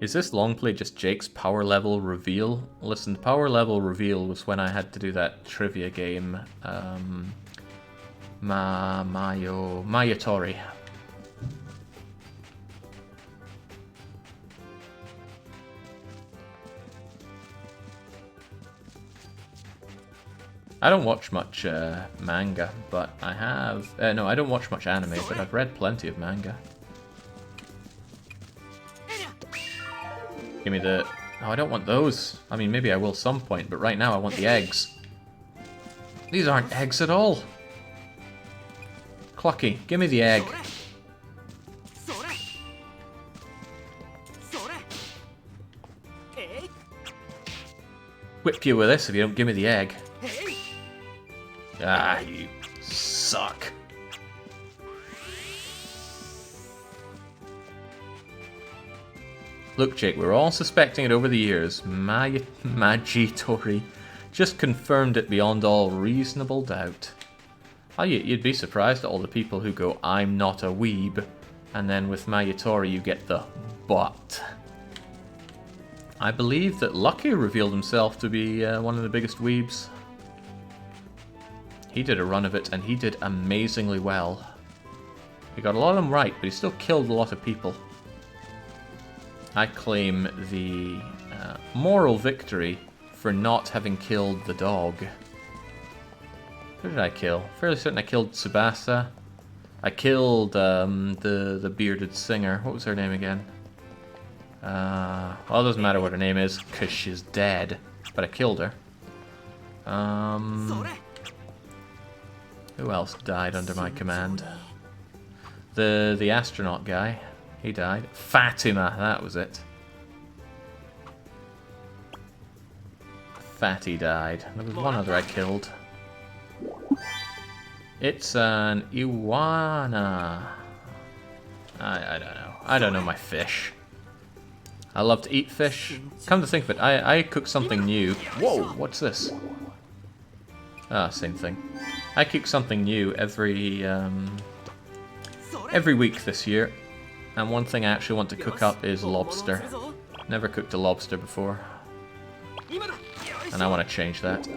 Is this long play just Jake's power level reveal? Listen, the power level reveal was when I had to do that trivia game. Mayatori. I don't watch much manga, but I have... no, I don't watch much anime, but I've read plenty of manga. Give me the... Oh, I don't want those. I mean, maybe I will some point, but right now I want the eggs. These aren't eggs at all. Clucky, give me the egg. Whip you with this if you don't give me the egg. Ah, you suck. Look, Jake, we're all suspecting it over the years. Magitori just confirmed it beyond all reasonable doubt. Oh, you'd be surprised at all the people who go, I'm not a weeb, and then with Mayatori you get the but. I believe that Lucky revealed himself to be one of the biggest weebs. He did a run of it, and he did amazingly well. He got a lot of them right, but he still killed a lot of people. I claim the moral victory for not having killed the dog. Who did I kill? Fairly certain I killed Tsubasa. I killed the bearded singer. What was her name again? Well, it doesn't matter what her name is, because she's dead. But I killed her. Who else died under my command? The astronaut guy. He died. Fatima, that was it. Fatty died. There was one other I killed. It's an Iwana. I don't know. I don't know my fish. I love to eat fish. Come to think of it, I cook something new. Whoa, what's this? Ah, same thing. I cook something new every week this year. And one thing I actually want to cook up is lobster. Never cooked a lobster before. And I want to change that.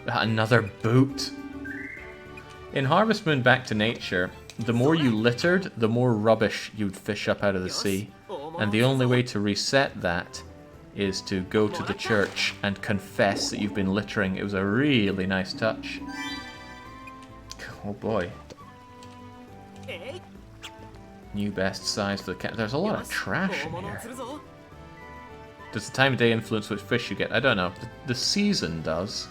Another boot. In Harvest Moon Back to Nature, the more you littered, the more rubbish you'd fish up out of the sea. And the only way to reset that is to go to the church and confess that you've been littering. It was a really nice touch. Oh boy. New best size for the cat. There's a lot of trash in here. Does the time of day influence which fish you get? I don't know. The season does.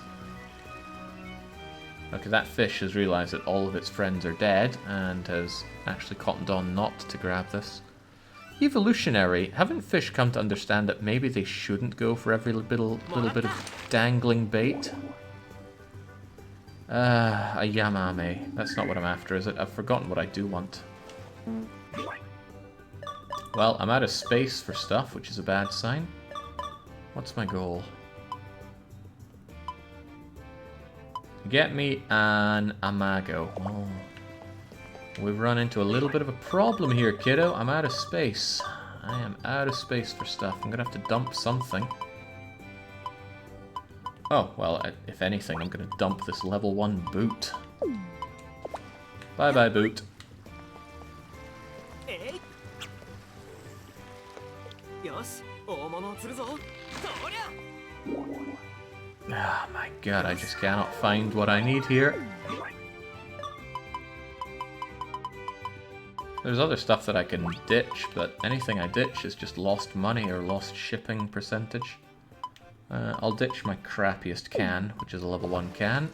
Okay, that fish has realised that all of its friends are dead and has actually cottoned on not to grab this. Evolutionary. Haven't fish come to understand that maybe they shouldn't go for every little bit of dangling bait? A yamame. That's not what I'm after, is it? I've forgotten what I do want. Well, I'm out of space for stuff, which is a bad sign. What's my goal? Get me an Amago. Oh. We've run into a little bit of a problem here, kiddo. I'm out of space. I am out of space for stuff. I'm gonna have to dump something. Oh, well, if anything, I'm gonna dump this level 1 boot. Bye-bye, boot. Oh my god, I just cannot find what I need here. There's other stuff that I can ditch, but anything I ditch is just lost money or lost shipping percentage. I'll ditch my crappiest can, which is a level 1 can.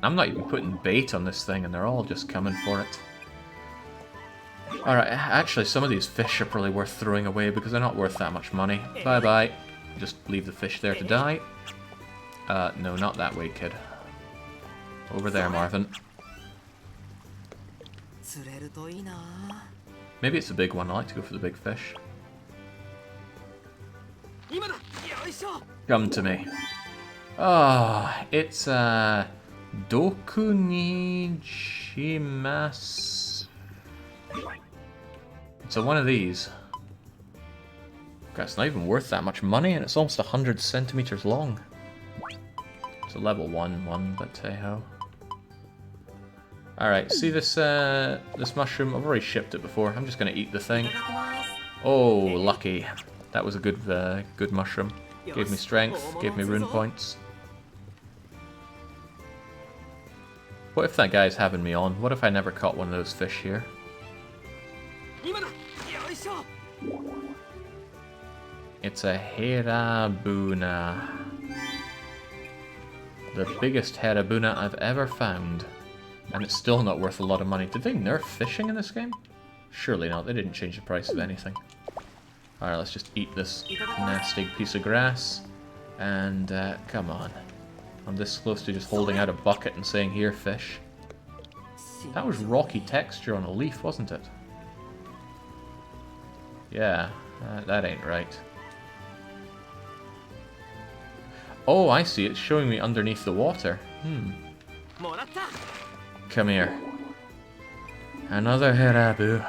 I'm not even putting bait on this thing and they're all just coming for it. Alright, actually some of these fish are probably worth throwing away because they're not worth that much money. Bye bye. Just leave the fish there to die. No, not that way, kid. Over there, Marvin. Maybe it's a big one. I like to go for the big fish. Come to me. Oh, it's Dokunichimasu. It's one of these. God, it's not even worth that much money, and it's almost 100 centimeters long. It's a level 1, but hey ho. Alright, see this this mushroom? I've already shipped it before. I'm just gonna eat the thing. Oh, lucky. That was a good good mushroom. Gave me strength, gave me rune points. What if that guy's having me on? What if I never caught one of those fish here? It's a Herabuna. The biggest Herabuna I've ever found. And it's still not worth a lot of money. Did they nerf fishing in this game? Surely not. They didn't change the price of anything. Alright, let's just eat this nasty piece of grass. And, come on. I'm this close to just holding out a bucket and saying, here, fish. That was rocky texture on a leaf, wasn't it? Yeah, that ain't right. Oh, I see. It's showing me underneath the water. Come here. Another Hirabu.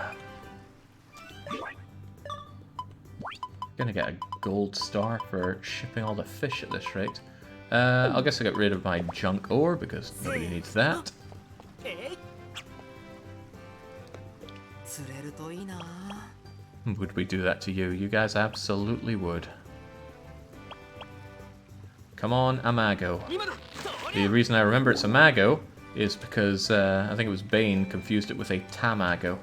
Gonna get a gold star for shipping all the fish at this rate. I guess I'll get rid of my junk ore because nobody needs that. Would we do that to you? You guys absolutely would. Come on, Amago. The reason I remember it's Amago is because I think it was Bane confused it with a Tamago.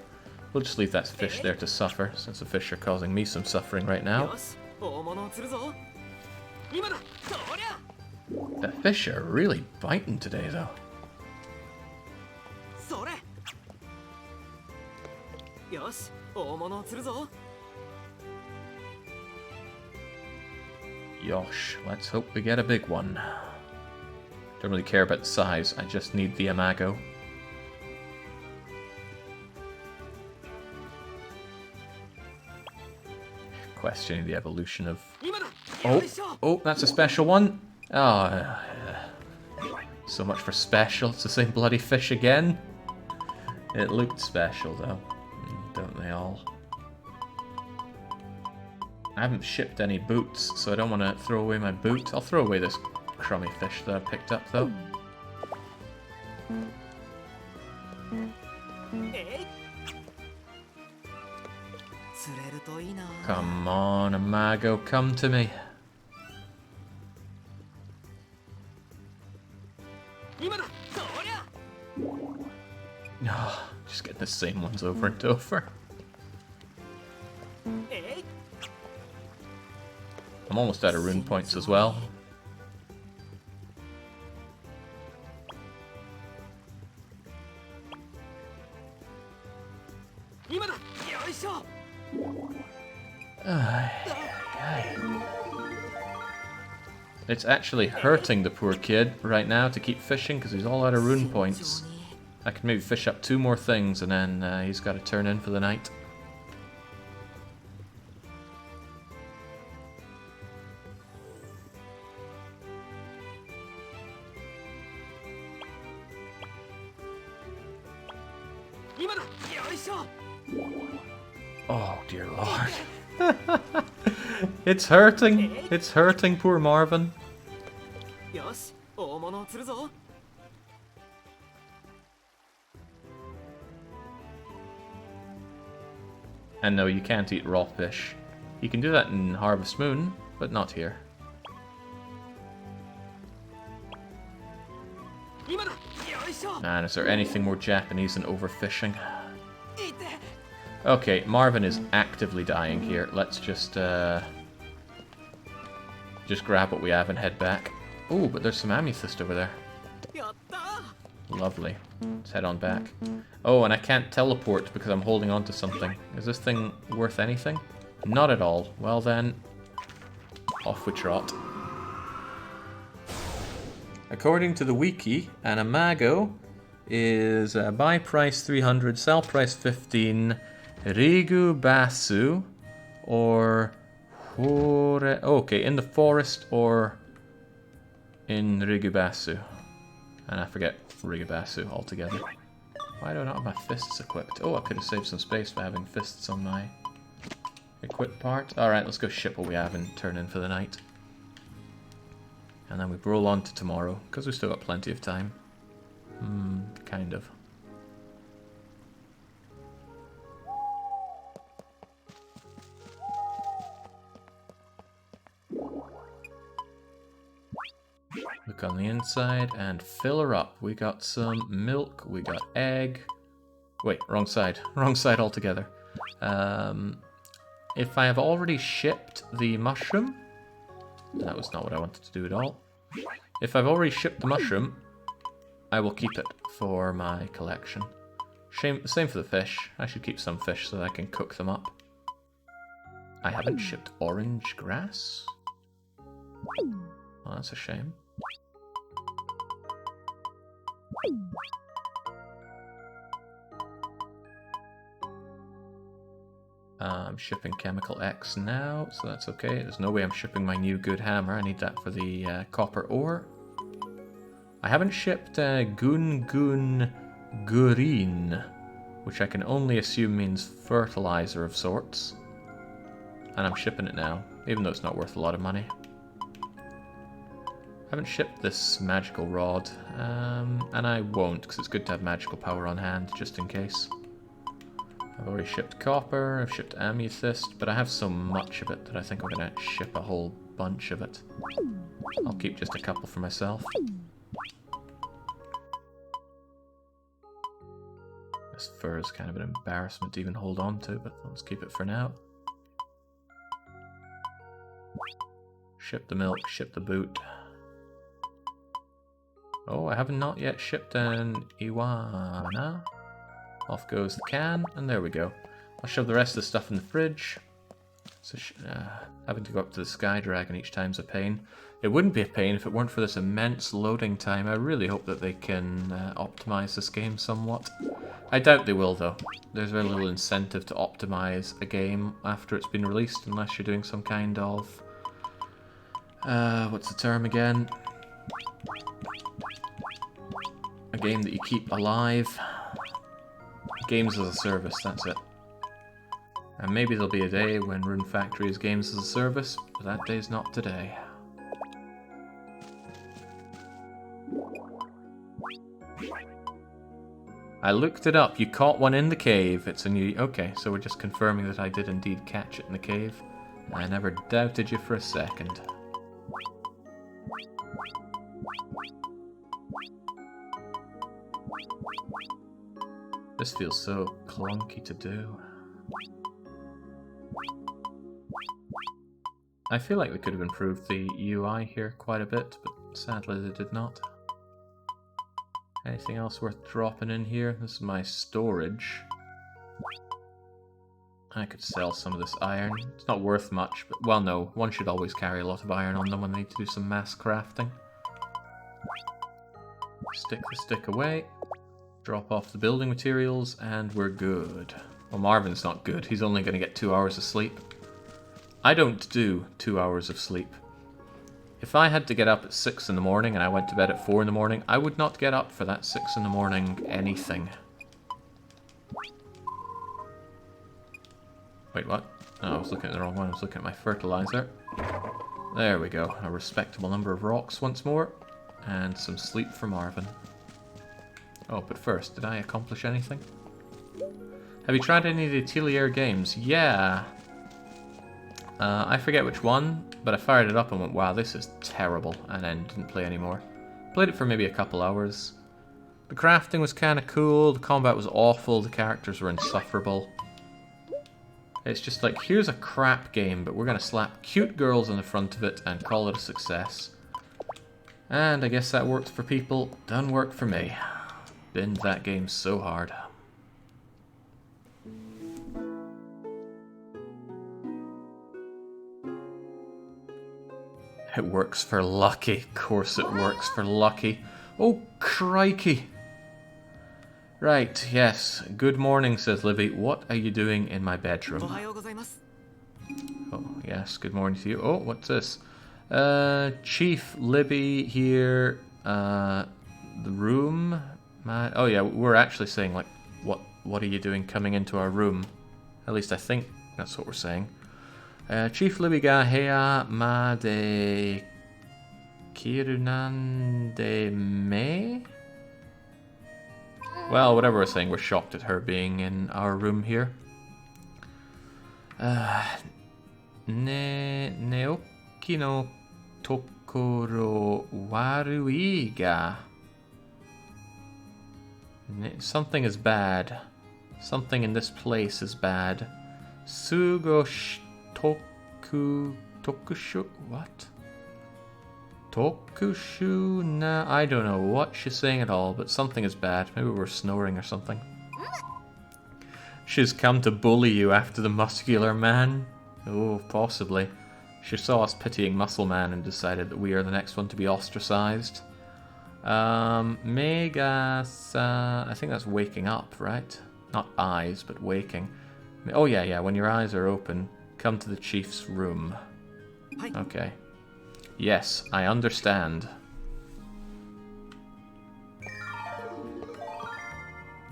We'll just leave that fish there to suffer, since the fish are causing me some suffering right now. The fish are really biting today, though. Yosh, let's hope we get a big one. Don't really care about the size, I just need the Amago. Questioning the evolution of... Oh, that's a special one. Oh, so much for special. It's the same bloody fish again. It looked special though, don't they all? I haven't shipped any boots, so I don't want to throw away my boot. I'll throw away this crummy fish that I picked up though. Come on, Imago, come to me. Oh, just getting the same ones over and over. I'm almost out of rune points as well. It's actually hurting the poor kid right now to keep fishing because he's all out of rune points. I could maybe fish up 2 more things and then he's got to turn in for the night. Oh dear lord. It's hurting. It's hurting poor Marvin. And no, you can't eat raw fish. You can do that in Harvest Moon, but not here. Man, is there anything more Japanese than overfishing? Okay, Marvin is actively dying here. Let's just grab what we have and head back. Oh, but there's some amethyst over there. Lovely. Let's head on back. Oh, and I can't teleport because I'm holding on to something. Is this thing worth anything? Not at all. Well then, off we trot. According to the wiki, an Imago is buy price 300, sell price 15, Rigu Basu, or Hore... Okay, in the forest or in Rigibasu. And I forget Rigibasu altogether. Why do I not have my fists equipped? Oh, I could have saved some space by having fists on my equip part. Alright, let's go ship what we have and turn in for the night. And then we roll on to tomorrow, because we've still got plenty of time. Kind of. Look on the inside and fill her up. We got some milk, we got egg. Wait, wrong side. Wrong side altogether. If I have already shipped the mushroom... That was not what I wanted to do at all. If I've already shipped the mushroom, I will keep it for my collection. Same for the fish. I should keep some fish so that I can cook them up. I haven't shipped orange grass? Oh, that's a shame. I'm shipping Chemical X now, so that's okay. There's no way I'm shipping my new good hammer. I need that for the copper ore. I haven't shipped Gun Gurin, which I can only assume means fertilizer of sorts. And I'm shipping it now, even though it's not worth a lot of money. I haven't shipped this magical rod, and I won't, because it's good to have magical power on hand, just in case. I've already shipped copper, I've shipped amethyst, but I have so much of it that I think I'm going to ship a whole bunch of it. I'll keep just a couple for myself. This fur is kind of an embarrassment to even hold on to, but let's keep it for now. Ship the milk, ship the boot. Oh, I have not yet shipped an Iwana. Off goes the can, and there we go. I'll shove the rest of the stuff in the fridge. So having to go up to the Sky Dragon each time's a pain. It wouldn't be a pain if it weren't for this immense loading time. I really hope that they can optimize this game somewhat. I doubt they will, though. There's very little incentive to optimize a game after it's been released, unless you're doing some kind of... what's the term again? A game that you keep alive. Games as a service, that's it. And maybe there'll be a day when Rune Factory is games as a service, but that day's not today. I looked it up. You caught one in the cave. It's a new... Okay, so we're just confirming that I did indeed catch it in the cave. I never doubted you for a second. This feels so clunky to do. I feel like they could have improved the UI here quite a bit, but sadly they did not. Anything else worth dropping in here? This is my storage. I could sell some of this iron. It's not worth much, but well no, one should always carry a lot of iron on them when they need to do some mass crafting. Stick the stick away. Drop off the building materials, and we're good. Well, Marvin's not good. He's only going to get 2 hours of sleep. I don't do 2 hours of sleep. If I had to get up at 6 in the morning and I went to bed at 4 in the morning, I would not get up for that 6 in the morning anything. Wait, what? Oh, I was looking at the wrong one. I was looking at my fertilizer. There we go. A respectable number of rocks once more. And some sleep for Marvin. Oh, but first, did I accomplish anything? Have you tried any of the Atelier games? Yeah. I forget which one, but I fired it up and went, wow, this is terrible, and then didn't play anymore. Played it for maybe a couple hours. The crafting was kind of cool, the combat was awful, the characters were insufferable. It's just like, here's a crap game, but we're going to slap cute girls on the front of it and call it a success. And I guess that worked for people, done work for me. Binned that game so hard. It works for Lucky. Of course it works for Lucky. Oh, crikey. Right, yes. Good morning, says Livy. What are you doing in my bedroom? Oh, yes, good morning to you. Oh, what's this? Chief Libby here. The room. Oh yeah, we're actually saying, like, what are you doing coming into our room? At least I think that's what we're saying. Chief Libby ga hea ma de kirunan de me? Well, whatever we're saying, we're shocked at her being in our room here. Neoki no tokoro warui ga. Something is bad. Something in this place is bad. Sugosh tokushu. What? Tokushu na. I don't know what she's saying at all, but something is bad. Maybe we're snoring or something. She's come to bully you after the muscular man. Oh, possibly. She saw us pitying Muscle Man and decided that we are the next one to be ostracized. Megasa... I think that's waking up, right? Not eyes, but waking. Oh, yeah, when your eyes are open, come to the chief's room. Okay. Yes, I understand.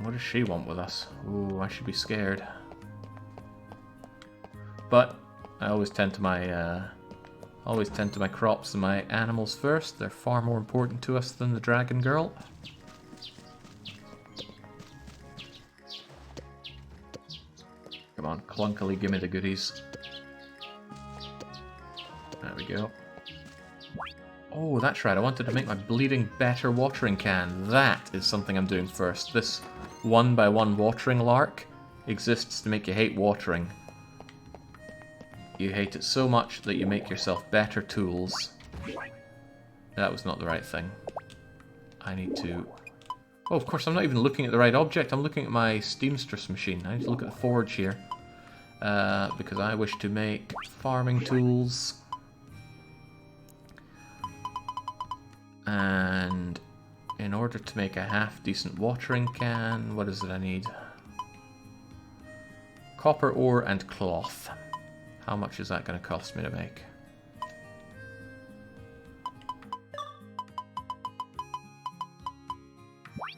What does she want with us? Ooh, I should be scared. But I always tend to my crops and my animals first. They're far more important to us than the dragon girl. Come on, clunkily, give me the goodies. There we go. Oh, that's right, I wanted to make my bleeding better watering can. That is something I'm doing first. This 1x1 watering lark exists to make you hate watering. You hate it so much that you make yourself better tools. That was not the right thing. I need to... Oh, of course, I'm not even looking at the right object. I'm looking at my Steamstress machine. I need to look at the forge here. Because I wish to make farming tools. And in order to make a half-decent watering can, what is it I need? Copper ore and cloth. How much is that going to cost me to make?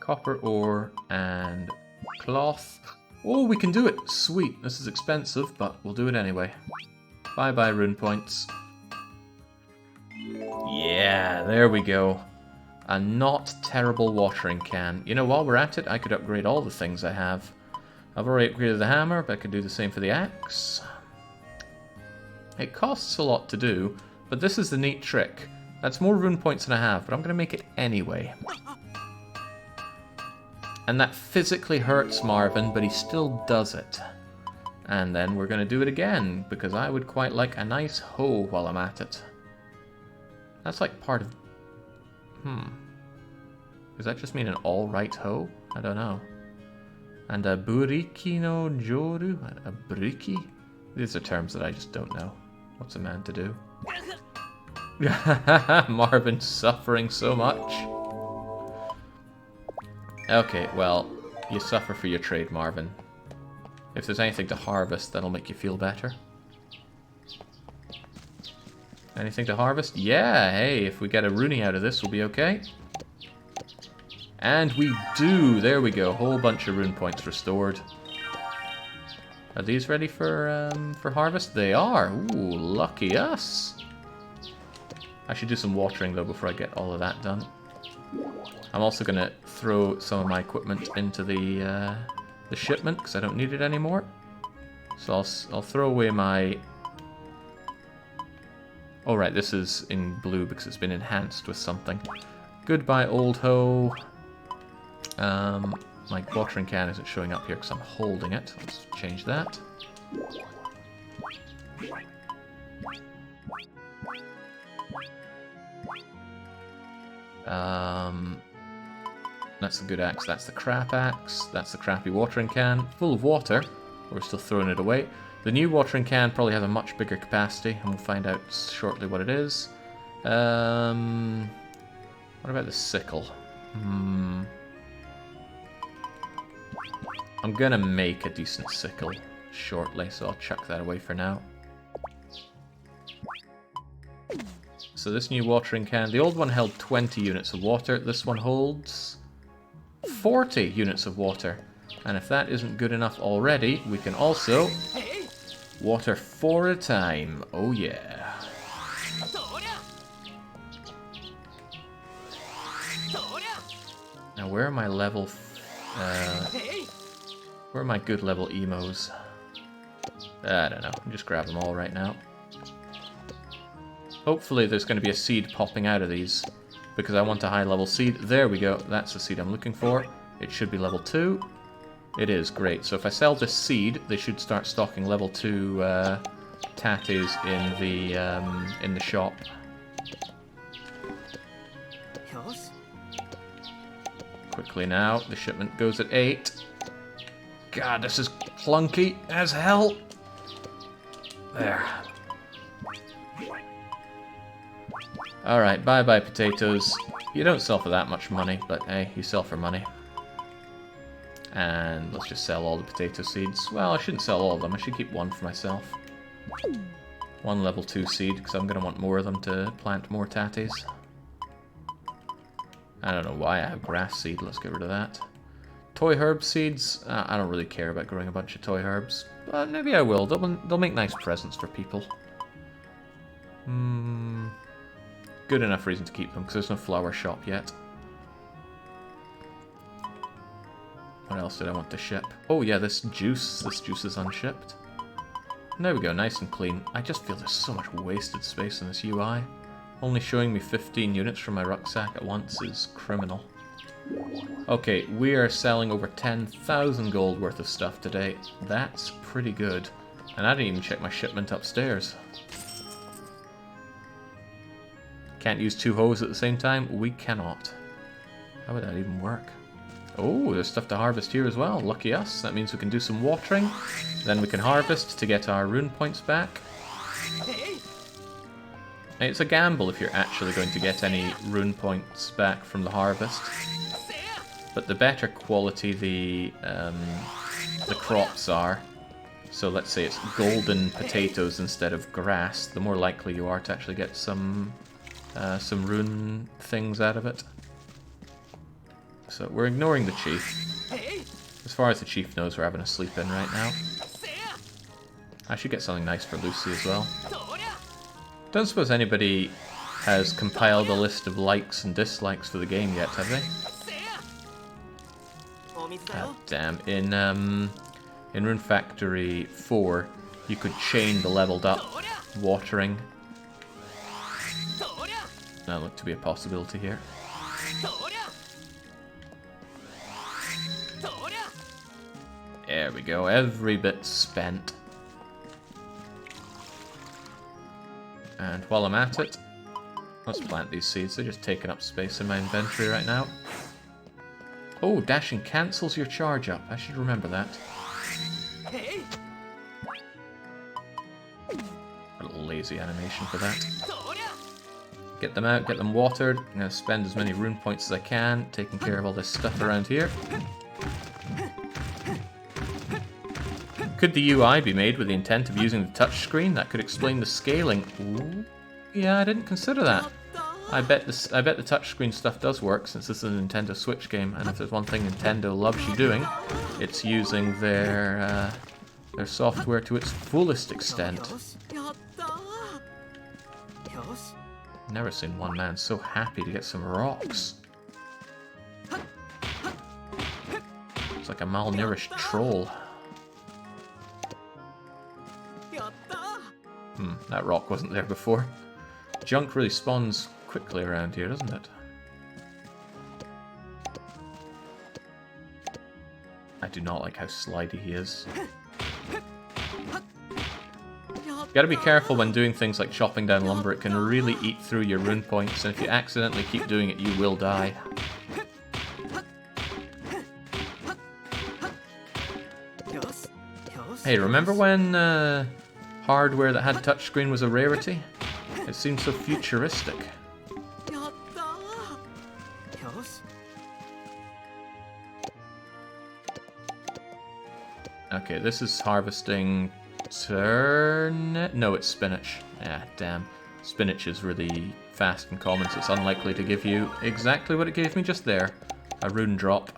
Copper ore and cloth. Oh, we can do it! Sweet. This is expensive, but we'll do it anyway. Bye-bye, rune points. Yeah, there we go. a not terrible watering can. You know, while we're at it, I could upgrade all the things I have. I've already upgraded the hammer, but I could do the same for the axe. It costs a lot to do, but this is the neat trick. That's more rune points than I have, but I'm going to make it anyway. And that physically hurts Marvin, but he still does it. And then we're going to do it again, because I would quite like a nice hoe while I'm at it. That's like part of... Does that just mean an alright hoe? I don't know. And a buriki no joru? A buriki? These are terms that I just don't know. What's a man to do? Marvin's suffering so much. Okay, well, you suffer for your trade, Marvin. If there's anything to harvest, that'll make you feel better. Anything to harvest? Yeah, hey, if we get a Rune out of this, we'll be okay. And we do! There we go, whole bunch of rune points restored. Are these ready for harvest? They are! Ooh, lucky us! I should do some watering, though, before I get all of that done. I'm also going to throw some of my equipment into the shipment, because I don't need it anymore. So I'll throw away my... Oh right, this is in blue because it's been enhanced with something. Goodbye, old hoe. My watering can isn't showing up here because I'm holding it. Let's change that. That's the good axe, that's the crap axe, that's the crappy watering can, full of water. We're still throwing it away. The new watering can probably has a much bigger capacity, and we'll find out shortly what it is. What about the sickle? I'm gonna make a decent sickle shortly, so I'll chuck that away for now. So this new watering can, the old one held 20 units of water, this one holds 40 units of water. And if that isn't good enough already, we can also water 4 at a time. Oh yeah. Now where are my level... where are my good level emos? I don't know. I'll just grab them all right now. Hopefully there's going to be a seed popping out of these, because I want a high level seed. There we go. That's the seed I'm looking for. It should be level 2. It is, great. So if I sell this seed, they should start stocking level 2 tatties in the shop. Quickly now, the shipment goes at 8. God, this is clunky as hell. There. Alright, bye-bye potatoes. You don't sell for that much money, but hey, you sell for money. And let's just sell all the potato seeds. Well, I shouldn't sell all of them. I should keep one for myself. One level 2 seed, because I'm going to want more of them to plant more tatties. I don't know why I have grass seed. Let's get rid of that. Toy herb seeds. I don't really care about growing a bunch of toy herbs. But maybe I will. They'll make nice presents for people. Good enough reason to keep them, because there's no flower shop yet. What else did I want to ship? Oh yeah, this juice. This juice is unshipped. And there we go, nice and clean. I just feel there's so much wasted space in this UI. Only showing me 15 units from my rucksack at once is criminal. Okay, we are selling over 10,000 gold worth of stuff today. That's pretty good. And I didn't even check my shipment upstairs. Can't use 2 hoes at the same time? We cannot. How would that even work? Oh, there's stuff to harvest here as well. Lucky us. That means we can do some watering. Then we can harvest to get our rune points back. It's a gamble if you're actually going to get any rune points back from the harvest. But the better quality the crops are, so let's say it's golden potatoes instead of grass, the more likely you are to actually get some rune things out of it. So we're ignoring the chief. As far as the chief knows, we're having a sleep-in right now. I should get something nice for Lucy as well. Don't suppose anybody has compiled a list of likes and dislikes for the game yet, have they? God damn. In Rune Factory 4, you could chain the leveled up watering. That looked to be a possibility here. There we go, every bit spent. And while I'm at it, let's plant these seeds. They're just taking up space in my inventory right now. Oh, dashing cancels your charge up. I should remember that. A little lazy animation for that. Get them out, get them watered. I'm going to spend as many rune points as I can, taking care of all this stuff around here. Could the UI be made with the intent of using the touchscreen? That could explain the scaling. Ooh. Yeah, I didn't consider that. I bet the touchscreen stuff does work, since this is a Nintendo Switch game, and if there's one thing Nintendo loves you doing, it's using their software to its fullest extent. Never seen one man so happy to get some rocks. It's like a malnourished troll. That rock wasn't there before. Junk really spawns quickly around here, doesn't it? I do not like how slidey he is. Gotta be careful when doing things like chopping down lumber. It can really eat through your rune points, and if you accidentally keep doing it, you will die. Hey, remember when hardware that had touchscreen was a rarity? It seems so futuristic. Okay, this is harvesting turnip. No, it's spinach. Yeah, damn. Spinach is really fast and common, so it's unlikely to give you exactly what it gave me just there. A rune drop.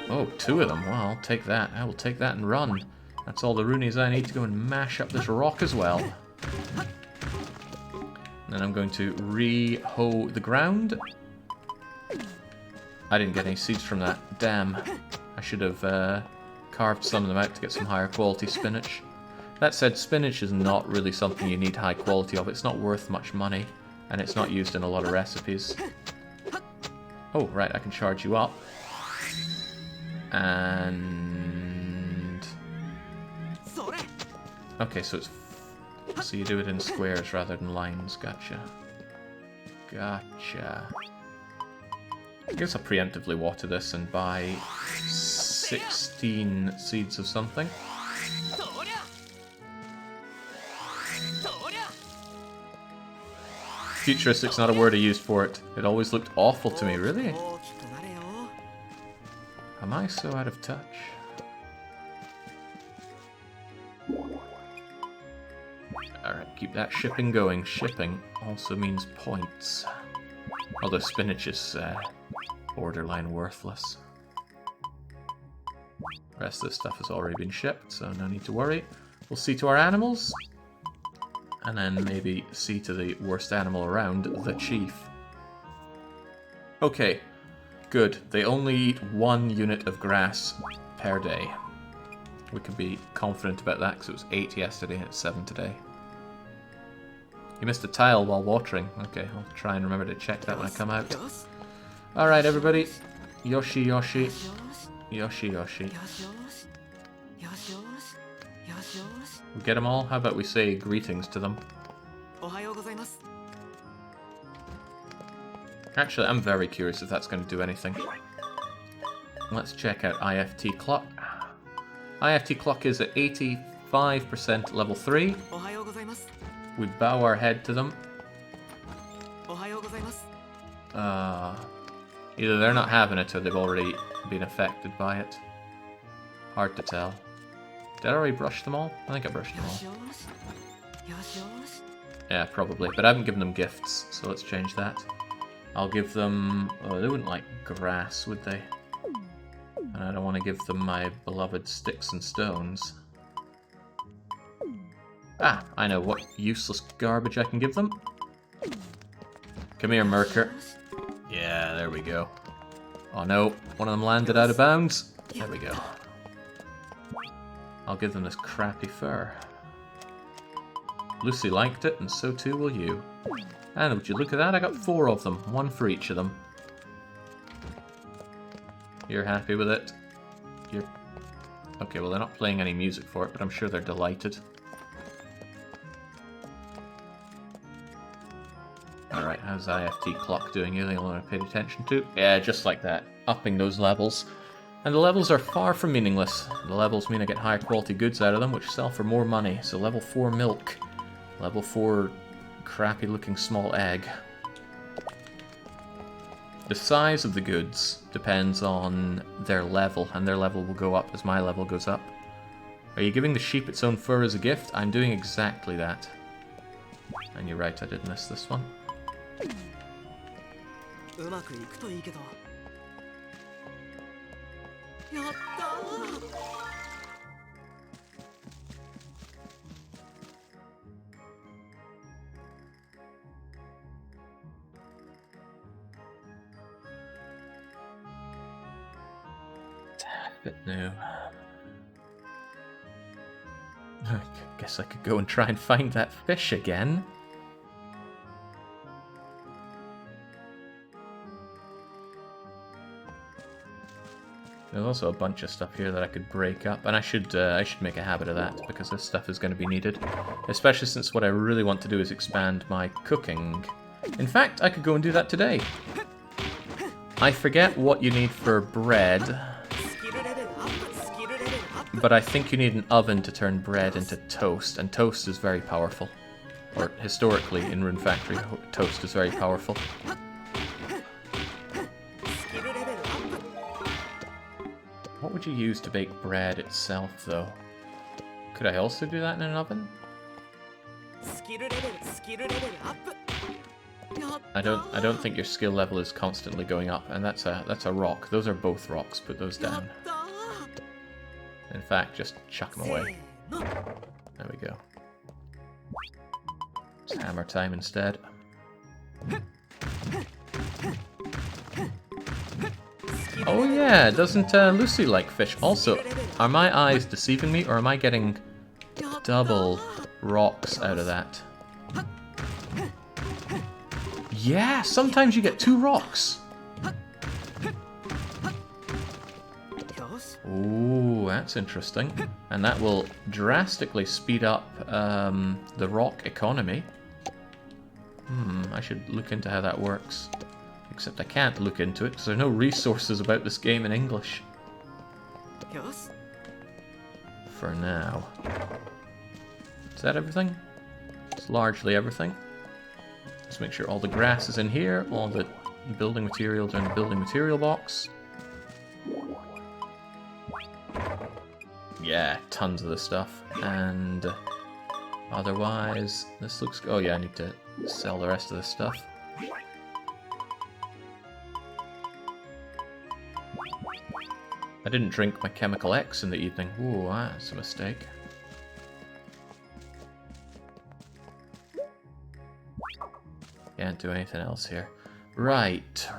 Oh, 2 of them. Well, I'll take that. I will take that and run. That's all the runeys I need to go and mash up this rock as well. Then I'm going to re-hoe the ground. I didn't get any seeds from that. Damn. I should have carved some of them out to get some higher quality spinach. That said, spinach is not really something you need high quality of. It's not worth much money, and it's not used in a lot of recipes. Oh, right, I can charge you up. And... okay, so it's... so you do it in squares rather than lines. Gotcha. Gotcha. I guess I'll preemptively water this and buy 16 seeds of something. Futuristic's not a word I used for it. It always looked awful to me, really. Am I so out of touch? Alright, keep that shipping going. Shipping also means points. Although spinach is borderline worthless. The rest of this stuff has already been shipped, so no need to worry. We'll see to our animals, and then maybe see to the worst animal around, the chief. Okay, good. They only eat 1 unit of grass per day. We can be confident about that because it was 8 yesterday and it's 7 today. You missed a tile while watering. Okay, I'll try and remember to check that when I come out. Alright, everybody. Yoshi, Yoshi. Yoshi, Yoshi. We get them all? How about we say greetings to them? Actually, I'm very curious if that's going to do anything. Let's check out IFT Clock. IFT Clock is at 85% level 3. We bow our head to them. Either they're not having it or they've already been affected by it. Hard to tell. Did I already brush them all? I think I brushed them all. Yeah, probably. But I haven't given them gifts, so let's change that. I'll give them... oh, they wouldn't like grass, would they? And I don't want to give them my beloved sticks and stones. Ah, I know what useless garbage I can give them. Come here, Merker. Yeah, there we go. Oh no, one of them landed out of bounds. There we go. I'll give them this crappy fur. Lucy liked it, and so too will you. And would you look at that, I got 4 of them. 1 for each of them. You're happy with it? You're... Okay, well they're not playing any music for it, but I'm sure they're delighted. Alright, how's IFT clock doing? You the only one I paid attention to? Yeah, just like that. Upping those levels. And the levels are far from meaningless. The levels mean I get higher quality goods out of them, which sell for more money. So level 4 milk. Level 4 crappy looking small egg. The size of the goods depends on their level, and their level will go up as my level goes up. Are you giving the sheep its own fur as a gift? I'm doing exactly that. And you're right, I did miss this one. Bit new. I guess I could go and try and find that fish again. There's also a bunch of stuff here that I could break up, and I should make a habit of that, because this stuff is going to be needed. Especially since what I really want to do is expand my cooking. In fact, I could go and do that today. I forget what you need for bread, but I think you need an oven to turn bread into toast, and toast is very powerful. Or, historically, in Rune Factory, toast is very powerful. What would you use to bake bread itself, though? Could I also do that in an oven? I don't think your skill level is constantly going up, and that's a rock. Those are both rocks. Put those down. In fact, just chuck them away. There we go. It's hammer time instead. Oh yeah, doesn't Lucy like fish? Also, are my eyes deceiving me, or am I getting double rocks out of that? Yeah, sometimes you get 2 rocks. Ooh, that's interesting. And that will drastically speed up the rock economy. I should look into how that works. Except I can't look into it because there are no resources about this game in English. For now. Is that everything? It's largely everything. Let's make sure all the grass is in here, all the building materials are in the building material box. Yeah, tons of this stuff. And otherwise, this looks... Oh yeah, I need to sell the rest of this stuff. I didn't drink my Chemical X in the evening. Ooh, that's a mistake. Can't do anything else here. Right.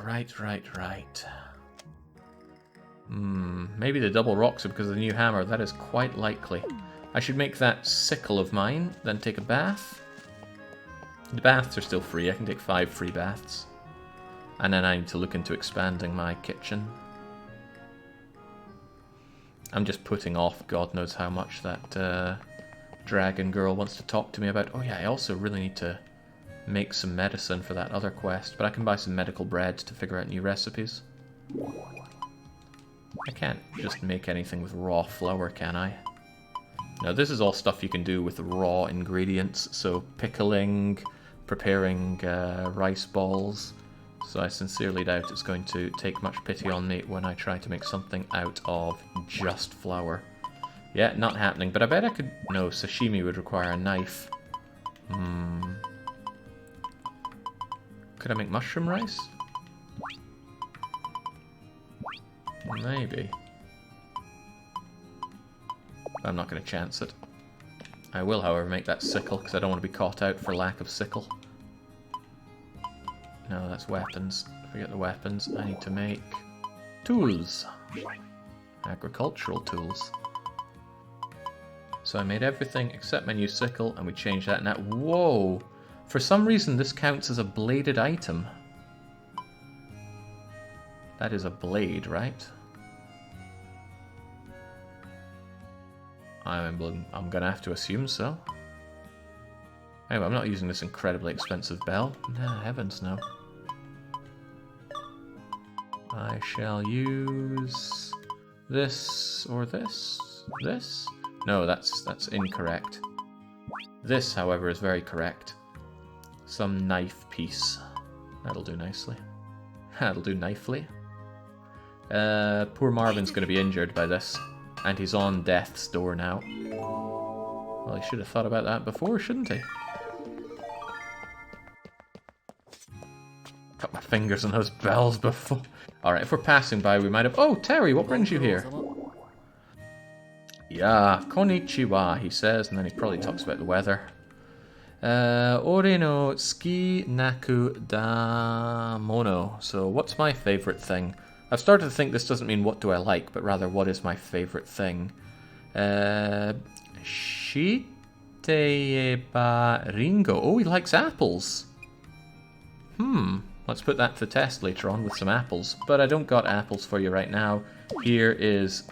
Maybe the double rocks are because of the new hammer. That is quite likely. I should make that sickle of mine, then take a bath. The baths are still free. I can take 5 free baths. And then I need to look into expanding my kitchen. I'm just putting off God knows how much that dragon girl wants to talk to me about. Oh yeah, I also really need to make some medicine for that other quest, but I can buy some medical bread to figure out new recipes. I can't just make anything with raw flour, can I? Now this is all stuff you can do with raw ingredients, so pickling, preparing rice balls. So I sincerely doubt it's going to take much pity on me when I try to make something out of just flour. Yeah, not happening, but I bet I could... No, sashimi would require a knife. Could I make mushroom rice? Maybe. I'm not going to chance it. I will, however, make that sickle, because I don't want to be caught out for lack of sickle. No, that's weapons. Forget the weapons. I need to make tools. Agricultural tools. So I made everything except my new sickle, and we changed that. Now, whoa! For some reason, this counts as a bladed item. That is a blade, right? I'm gonna have to assume so. Anyway, I'm not using this incredibly expensive bell. Nah, heavens no. I shall use this or this. This? No, that's incorrect. This, however, is very correct. Some knife piece. That'll do nicely. That'll do nicely. Poor Marvin's going to be injured by this. And he's on death's door now. Well, he should have thought about that before, shouldn't he? Got my fingers on those bells before. Alright, if we're passing by, we might have... Oh, Terry, what brings you here? Yeah, konnichiwa, he says, and then he probably talks about the weather. Ore no ski naku da mono. So, what's my favorite thing? I've started to think this doesn't mean what do I like, but rather what is my favorite thing. Shiteiba ringo. Oh, he likes apples. Let's put that to the test later on with some apples. But I don't got apples for you right now. Here is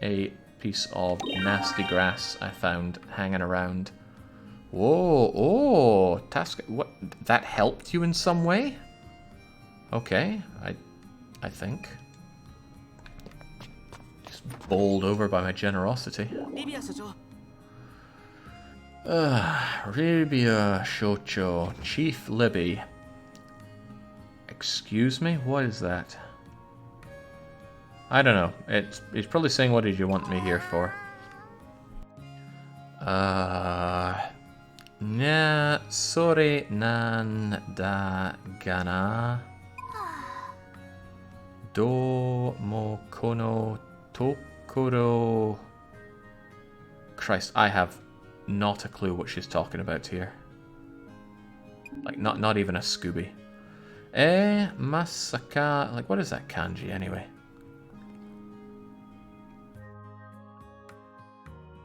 a piece of nasty grass I found hanging around. Whoa, oh, task. What? That helped you in some way? Okay, I think. Just bowled over by my generosity. Ribia Shocho, Chief Libby. Excuse me? What is that? I don't know. It's probably saying, what did you want me here for? Na sore nan da gana. Do mo kono tokoro. Christ, I have not a clue what she's talking about here. Like, not even a Scooby. Masaka... Like, what is that kanji, anyway?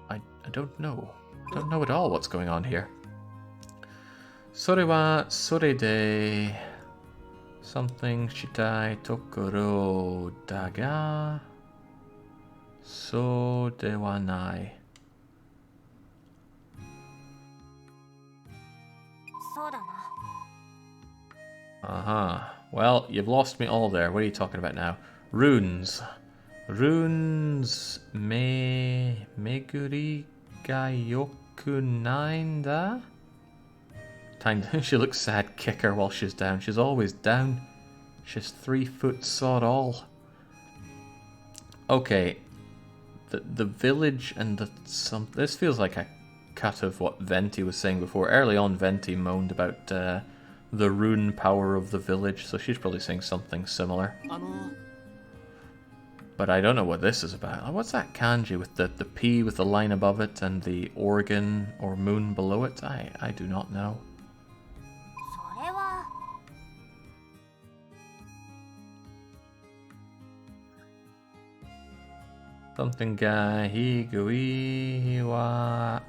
I don't know. I don't know at all what's going on here. Sore wa sore de... Something shitai tokoro daga... So de wa nai. Well, you've lost me all there. What are you talking about now? Runes. Runes meguri ga yoku nainda? She looks sad. Kick her while she's down. She's always down. She's 3 foot sod all. Okay. The village and this feels like a cut of what Venti was saying before. Early on, Venti moaned about the rune power of the village, so she's probably saying something similar. But I don't know what this is about. What's that kanji with the P with the line above it and the organ or moon below it? I do not know. Something ga higui wa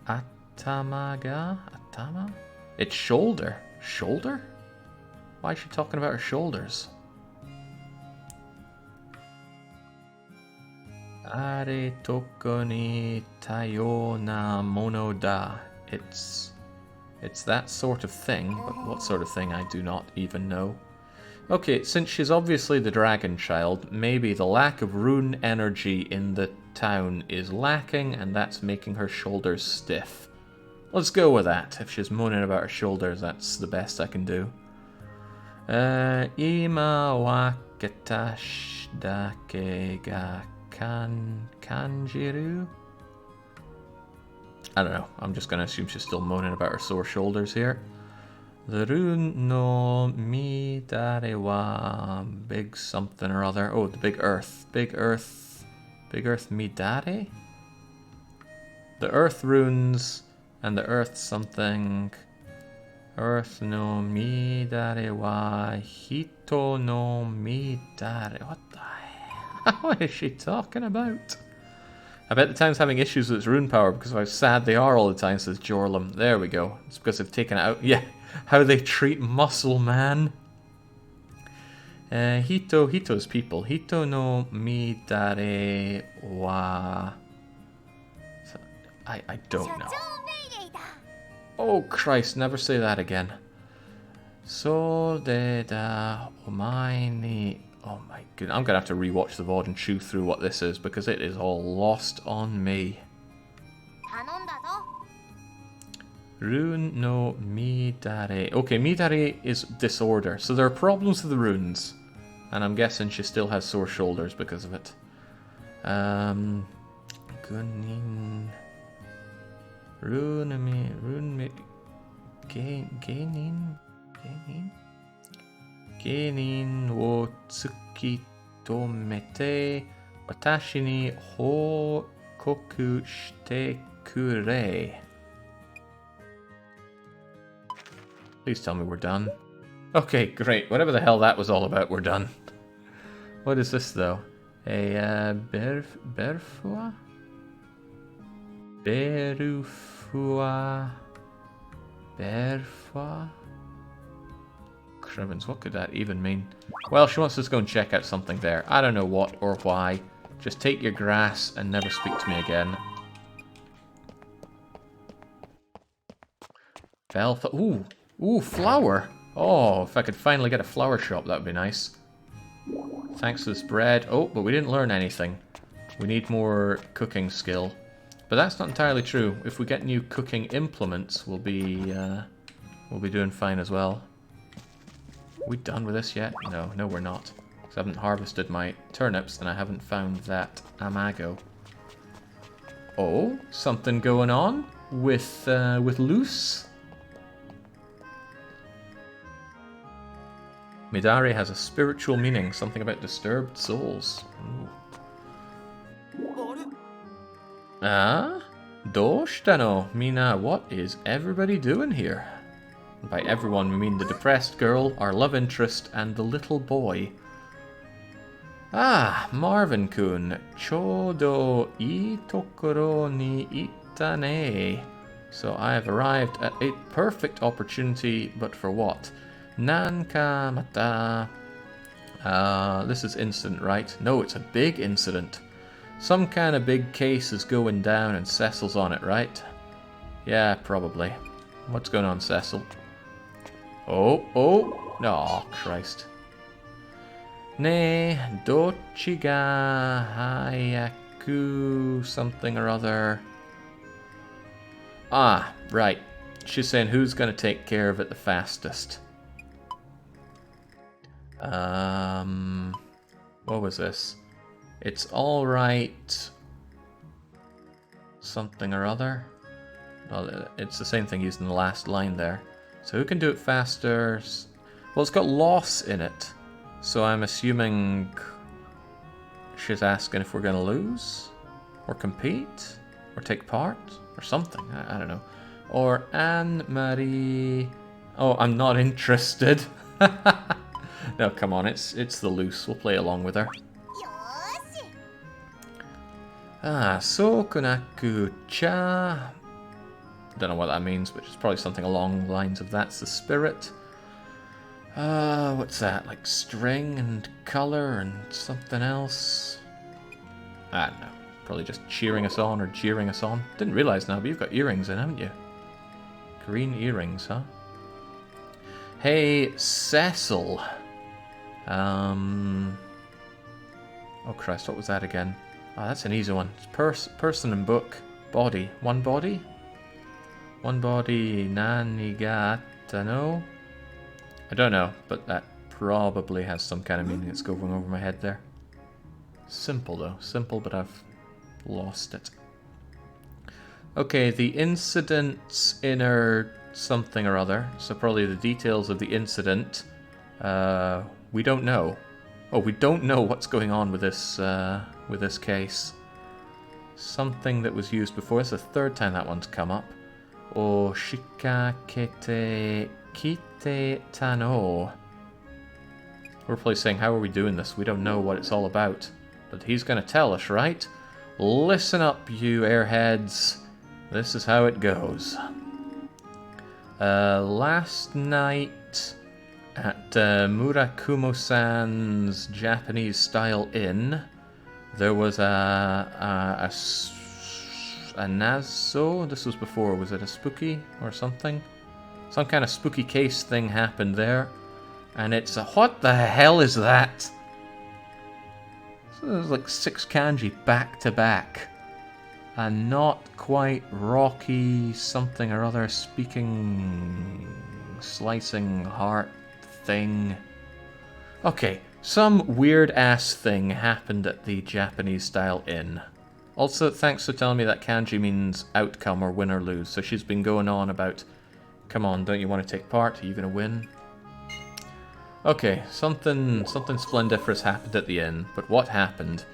atama ga atama? It's shoulder. Shoulder? Why is she talking about her shoulders? Are toko ni tayo na mono da. It's that sort of thing, but what sort of thing I do not even know. Okay, since she's obviously the dragon child, maybe the lack of rune energy in the town is lacking, and that's making her shoulders stiff. Let's go with that. If she's moaning about her shoulders, that's the best I can do. Ima wa katash dake ga kanjiru? I don't know. I'm just going to assume she's still moaning about her sore shoulders here. The rune no midare wa big something or other. Oh, the big earth. Big earth. Big earth midare? The Earth runes and the Earth something. Earth no midare wa hito no midare. What the hell? What is she talking about? I bet the town's having issues with its rune power because of how sad they are all the time, says Jorlum. There we go. It's because they've taken it out. Yeah, how they treat muscle, man. Hito's people. Hito no midare wa... I don't know. Oh Christ, never say that again. So de da omae ni... Oh my goodness, I'm going to have to rewatch the VOD and chew through what this is because it is all lost on me. Rune no midare. Okay, midare is disorder, so there are problems with the runes. And I'm guessing she still has sore shoulders because of it. Gunin... Genin wo tsuki tomete watashi ni hokoku shite kure. Please tell me we're done. Okay, great. Whatever the hell that was all about, we're done. What is this, though? A berfua? Berufua? Berfua? Crimmins, what could that even mean? Well, she wants us to go and check out something there. I don't know what or why. Just take your grass and never speak to me again. Ooh! Ooh, flour! Oh, if I could finally get a flower shop, that would be nice. Thanks for this bread. Oh, but we didn't learn anything. We need more cooking skill. But that's not entirely true. If we get new cooking implements, we'll be doing fine as well. Are we done with this yet? No, we're not. Because I haven't harvested my turnips and I haven't found that amago. Oh, something going on with Luce? Midare has a spiritual meaning, something about disturbed souls. Ooh. Ah? Doshitano? Mina, what is everybody doing here? And by everyone we mean the depressed girl, our love interest, and the little boy. Ah, Marvin-kun. Chodo I tokoro ni ita ne. So I have arrived at a perfect opportunity, but for what? Nanka mata. This is incident, right? No, it's a big incident. Some kind of big case is going down and Cecil's on it, right? Yeah, probably. What's going on, Cecil? Oh. Oh, Christ. Ne dochiga hayaku something or other. Ah, right. She's saying who's going to take care of it the fastest. What was this? It's alright. Something or other. Well, it's the same thing used in the last line there. So who can do it faster? Well, it's got loss in it. So I'm assuming she's asking if we're going to lose? Or compete? Or take part? Or something. I don't know. Or Anne-Marie... Oh, I'm not interested. No, come on, it's the loose. We'll play along with her. Ah, Sokunaku-cha. Don't know what that means, but it's probably something along the lines of that's the spirit. What's that? Like string and color and something else? I don't know. Probably just cheering us on or jeering us on. Didn't realize now, but you've got earrings in, haven't you? Green earrings, huh? Hey, Cecil. Oh Christ, what was that again? Oh, that's an easy one. It's person and book. Body. One body? One body. Nanigatta, no? I don't know, but that probably has some kind of meaning that's going over my head there. Simple though. Simple, but I've lost it. Okay, the incident's inner something or other. So probably the details of the incident. We don't know. Oh, we don't know what's going on with this case. something that was used before. It's the third time that one's come up. O shika kite tano. We're probably saying, how are we doing this? We don't know what it's all about. But he's going to tell us, right? Listen up, you airheads. This is how it goes. Last night at Murakumo-san's Japanese-style inn, there was a nazo. This was before. Was it a spooky or something? Some kind of spooky case thing happened there. And it's a... What the hell is that? So there's like 6 kanji back to back. A not quite rocky something or other speaking... slicing heart thing. Okay, some weird ass thing happened at the Japanese style inn. Also, thanks for telling me that kanji means outcome or win or lose. So she's been going on about, come on, don't you want to take part? Are you going to win? Okay, something splendiferous happened at the inn, but what happened?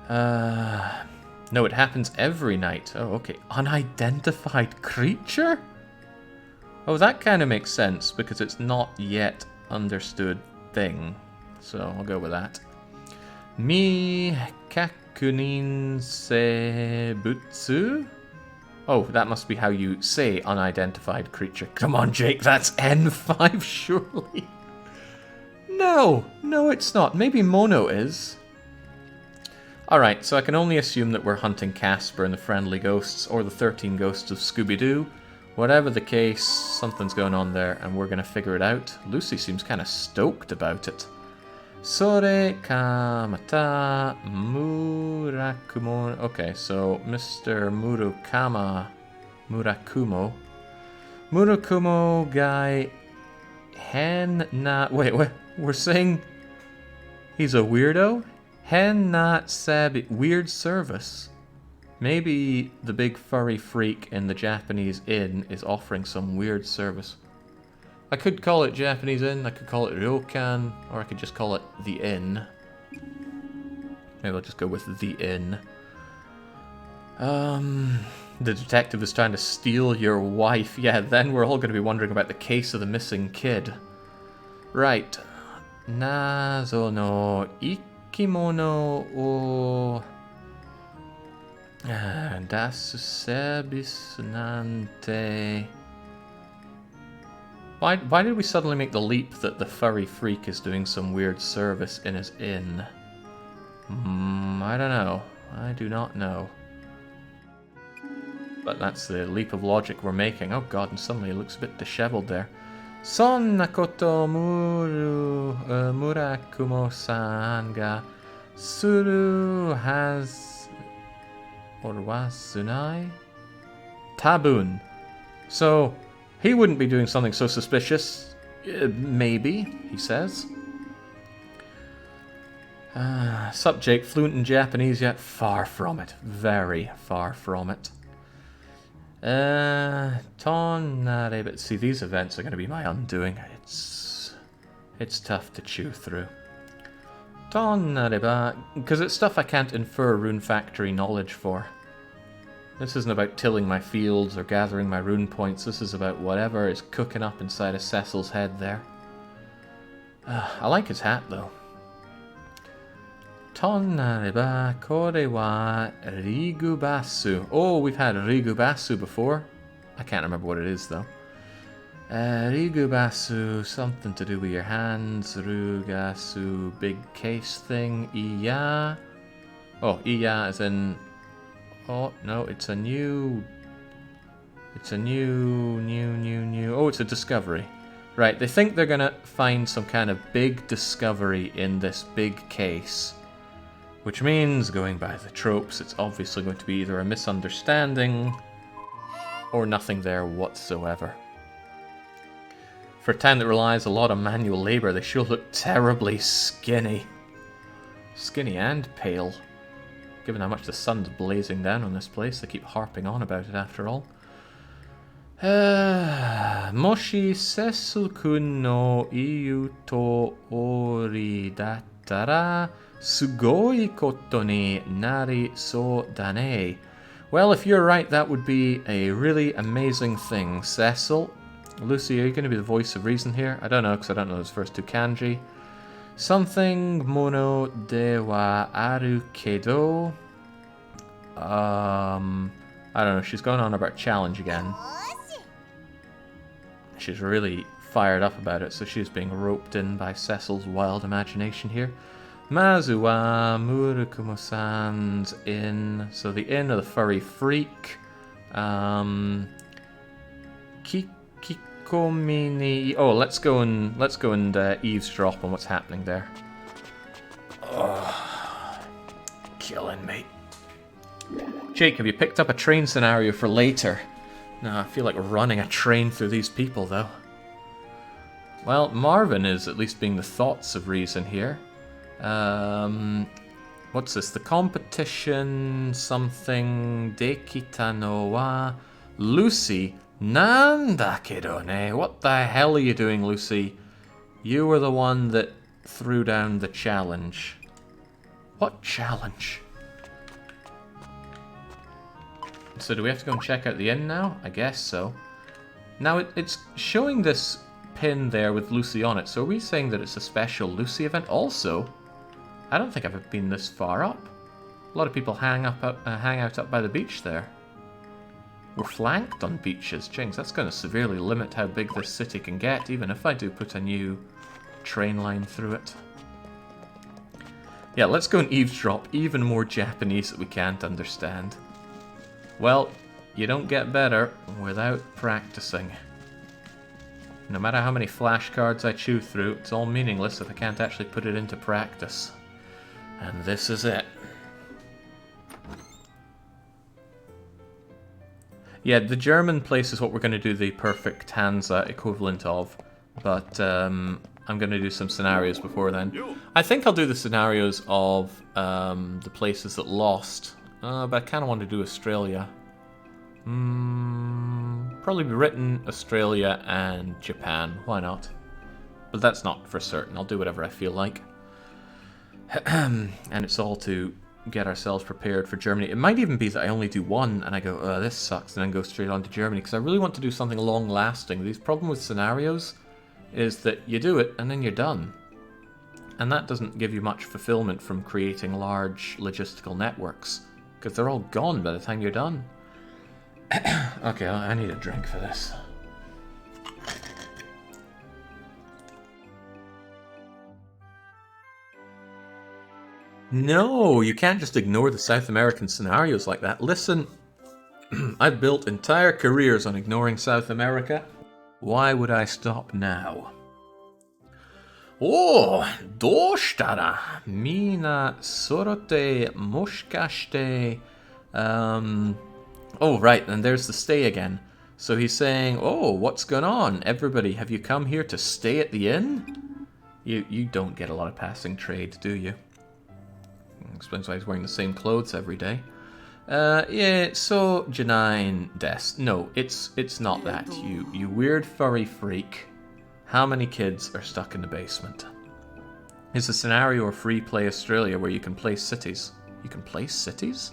No, it happens every night. Oh, okay. Unidentified creature? Oh, that kind of makes sense, because it's not yet understood thing. So, I'll go with that. Mi kakunin sebutsu? Oh, that must be how you say unidentified creature. Come on, Jake, that's N5, surely. No, it's not. Maybe Mono is. Alright, so I can only assume that we're hunting Casper and the Friendly Ghosts, or the 13 Ghosts of Scooby-Doo. Whatever the case, something's going on there, and we're going to figure it out. Lucy seems kind of stoked about it. Sore kamata murakumo... Okay, so Mr. Murakumo guy... Hen na... Wait, we're saying he's a weirdo? Hen not sabi... Weird service. Maybe the big furry freak in the Japanese inn is offering some weird service. I could call it Japanese inn, I could call it ryokan, or I could just call it the inn. Maybe I'll just go with the inn. The detective is trying to steal your wife. Yeah, then we're all going to be wondering about the case of the missing kid. Right. Nazo no ikimono o dasu sebis nante. Why did we suddenly make the leap that the furry freak is doing some weird service in his inn? I don't know. I do not know. But that's the leap of logic we're making. Oh god, and suddenly it looks a bit disheveled there. Son nakoto murakumo-san ga suru has... or was sunai? Tabun. So, he wouldn't be doing something so suspicious. Maybe, he says. Sup, Jake? Fluent in Japanese yet? Far from it. Very far from it. Tonare, but see, these events are going to be my undoing. It's tough to chew through. Tonareba, because it's stuff I can't infer Rune Factory knowledge for. This isn't about tilling my fields or gathering my rune points. This is about whatever is cooking up inside of Cecil's head there. I like his hat, though. Tonareba kore wa rigubasu. Oh, we've had rigubasu before. I can't remember what it is, though. Rigubasu, something to do with your hands. Rugasu, big case thing. Iya. Oh, iya as in... Oh, no, it's a new... It's a new... Oh, it's a discovery. Right, they think they're gonna find some kind of big discovery in this big case. Which means, going by the tropes, it's obviously going to be either a misunderstanding or nothing there whatsoever. For a town that relies a lot on manual labor, they sure look terribly skinny. Skinny and pale. Given how much the sun's blazing down on this place, they keep harping on about it after all. Moshi Cecil-kun no iyu to ori dattara Sugoi koto ni nari so dane. Well, if you're right, that would be a really amazing thing. Cecil, Lucy, are you going to be the voice of reason here? I don't know, because I don't know those first two kanji. Something mono de wa aru kedo. I don't know, she's going on about challenge again. She's really fired up about it, so she's being roped in by Cecil's wild imagination here. Mazu wa Murakumo-san's inn. So the inn of the furry freak. Kikomini. Oh, let's go and eavesdrop on what's happening there. Oh, killing me. Jake, have you picked up a train scenario for later? No, I feel like running a train through these people, though. Well, Marvin is at least being the thoughts of reason here. What's this? The competition something Dekita no wa Lucy Nandakedo ne. What the hell are you doing, Lucy? You were the one that threw down the challenge. What challenge? So do we have to go and check out the inn now? I guess so. Now it's showing this pin there with Lucy on it, so are we saying that it's a special Lucy event also? I don't think I've been this far up. A lot of people hang out up by the beach there. We're flanked on beaches. Jinx, that's going to severely limit how big this city can get, even if I do put a new train line through it. Yeah, let's go and eavesdrop even more Japanese that we can't understand. Well, you don't get better without practicing. No matter how many flashcards I chew through, it's all meaningless if I can't actually put it into practice. And this is it. Yeah, the German place is what we're going to do the perfect Hansa equivalent of, but I'm going to do some scenarios before then. I think I'll do the scenarios of the places that lost, but I kind of want to do Australia. Probably Britain, Australia, and Japan. Why not? But that's not for certain. I'll do whatever I feel like. And it's all to get ourselves prepared for Germany. It might even be that I only do one and I go, oh, this sucks, and then go straight on to Germany, because I really want to do something long-lasting. The problem with scenarios is that you do it and then you're done. And that doesn't give you much fulfillment from creating large logistical networks, because they're all gone by the time you're done. Okay, I need a drink for this. No, you can't just ignore the South American scenarios like that. Listen, I've built entire careers on ignoring South America. Why would I stop now? Oh, doshitara mina sorote moshikashite. Oh, right, and there's the stay again. So he's saying, oh, what's going on? Everybody, have you come here to stay at the inn? You don't get a lot of passing trade, do you? Explains why he's wearing the same clothes every day. Yeah, so Janine Des. No, it's not that. You weird furry freak. How many kids are stuck in the basement? Is the scenario a free play Australia where you can place cities? You can place cities?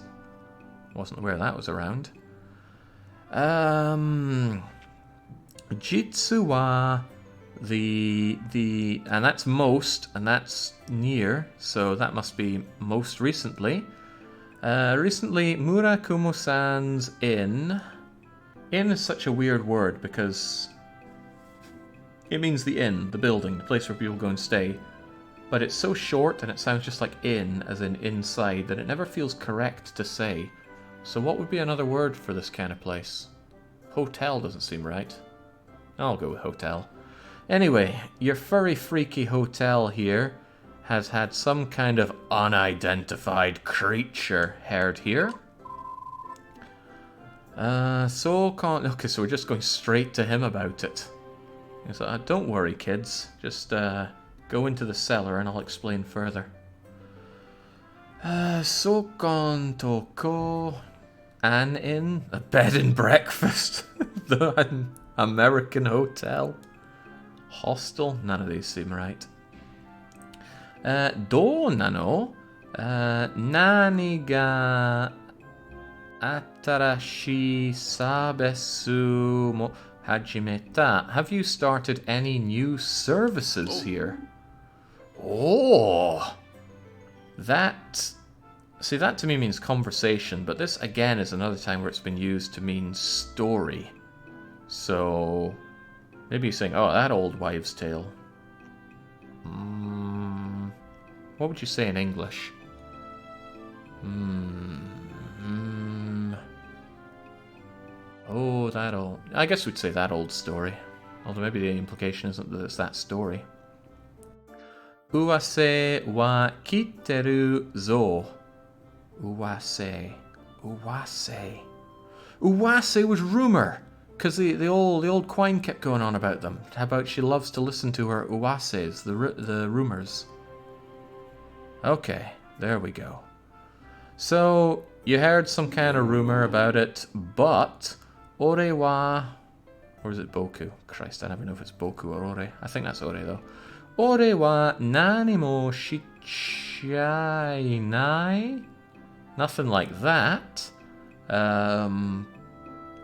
Wasn't aware that was around. Jitsu wa the and that's most, and that's near, so that must be most recently. Recently, Murakumo-san's inn. Inn is such a weird word because it means the inn, the building, the place where people go and stay. But it's so short and it sounds just like in, as in inside, that it never feels correct to say. So what would be another word for this kind of place? Hotel doesn't seem right. I'll go with hotel. Anyway, your furry freaky hotel here has had some kind of unidentified creature heard here. Okay, so we're just going straight to him about it. He's like, don't worry, kids. Just go into the cellar and I'll explain further. Sokon toko, an inn, a bed and breakfast, the American hotel, hostel. None of these seem right. Do nano Nani ga atarashi sabesu mo hajimeta. Have you started any new services here? Oh! That... See, that to me means conversation, but this, again, is another time where it's been used to mean story. So... maybe he's saying, oh, that old wives' tale. What would you say in English? Oh, that old... I guess we'd say that old story. Although maybe the implication isn't that it's that story. Uwase wa kiteru zo. Uwase. Uwase. Uwase was rumor! Because the old Quine kept going on about them. How about she loves to listen to her uwases, the rumors. Okay, there we go. So, you heard some kind of rumor about it, but... Ore wa... or is it boku? Christ, I never know if it's boku or ore. I think that's ore, though. Ore wa nani mo shichai nai? Nothing like that.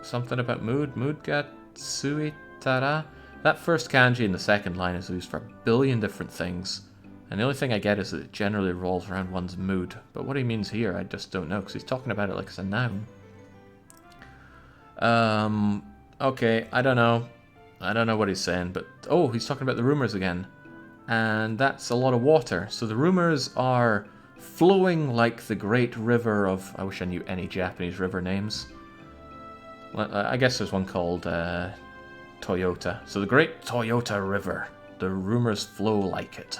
Something about mood. Mood ga tsuitara. That first kanji in the second line is used for a billion different things. And the only thing I get is that it generally revolves around one's mood. But what he means here, I just don't know, because he's talking about it like it's a noun. Okay, I don't know. I don't know what he's saying, but... oh, he's talking about the rumors again. And that's a lot of water. So the rumors are flowing like the great river of... I wish I knew any Japanese river names. I guess there's one called Toyota. So the great Toyota River. The rumors flow like it.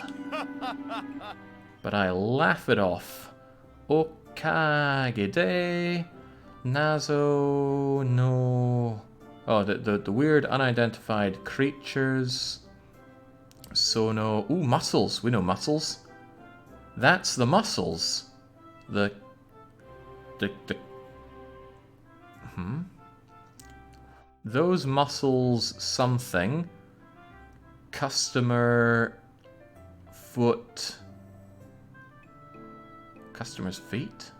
But I laugh it off. Okagede Nazo no... oh, the weird unidentified creatures. Sono... ooh, mussels. We know mussels. That's the mussels. Those mussels something. Customer... foot... customer's feet?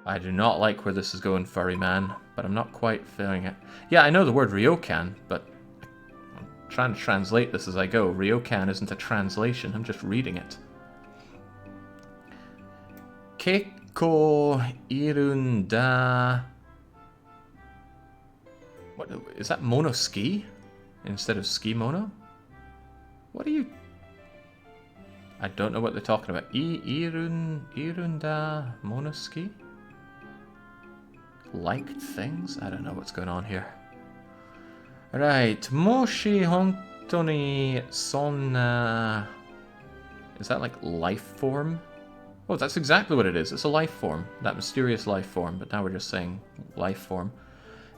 I do not like where this is going, furry man, but I'm not quite feeling it. Yeah, I know the word ryokan, but I'm trying to translate this as I go. Ryokan isn't a translation, I'm just reading it. Keiko irunda... what, is that monoski instead of ski mono? What are you... I don't know what they're talking about. Irunda monoski? Liked things? I don't know what's going on here. Right. Moshi hontoni sonna... is that like life form? Oh, that's exactly what it is. It's a life form. That mysterious life form. But now we're just saying life form.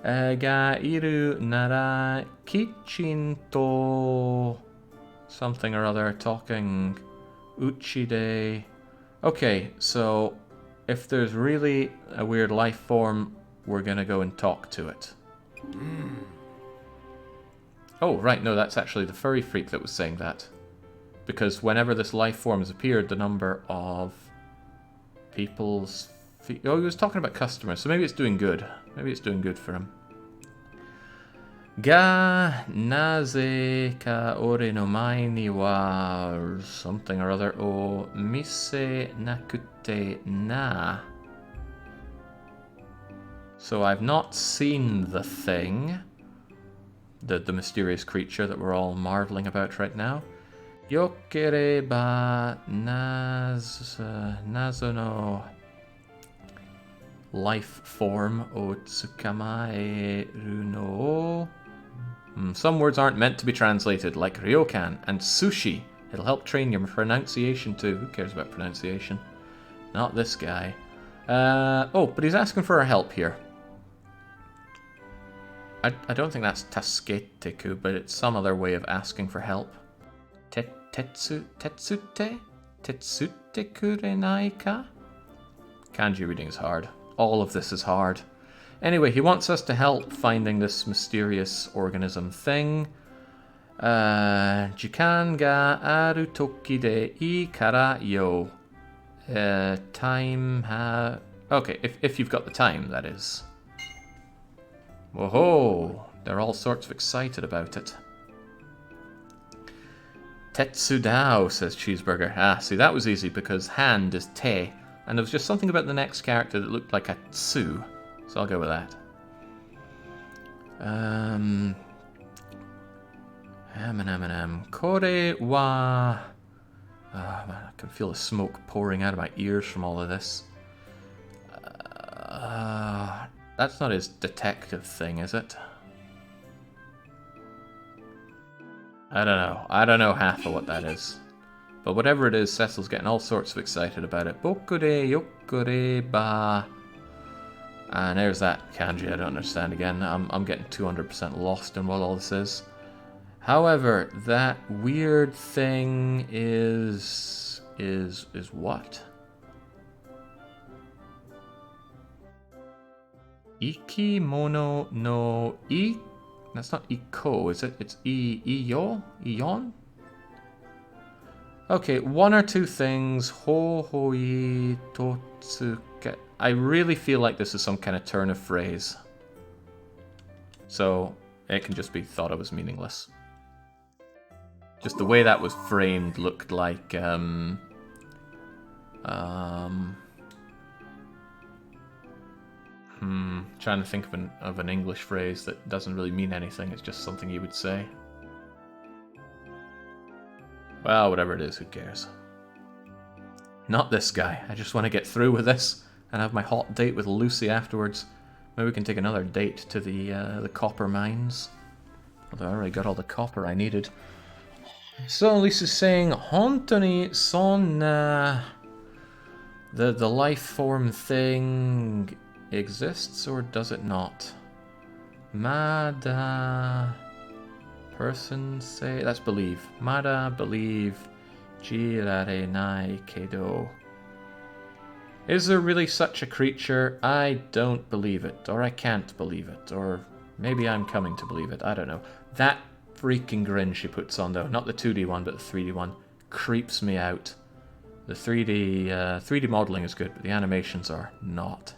Ga iru nara kichinto... something or other. Talking... Uchide... okay, so... if there's really a weird life form, we're gonna go and talk to it. Oh, right, no, that's actually the furry freak that was saying that. Because whenever this life form has appeared, the number of people's feet... oh, he was talking about customers, so maybe it's doing good. Maybe it's doing good for him. Ga naze ka ore no mai ni wa something or other o mise nakute na. So I've not seen the thing, the mysterious creature that we're all marveling about right now. Yokere ba nazono life form o tsukamae runo. Some words aren't meant to be translated, like ryokan and sushi. It'll help train your pronunciation too. Who cares about pronunciation? Not this guy. Oh, but he's asking for our help here. I don't think that's tasketeku, but it's some other way of asking for help. Tetsute? Tetsute kurenai ka? Kanji reading is hard. All of this is hard. Anyway, he wants us to help finding this mysterious organism thing. Jikan ga aru toki de ii kara yo. Time okay, if you've got the time, that is. Whoa, they're all sorts of excited about it. Tetsudao, says Cheeseburger. Ah, see, that was easy because hand is te, and there was just something about the next character that looked like a tsu, so I'll go with that. Kore wa... Oh, man, I can feel the smoke pouring out of my ears from all of this. That's not his detective thing, is it? I don't know. I don't know half of what that is. But whatever it is, Cecil's getting all sorts of excited about it. Bokure yokure ba. And there's that kanji I don't understand again. I'm getting 200% lost in what all this is. However, that weird thing is what? Ikimono no I. That's not iko, is it? It's ion? Okay, one or two things. Hohoi totsuke. I really feel like this is some kind of turn of phrase. So it can just be thought of as meaningless. Just the way that was framed looked like trying to think of an English phrase that doesn't really mean anything. It's just something you would say. Well, whatever it is, who cares? Not this guy. I just want to get through with this and have my hot date with Lucy afterwards. Maybe we can take another date to the copper mines. Although I already got all the copper I needed. So Lisa's saying, Hontoni son the life form thing exists or does it not? Mada person say, that's believe. Mada believe jirare nai kedo. Is there really such a creature? I don't believe it, or I can't believe it, or maybe I'm coming to believe it. I don't know. That freaking grin she puts on though, not the 2D one but the 3D one, creeps me out. The 3D modeling is good, but the animations are not.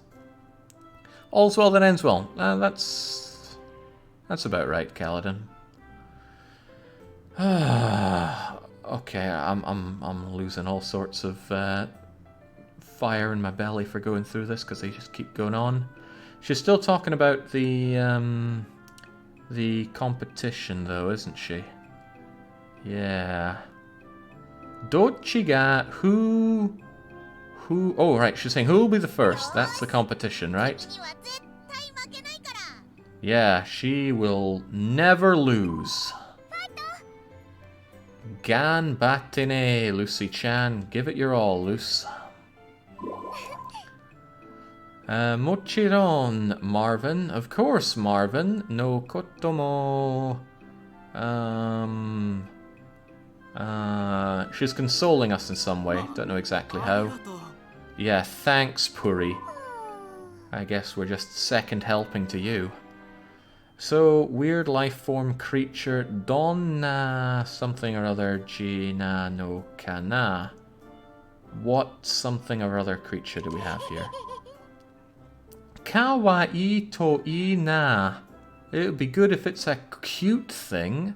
All's well that ends well. That's about right, Kaladin. Okay, I'm losing all sorts of fire in my belly for going through this because they just keep going on. She's still talking about the competition though, isn't she? Yeah. Dochiga who oh right, she's saying who will be the first. That's the competition, right? Yeah, she will never lose. Gan batine, Lucy-chan. Give it your all, Luce. Mochiron, Marvin. Of course, Marvin. No kotomo. She's consoling us in some way. Don't know exactly how. Yeah, thanks, Puri. I guess we're just second helping to you. So, weird life form creature, Donna something or other, Jina no Kana. What something or other creature do we have here? Kawaii to ina. It would be good if it's a cute thing.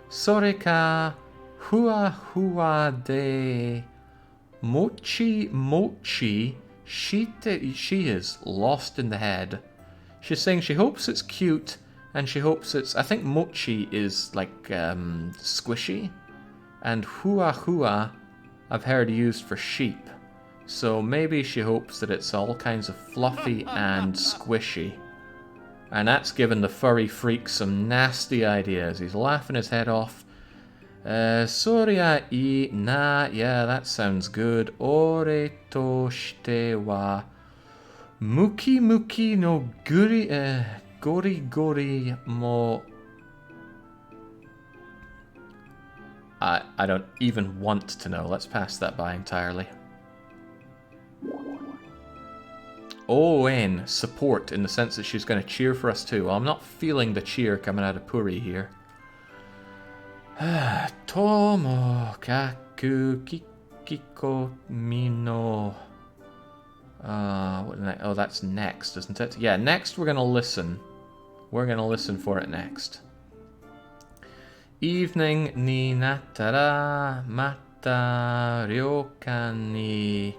Soreka hua hua de mochi mochi. She is lost in the head. She's saying she hopes it's cute. And she hopes it's... I think mochi is like squishy. And hua hua I've heard used for sheep. So maybe she hopes that it's all kinds of fluffy and squishy. And that's given the furry freak some nasty ideas. He's laughing his head off. Soria I na... Yeah, that sounds good. Ore to shite wa... Muki muki no guri... Gori gori mo... I don't even want to know. Let's pass that by entirely. Owen, support in the sense that she's going to cheer for us too. Well, I'm not feeling the cheer coming out of Puri here. Tomo kaku Kiko Mino. Oh, that's next, isn't it? Yeah, next we're gonna listen. We're gonna listen for it next. Evening ni natara mata ryokan ni.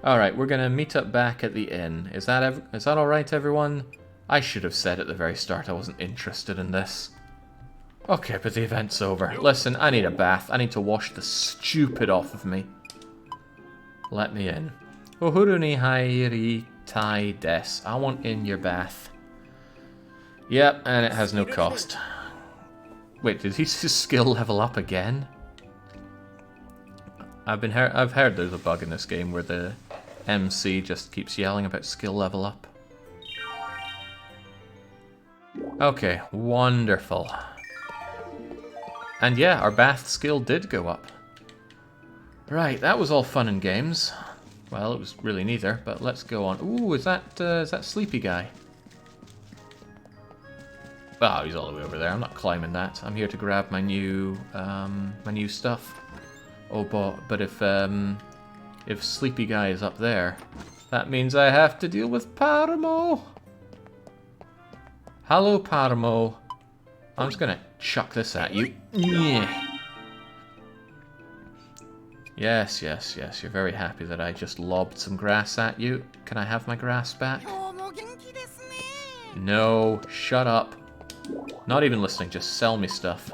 Alright, we're gonna meet up back at the inn. Is that alright, everyone? I should have said at the very start I wasn't interested in this. Okay, but the event's over. Listen, I need a bath. I need to wash the stupid off of me. Let me in. Ohuru ni hairi tai des. I want in your bath. Yep, and it has no cost. Wait, did his skill level up again? I've heard there's a bug in this game where the MC just keeps yelling about skill level up. Okay, wonderful. And yeah, our bath skill did go up. Right, that was all fun and games. Well, it was really neither, but let's go on. Ooh, is that Sleepy Guy? Oh, he's all the way over there. I'm not climbing that. I'm here to grab my new stuff. Oh, but if Sleepy Guy is up there, that means I have to deal with Paramo. Hello, Paramo. I'm just gonna chuck this at you. Yeah. Yes, yes, yes. You're very happy that I just lobbed some grass at you. Can I have my grass back? No, shut up. Not even listening, just sell me stuff.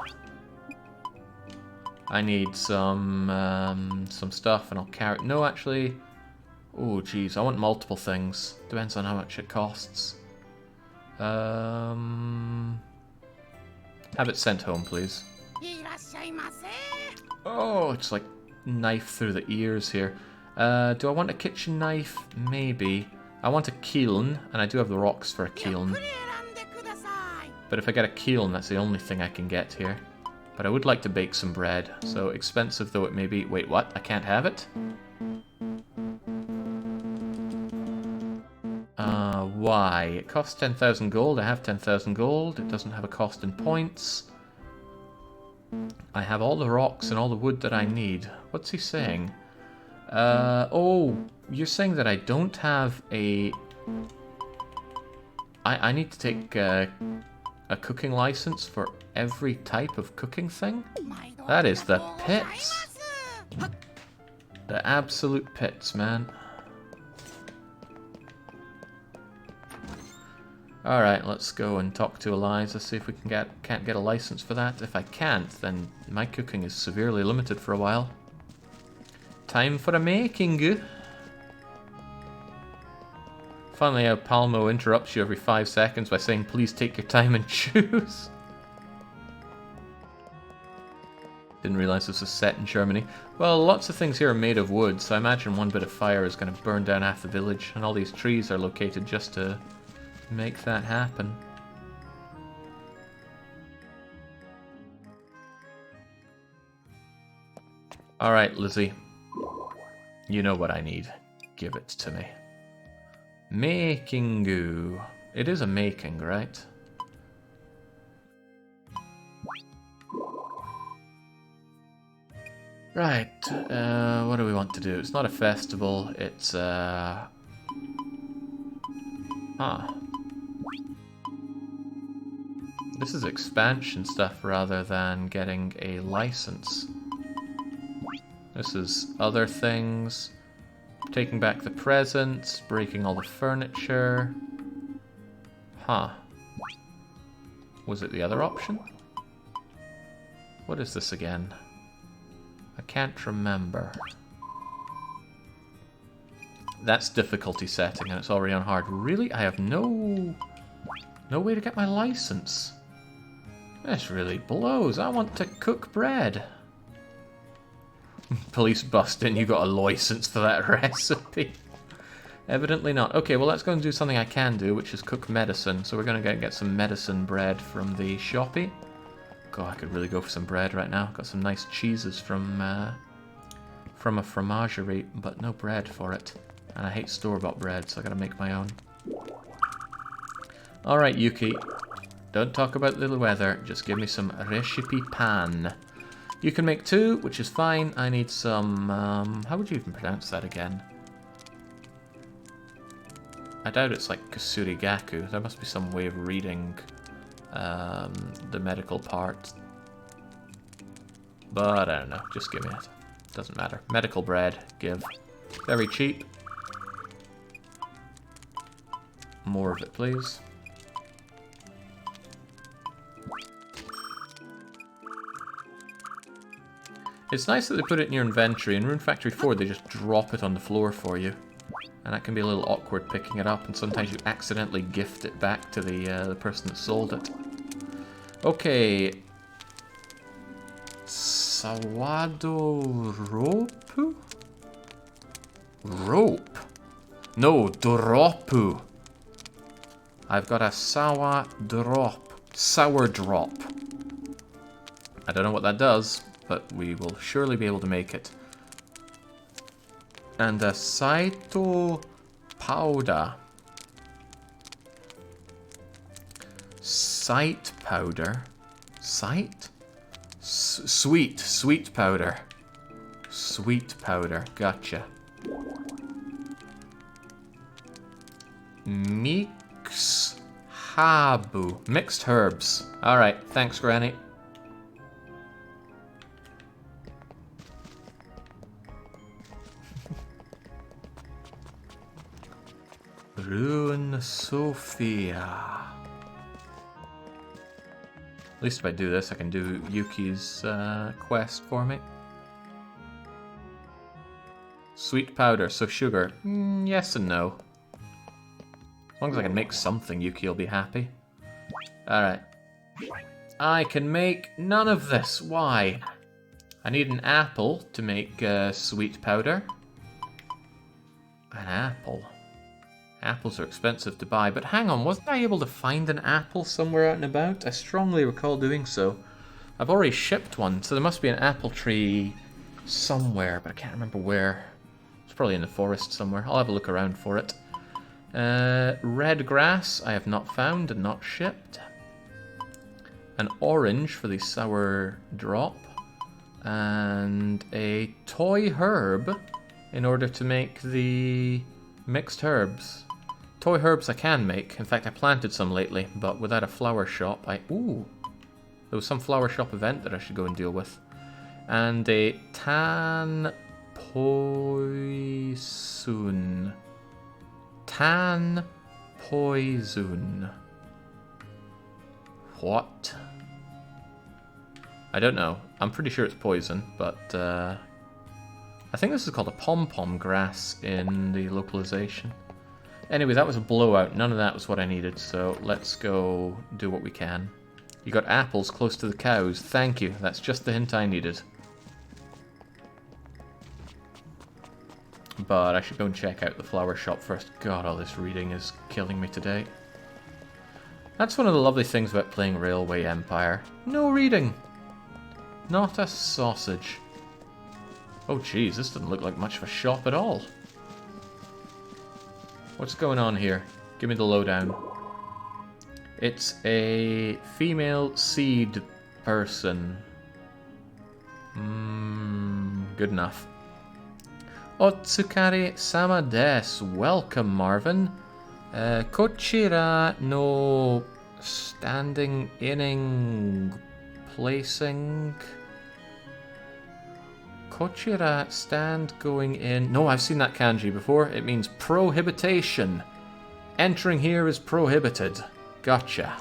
I need some stuff and I'll carry... No, actually... Oh, geez, I want multiple things. Depends on how much it costs. Have it sent home, please. Oh, it's like knife through the ears here. Do I want a kitchen knife? Maybe. I want a kiln, and I do have the rocks for a kiln. But if I get a kiln, that's the only thing I can get here. But I would like to bake some bread, so expensive though it may be. Wait, what? I can't have it? Why? It costs 10,000 gold. I have 10,000 gold. It doesn't have a cost in points. I have all the rocks and all the wood that I need. What's he saying? Oh, you're saying that I don't have a... I need to take a cooking license for every type of cooking thing? That is the pits. The absolute pits, man. Alright, let's go and talk to Eliza, see if we can't get a license for that. If I can't, then my cooking is severely limited for a while. Time for a making. Finally, how Palmo interrupts you every 5 seconds by saying, please take your time and choose. Didn't realise this was set in Germany. Well, lots of things here are made of wood, so I imagine one bit of fire is going to burn down half the village, and all these trees are located just to make that happen. Alright, Lizzie. You know what I need. Give it to me. Making goo. It is a making, right? Right, what do we want to do? It's not a festival, it's This is expansion stuff rather than getting a license. This is other things. Taking back the presents, breaking all the furniture. Huh. Was it the other option? What is this again? I can't remember. That's difficulty setting and it's already on hard. Really? I have no way to get my license. This really blows. I want to cook bread. Police bust in, you got a license for that recipe. Evidently not. Okay, well let's go and do something I can do, which is cook medicine. So we're going to get some medicine bread from the shoppy. God, I could really go for some bread right now. Got some nice cheeses from a fromagerie, but no bread for it. And I hate store-bought bread, so I gotta make my own. Alright, Yuki. Don't talk about the weather, just give me some recipe pan. You can make 2, which is fine. I need some... how would you even pronounce that again? I doubt it's like Kasurigaku. There must be some way of reading the medical part. But I don't know. Just give me it. Doesn't matter. Medical bread. Give. Very cheap. More of it, please. It's nice that they put it in your inventory. In Rune Factory 4, they just drop it on the floor for you. And that can be a little awkward picking it up, and sometimes you accidentally gift it back to the person that sold it. Okay. Sawado rope? Rope? No, doropu. I've got a sour drop. Sour drop. I don't know what that does, but we will surely be able to make it. And a Saito powder. Sight powder. Sight? Sweet powder. Sweet powder. Gotcha. Mix habu. Mixed herbs. Alright, thanks, Granny. Rune Sophia. At least if I do this, I can do Yuki's quest for me. Sweet powder, so sugar. Yes and no. As long as I can make something, Yuki will be happy. Alright. I can make none of this. Why? I need an apple to make sweet powder. An apple. Apples are expensive to buy, but hang on, wasn't I able to find an apple somewhere out and about? I strongly recall doing so. I've already shipped one, so there must be an apple tree somewhere, but I can't remember where. It's probably in the forest somewhere. I'll have a look around for it. Red grass I have not found and not shipped. An orange for the sour drop. And a toy herb in order to make the mixed herbs. Toy herbs I can make. In fact, I planted some lately, but without a flower shop, Ooh! There was some flower shop event that I should go and deal with. And a tan poison. Tan poison. What? I don't know. I'm pretty sure it's poison, but I think this is called a pom-pom grass in the localization. Anyway, that was a blowout. None of that was what I needed, so let's go do what we can. You got apples close to the cows. Thank you. That's just the hint I needed. But I should go and check out the flower shop first. God, all this reading is killing me today. That's one of the lovely things about playing Railway Empire. No reading. Not a sausage. Oh geez, this doesn't look like much of a shop at all. What's going on here? Give me the lowdown. It's a female seed person. Good enough. Otsukari sama desu. Welcome, Marvin. Kochira no standing inning placing. Kochira stand going in. No, I've seen that kanji before. It means prohibitation. Entering here is prohibited. Gotcha.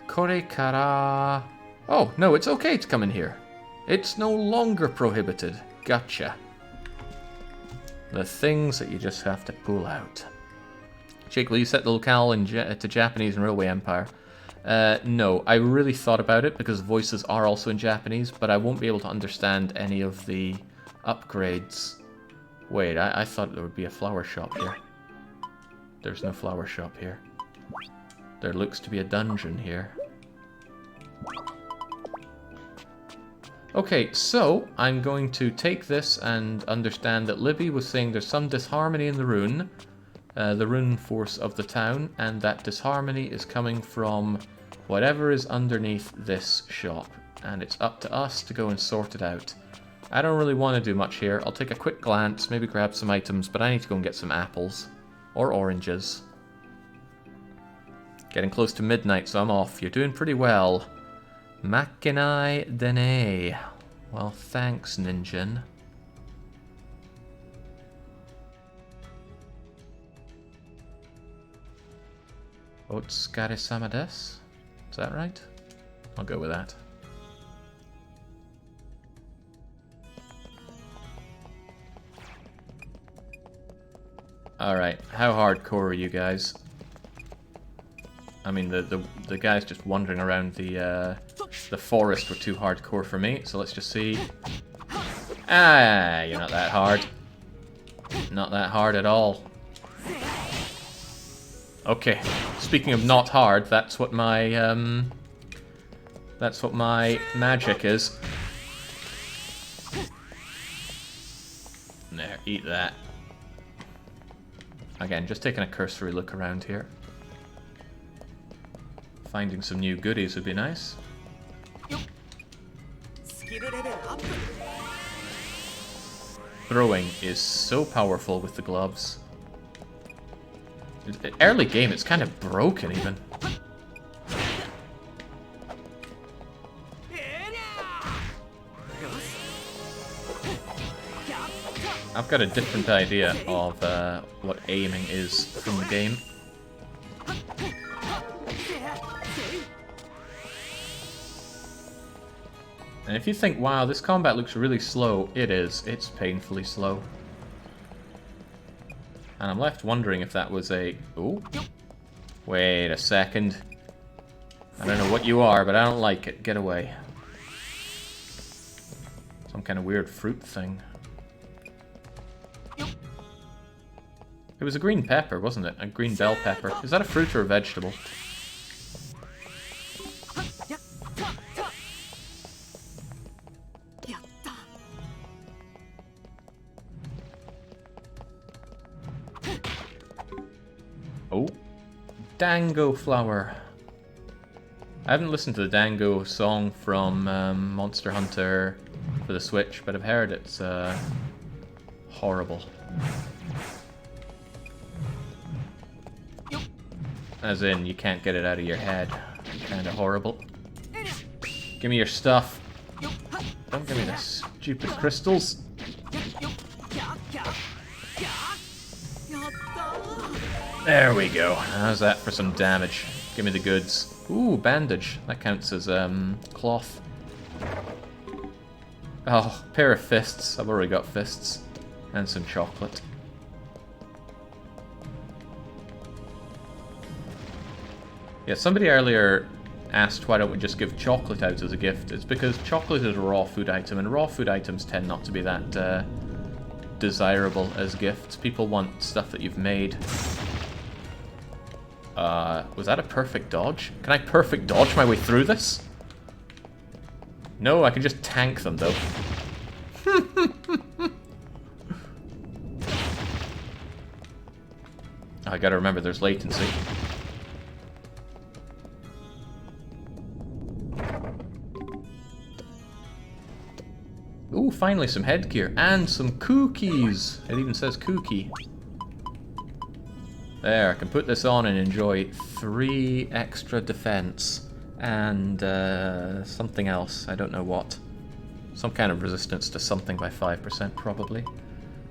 Kore kara. Oh, no, it's okay to come in here. It's no longer prohibited. Gotcha. The things that you just have to pull out. Jake, will you set the locale to Japanese and Railway Empire? No, I really thought about it because voices are also in Japanese, but I won't be able to understand any of the upgrades. Wait, I thought there would be a flower shop here. There's no flower shop here. There looks to be a dungeon here. Okay, so I'm going to take this and understand that Libby was saying there's some disharmony in the rune force of the town, and that disharmony is coming from whatever is underneath this shop. and it's up to us to go and sort it out. I don't really want to do much here. I'll take a quick glance, maybe grab some items, but I need to go and get some apples. Or oranges. Getting close to midnight, so I'm off. You're doing pretty well. Makinai Dene. Well, thanks, Ninjin. Otsukare sama desu? Is that right? I'll go with that. Alright, how hardcore are you guys? I mean, the guys just wandering around the forest were too hardcore for me, so let's just see. Ah, you're not that hard. Not that hard at all. Okay, speaking of not hard, that's what my magic is. There, eat that. Again, just taking a cursory look around here. Finding some new goodies would be nice. Throwing is so powerful with the gloves. Early game, it's kind of broken even. I've got a different idea of what aiming is from the game. And if you think, wow, this combat looks really slow, it is. It's painfully slow. And I'm left wondering if that was a... Ooh. Wait a second. I don't know what you are, but I don't like it. Get away. Some kind of weird fruit thing. It was a green pepper, wasn't it? A green bell pepper. Is that a fruit or a vegetable? Oh. Dango flower. I haven't listened to the Dango song from Monster Hunter for the Switch, but I've heard it's horrible. As in, you can't get it out of your head. Kinda horrible. Give me your stuff. Don't give me the stupid crystals. There we go. How's that for some damage? Give me the goods. Ooh, bandage. That counts as cloth. Oh, pair of fists. I've already got fists. And some chocolate. Yeah, somebody earlier asked why don't we just give chocolate out as a gift. It's because chocolate is a raw food item, and raw food items tend not to be that desirable as gifts. People want stuff that you've made. Was that a perfect dodge? Can I perfect dodge my way through this? No, I can just tank them, though. I gotta remember there's latency. Ooh, finally some headgear and some cookies. It even says cookie. There, I can put this on and enjoy 3 extra defense and something else. I don't know what. Some kind of resistance to something by 5% probably.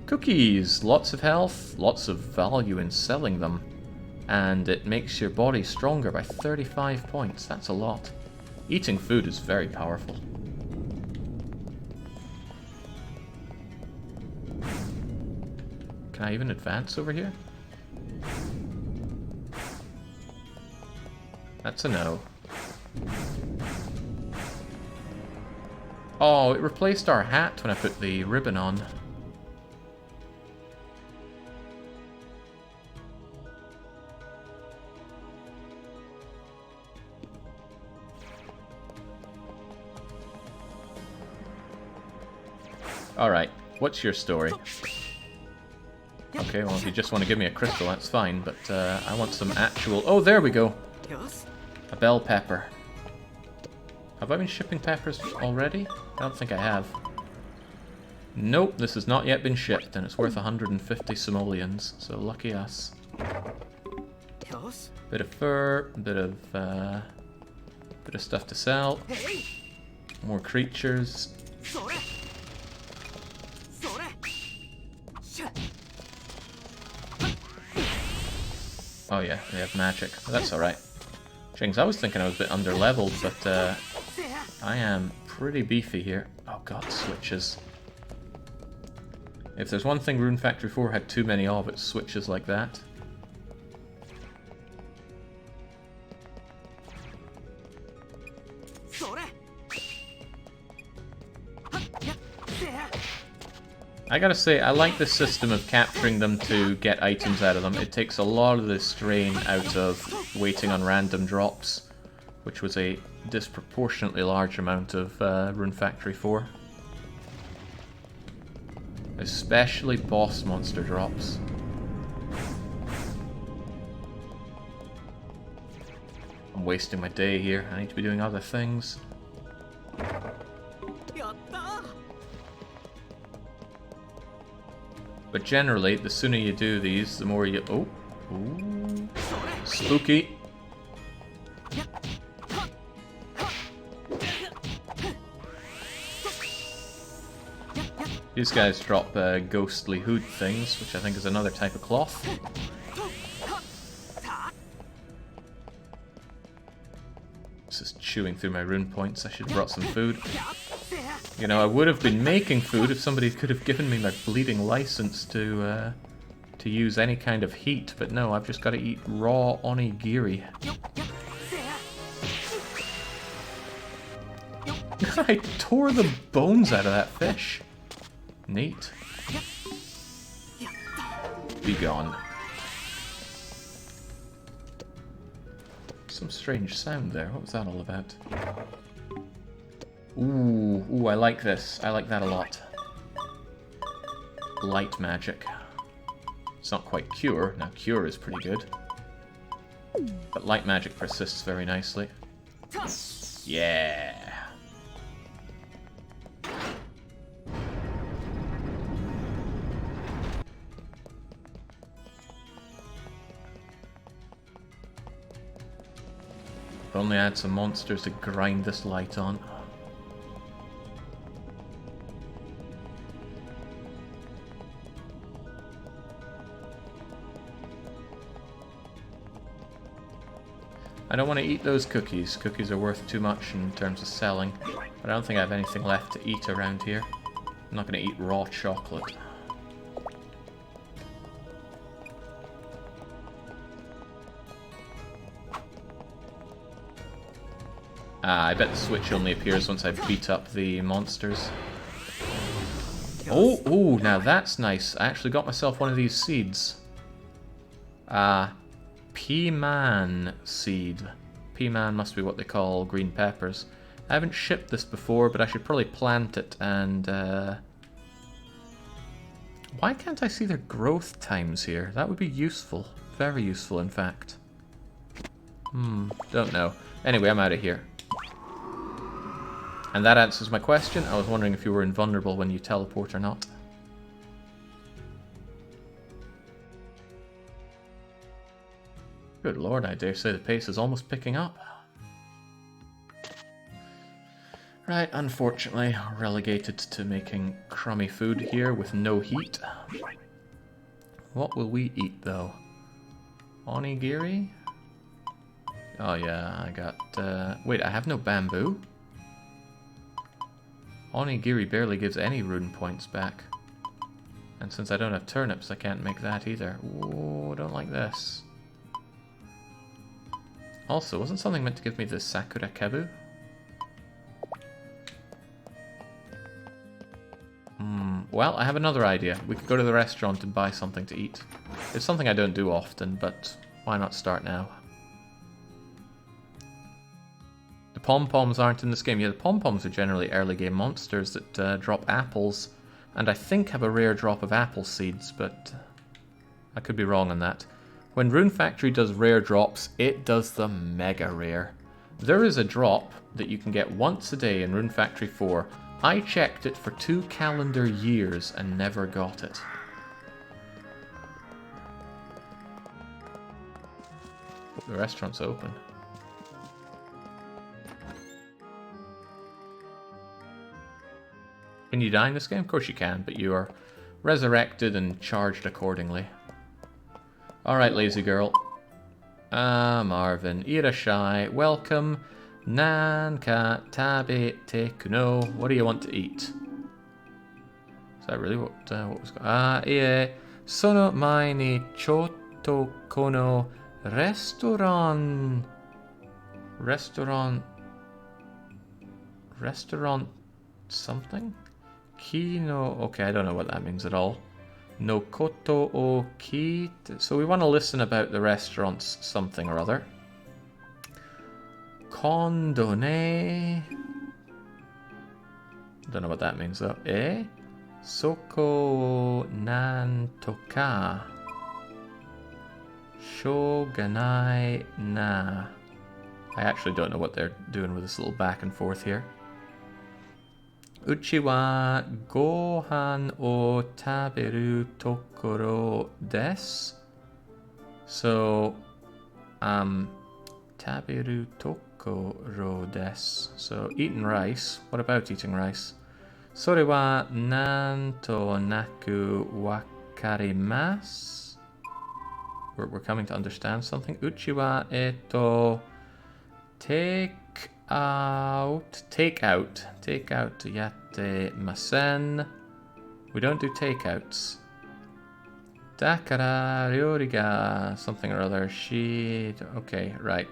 Cookies, lots of health, lots of value in selling them. And it makes your body stronger by 35 points. That's a lot. Eating food is very powerful. Can I even advance over here? That's a no. Oh, it replaced our hat when I put the ribbon on. Alright, what's your story? Okay, well, if you just want to give me a crystal, that's fine, but I want some actual... Oh, there we go! A bell pepper. Have I been shipping peppers already? I don't think I have. Nope, this has not yet been shipped, and it's worth 150 simoleons, so lucky us. Bit of fur, bit of stuff to sell. More creatures. Oh yeah, they have magic. That's alright. Jings, I was thinking I was a bit under-leveled, but I am pretty beefy here. Oh god, switches. If there's one thing Rune Factory 4 had too many of, it's switches like that. I gotta say, I like this system of capturing them to get items out of them. It takes a lot of the strain out of waiting on random drops, which was a disproportionately large amount of Rune Factory 4. Especially boss monster drops. I'm wasting my day here. I need to be doing other things. But generally, the sooner you do these, the more you... Oh! Ooh. Spooky! These guys drop ghostly hood things, which I think is another type of cloth. This is chewing through my rune points. I should have brought some food. You know, I would have been making food if somebody could have given me my bleeding license to use any kind of heat, but no, I've just got to eat raw onigiri. I tore the bones out of that fish. Neat. Be gone. Some strange sound there. What was that all about? Ooh, I like this. I like that a lot. Light magic. It's not quite cure. Now, cure is pretty good. But light magic persists very nicely. Yeah! If only I had some monsters to grind this light on. I don't want to eat those cookies. Cookies are worth too much in terms of selling. But I don't think I have anything left to eat around here. I'm not going to eat raw chocolate. I bet the switch only appears once I beat up the monsters. Oh, ooh, now that's nice. I actually got myself one of these seeds. Pea-man seed. Pea-man must be what they call green peppers. I haven't shipped this before, but I should probably plant it and... Why can't I see their growth times here? That would be useful. Very useful, in fact. Don't know. Anyway, I'm out of here. And that answers my question. I was wondering if you were invulnerable when you teleport or not. Good lord, I dare say the pace is almost picking up. Right, unfortunately, relegated to making crummy food here with no heat. What will we eat, though? Onigiri? Oh yeah, I got... Wait, I have no bamboo? Onigiri barely gives any rune points back. And since I don't have turnips, I can't make that either. Whoa, I don't like this. Also, wasn't something meant to give me the Sakura Kebu? Well, I have another idea. We could go to the restaurant and buy something to eat. It's something I don't do often, but why not start now? The pom-poms aren't in this game. Yeah, the pom-poms are generally early game monsters that drop apples, and I think have a rare drop of apple seeds, but I could be wrong on that. When Rune Factory does rare drops, it does the mega rare. There is a drop that you can get once a day in Rune Factory 4. I checked it for 2 calendar years and never got it. Oh, the restaurant's open. Can you die in this game? Of course you can, but you are resurrected and charged accordingly. Alright, lazy girl. Marvin. Irashai. Welcome. Nanka tabe te kuno. What do you want to eat? Is that really what was going ie. Sono mai ni choto kono restaurant. Restaurant something? Kino. Okay, I don't know what that means at all. No koto o ki. So we want to listen about the restaurant's something or other. Kondone. Don't know what that means though. Soko nantoka. Shoganai na. I actually don't know what they're doing with this little back and forth here. Uchi wa gohan o taberu tokoro desu. So, taberu tokoro desu. So, eating rice. What about eating rice? Sore wa nanto naku wakarimasu. We're coming to understand something. Uchi wa take out yatte masen. We don't do takeouts. Dakara ryori ga something or other. Shi. Okay, right.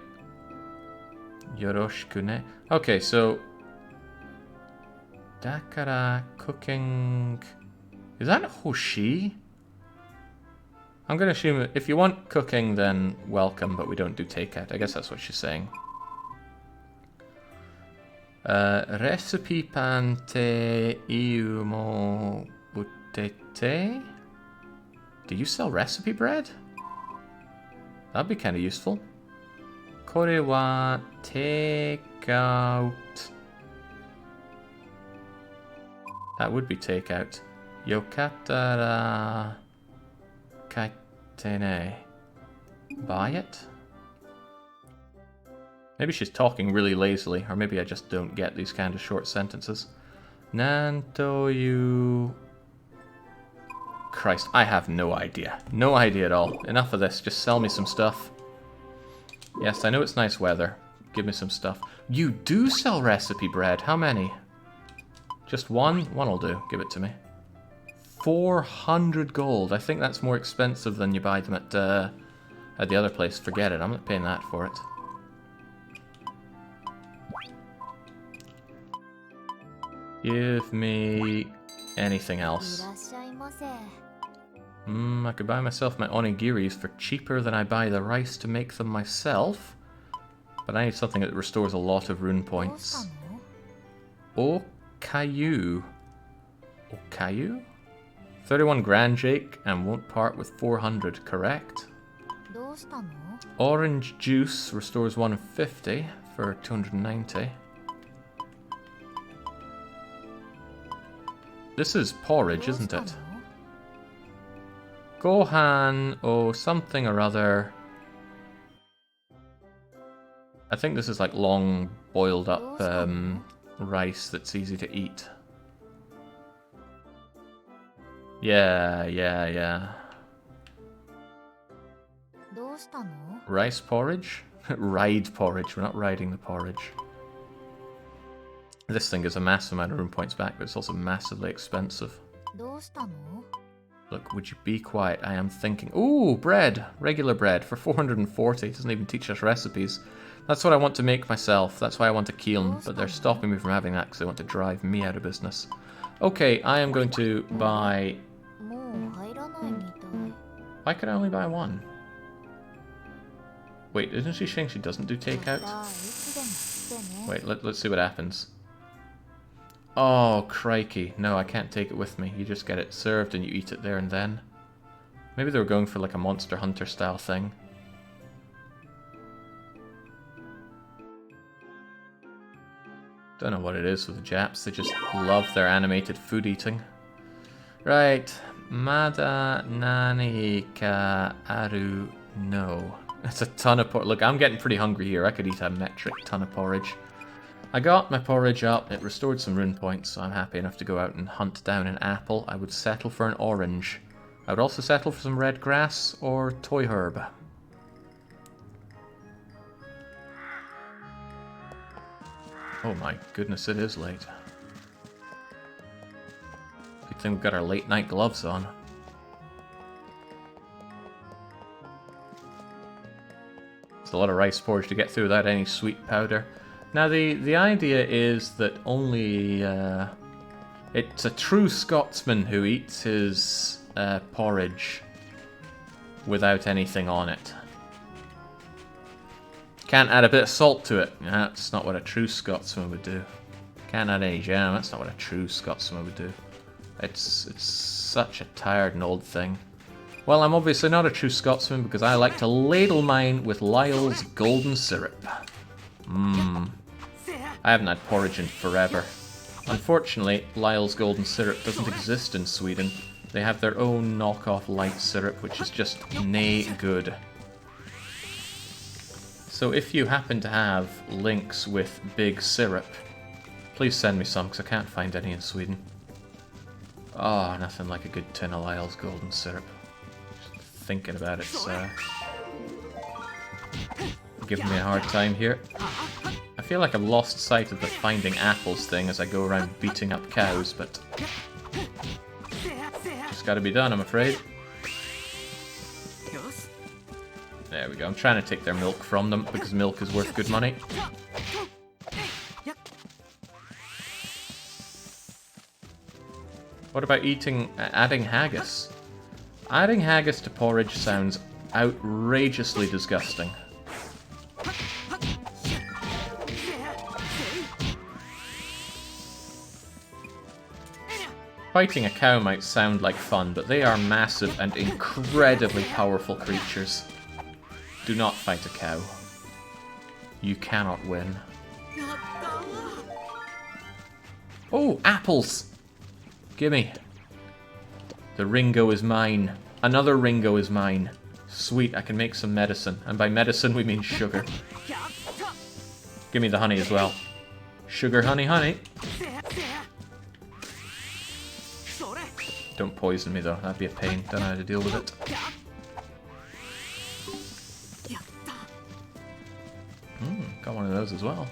Yoroshiku ne. Okay, so Dakara cooking. Is that hoshi? I'm gonna assume if you want cooking, then welcome, but we don't do takeout. I guess that's what she's saying. Recipe pante iumo butete. Do you sell recipe bread? That'd be kind of useful. Kore wa takeout. That would be takeout. Yokatara kaitene. Buy it? Maybe she's talking really lazily, or maybe I just don't get these kind of short sentences. Nanto you... Christ, I have no idea. No idea at all. Enough of this, just sell me some stuff. Yes, I know it's nice weather. Give me some stuff. You do sell recipe bread. How many? Just one? One will do. Give it to me. 400 gold. I think that's more expensive than you buy them at the other place. Forget it. I'm not paying that for it. Give me anything else. I could buy myself my onigiris for cheaper than I buy the rice to make them myself. But I need something that restores a lot of rune points. Okayu. Okayu? 31 grand Jake and won't part with 400, correct? Orange juice restores 150 for 290. This is porridge, isn't it? Gohan or something or other. I think this is like long boiled up rice that's easy to eat. Yeah. Rice porridge? Ride porridge. We're not riding the porridge. This thing gives a massive amount of rune points back, but it's also massively expensive. Look, would you be quiet? I am thinking. Ooh, bread! Regular bread for 440. It doesn't even teach us recipes. That's what I want to make myself. That's why I want a kiln, but they're stopping me from having that because they want to drive me out of business. Okay, I am going to buy... Why could I only buy one? Wait, isn't she saying she doesn't do takeout? Wait, let's see what happens. Oh, crikey. No, I can't take it with me. You just get it served and you eat it there and then. Maybe they were going for like a Monster Hunter style thing. Don't know what it is with the Japs. They just love their animated food eating. Right. Mada nani ka aru no. It's a ton of porridge. Look, I'm getting pretty hungry here. I could eat a metric ton of porridge. I got my porridge up. It restored some rune points, so I'm happy enough to go out and hunt down an apple. I would settle for an orange. I would also settle for some red grass or toy herb. Oh my goodness, it is late. Good thing we've got our late night gloves on. It's a lot of rice porridge to get through without any sweet powder. Now the idea is that only it's a true Scotsman who eats his porridge without anything on it. Can't add a bit of salt to it. That's not what a true Scotsman would do. Can't add any jam. That's not what a true Scotsman would do. It's such a tired and old thing. Well, I'm obviously not a true Scotsman because I like to ladle mine with Lyle's golden syrup. Mmm. I haven't had porridge in forever. Unfortunately, Lyle's golden syrup doesn't exist in Sweden. They have their own knockoff light syrup, which is just nay good. So if you happen to have links with big syrup, please send me some, because I can't find any in Sweden. Oh, nothing like a good tin of Lyle's golden syrup. Just thinking about it's giving me a hard time here. I feel like I've lost sight of the finding apples thing as I go around beating up cows, but it's gotta be done, I'm afraid. There we go. I'm trying to take their milk from them because milk is worth good money. What about adding haggis? Adding haggis to porridge sounds outrageously disgusting. Fighting a cow might sound like fun, but they are massive and incredibly powerful creatures. Do not fight a cow. You cannot win. Oh, apples! Gimme. The Ringo is mine. Another Ringo is mine. Sweet, I can make some medicine. And by medicine we mean sugar. Give me the honey as well. Sugar, honey, honey. Don't poison me though, that'd be a pain. Don't know how to deal with it. Got one of those as well.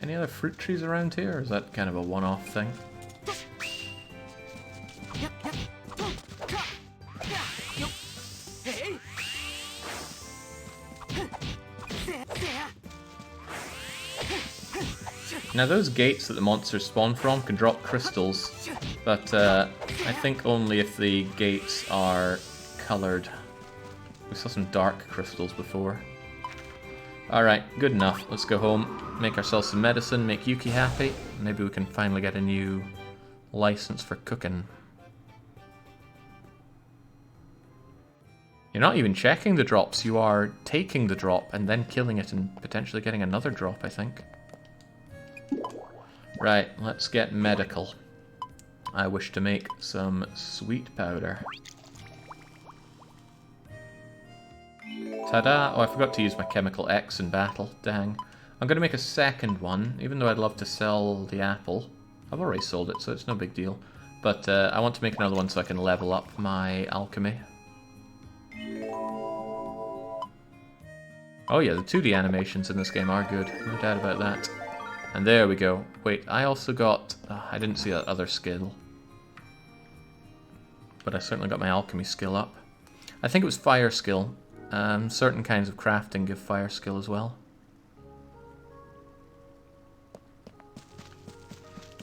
Any other fruit trees around here, or is that kind of a one-off thing? Now those gates that the monsters spawn from can drop crystals, but I think only if the gates are coloured. We saw some dark crystals before. Alright, good enough. Let's go home, make ourselves some medicine, make Yuki happy. Maybe we can finally get a new license for cooking. You're not even checking the drops, you are taking the drop and then killing it and potentially getting another drop, I think. Right, let's get medical. I wish to make some sweet powder. Ta-da! Oh, I forgot to use my chemical X in battle. Dang. I'm going to make a second one, even though I'd love to sell the apple. I've already sold it, so it's no big deal. But I want to make another one so I can level up my alchemy. Oh yeah, the 2D animations in this game are good. No doubt about that. And there we go. Wait, I also got... I didn't see that other skill. But I certainly got my alchemy skill up. I think it was fire skill. Certain kinds of crafting give fire skill as well.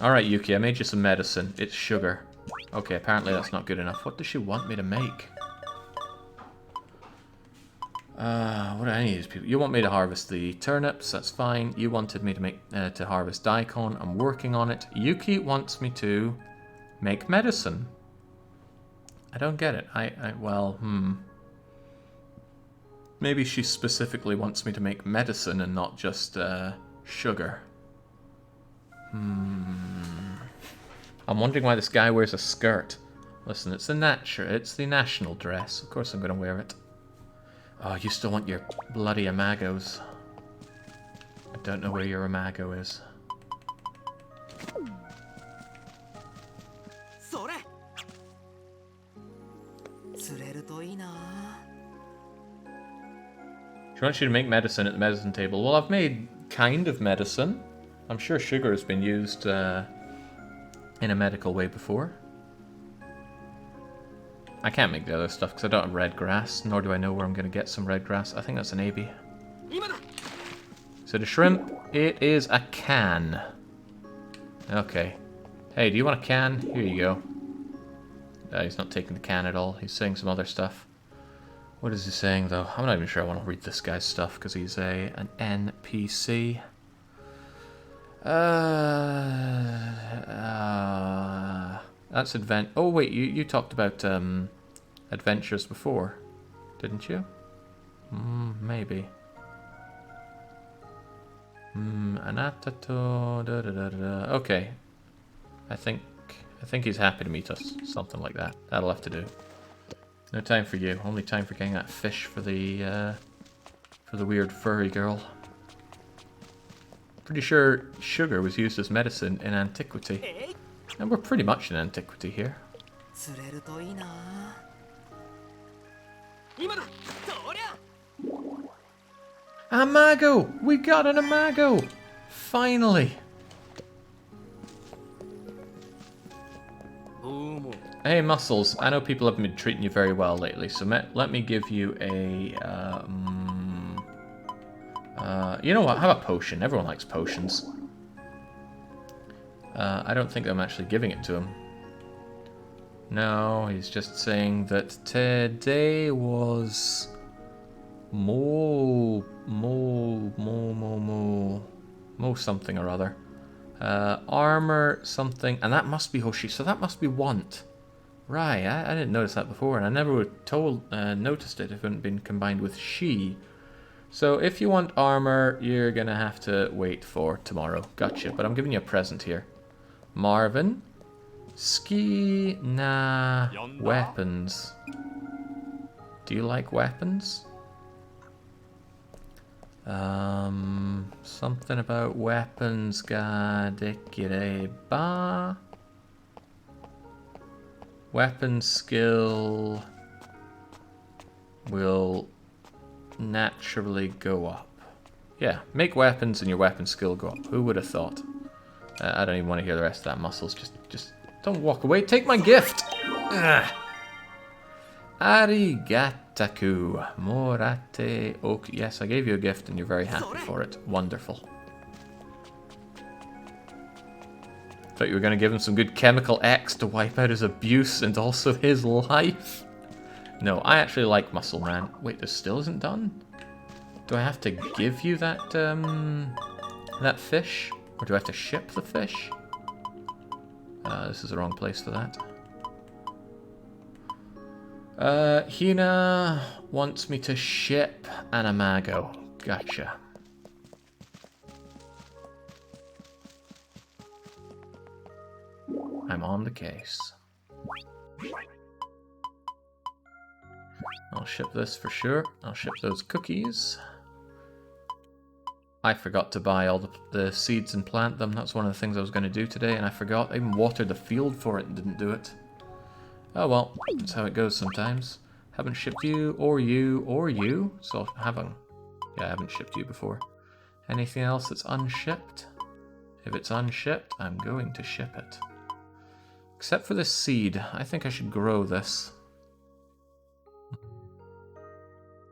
Alright, Yuki, I made you some medicine. It's sugar. Okay, apparently that's not good enough. What does she want me to make? What do I need these people? You want me to harvest the turnips, that's fine. You wanted me to make to harvest daikon. I'm working on it. Yuki wants me to make medicine. I don't get it. Well, Maybe she specifically wants me to make medicine and not just sugar. I'm wondering why this guy wears a skirt. Listen, it's the national dress. Of course I'm going to wear it. Oh, you still want your bloody Imagos. I don't know where your Imago is. She wants you to make medicine at the medicine table. Well, I've made kind of medicine. I'm sure sugar has been used in a medical way before. I can't make the other stuff because I don't have red grass, nor do I know where I'm going to get some red grass. I think that's an AB. So the shrimp, it is a can. Okay. Hey, do you want a can? Here you go. He's not taking the can at all. He's saying some other stuff. What is he saying, though? I'm not even sure I want to read this guy's stuff, because he's an NPC. That's Oh, wait, you talked about adventures before, didn't you? Maybe. Anatato, da da da da. Okay. I think he's happy to meet us. Something like that. That'll have to do. No time for you. Only time for getting that fish for the weird furry girl. Pretty sure sugar was used as medicine in antiquity. And we're pretty much in antiquity here. Imago! We got an Imago! Finally! Hey Muscles, I know people haven't been treating you very well lately, so let me give you a... you know what, how about potion? Everyone likes potions. I don't think I'm actually giving it to him. No, he's just saying that today was... Mo something or other. Armor something, and that must be Hoshi, so that must be want. Right, I didn't notice that before, and I never would noticed it if it hadn't been combined with she. So if you want armor, you're gonna have to wait for tomorrow. Gotcha, but I'm giving you a present here. Marvin, ski, nah, weapons. Do you like weapons? Something about weapons, ba. Weapon skill will naturally go up. Yeah, make weapons and your weapon skill go up. Who would have thought? I don't even want to hear the rest of that, Muscles. Just don't walk away. Take my gift! Ugh. Arigataku. Morate oku. Yes, I gave you a gift and you're very happy for it. Wonderful. Thought you were going to give him some good chemical X to wipe out his abuse and also his life. No, I actually like Muscle Man. Wait, this still isn't done? Do I have to give you that, that fish? Or do I have to ship the fish? This is the wrong place for that. Hina wants me to ship an Imago. Gotcha. I'm on the case. I'll ship this for sure. I'll ship those cookies. I forgot to buy all the seeds and plant them. That's one of the things I was going to do today, and I forgot. I even watered the field for it and didn't do it. Oh well, that's how it goes sometimes. Haven't shipped you, or you, or you. So I haven't shipped you before. Anything else that's unshipped? If it's unshipped, I'm going to ship it. Except for this seed. I think I should grow this.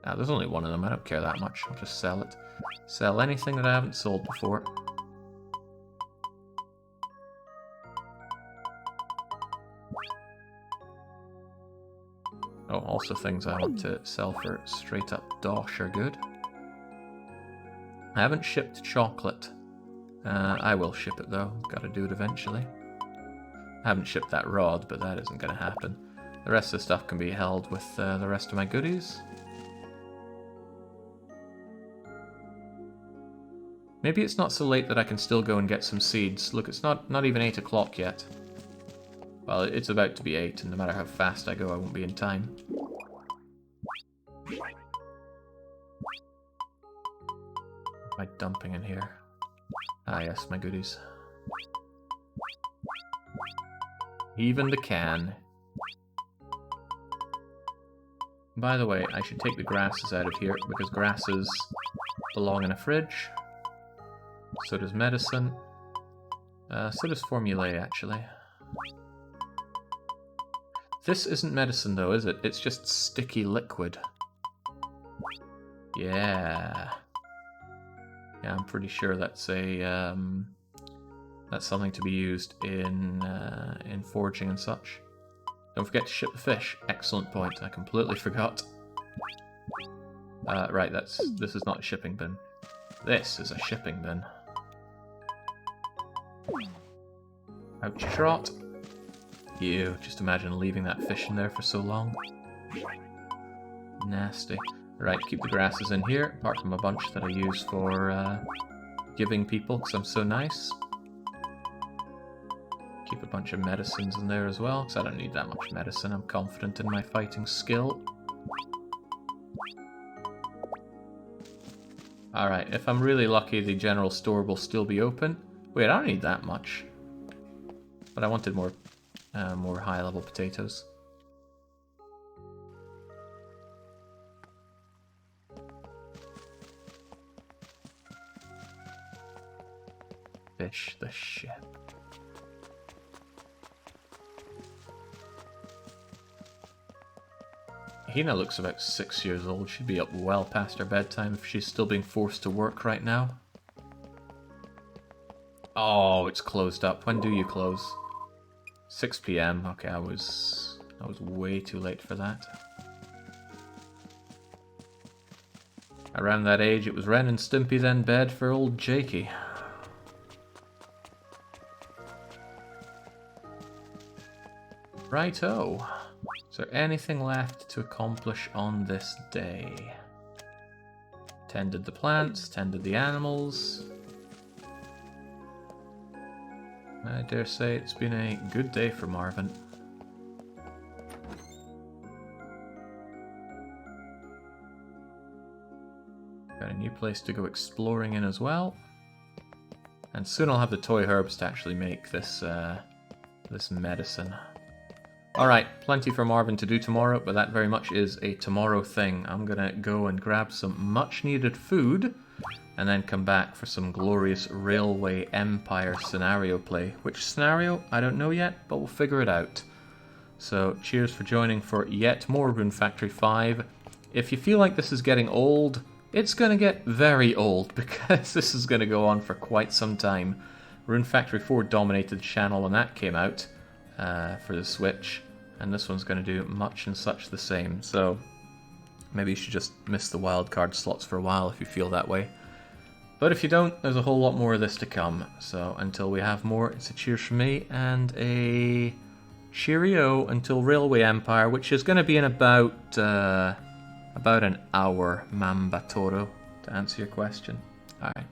Ah, there's only one of them. I don't care that much. I'll just sell it. Sell anything that I haven't sold before. Oh, also things I want to sell for straight up dosh are good. I haven't shipped chocolate. I will ship it though. Gotta do it eventually. I haven't shipped that rod, but that isn't going to happen. The rest of the stuff can be held with the rest of my goodies. Maybe it's not so late that I can still go and get some seeds. Look, it's not even 8 o'clock yet. Well, it's about to be 8, and no matter how fast I go, I won't be in time. What am I dumping in here? Ah, yes, my goodies. Even the can. By the way, I should take the grasses out of here, because grasses belong in a fridge. So does medicine. So does formulae, actually. This isn't medicine, though, is it? It's just sticky liquid. Yeah. Yeah, I'm pretty sure that's a that's something to be used in foraging and such. Don't forget to ship the fish. Excellent point. I completely forgot. Right, this is not a shipping bin. This is a shipping bin. Out you trot. Ew, just imagine leaving that fish in there for so long. Nasty. Right, keep the grasses in here, apart from a bunch that I use for giving people, because I'm so nice. Keep a bunch of medicines in there as well, because I don't need that much medicine. I'm confident in my fighting skill. Alright, if I'm really lucky, the general store will still be open. Wait, I don't need that much. But I wanted more high-level potatoes. Fish the ship. Hina looks about 6 years old. She'd be up well past her bedtime if she's still being forced to work right now. Oh, it's closed up. When do you close? 6 PM. Okay, I was way too late for that. Around that age, it was Ren and Stimpy, then bed for old Jakey. Righto. Is there anything left to accomplish on this day? Tended the plants, tended the animals. I dare say it's been a good day for Marvin. Got a new place to go exploring in as well. And soon I'll have the toy herbs to actually make this this medicine. Alright, plenty for Marvin to do tomorrow, but that very much is a tomorrow thing. I'm gonna go and grab some much needed food, and then come back for some glorious Railway Empire scenario play. Which scenario? I don't know yet, but we'll figure it out. So, cheers for joining for yet more Rune Factory 5. If you feel like this is getting old, it's gonna get very old, because this is gonna go on for quite some time. Rune Factory 4 dominated the channel when that came out. For the Switch, and this one's going to do much and such the same, so maybe you should just miss the wildcard slots for a while if you feel that way. But if you don't, there's a whole lot more of this to come, so until we have more, it's a cheers from me, and a cheerio until Railway Empire, which is going to be in about an hour, Mamba Toro, to answer your question. Alright.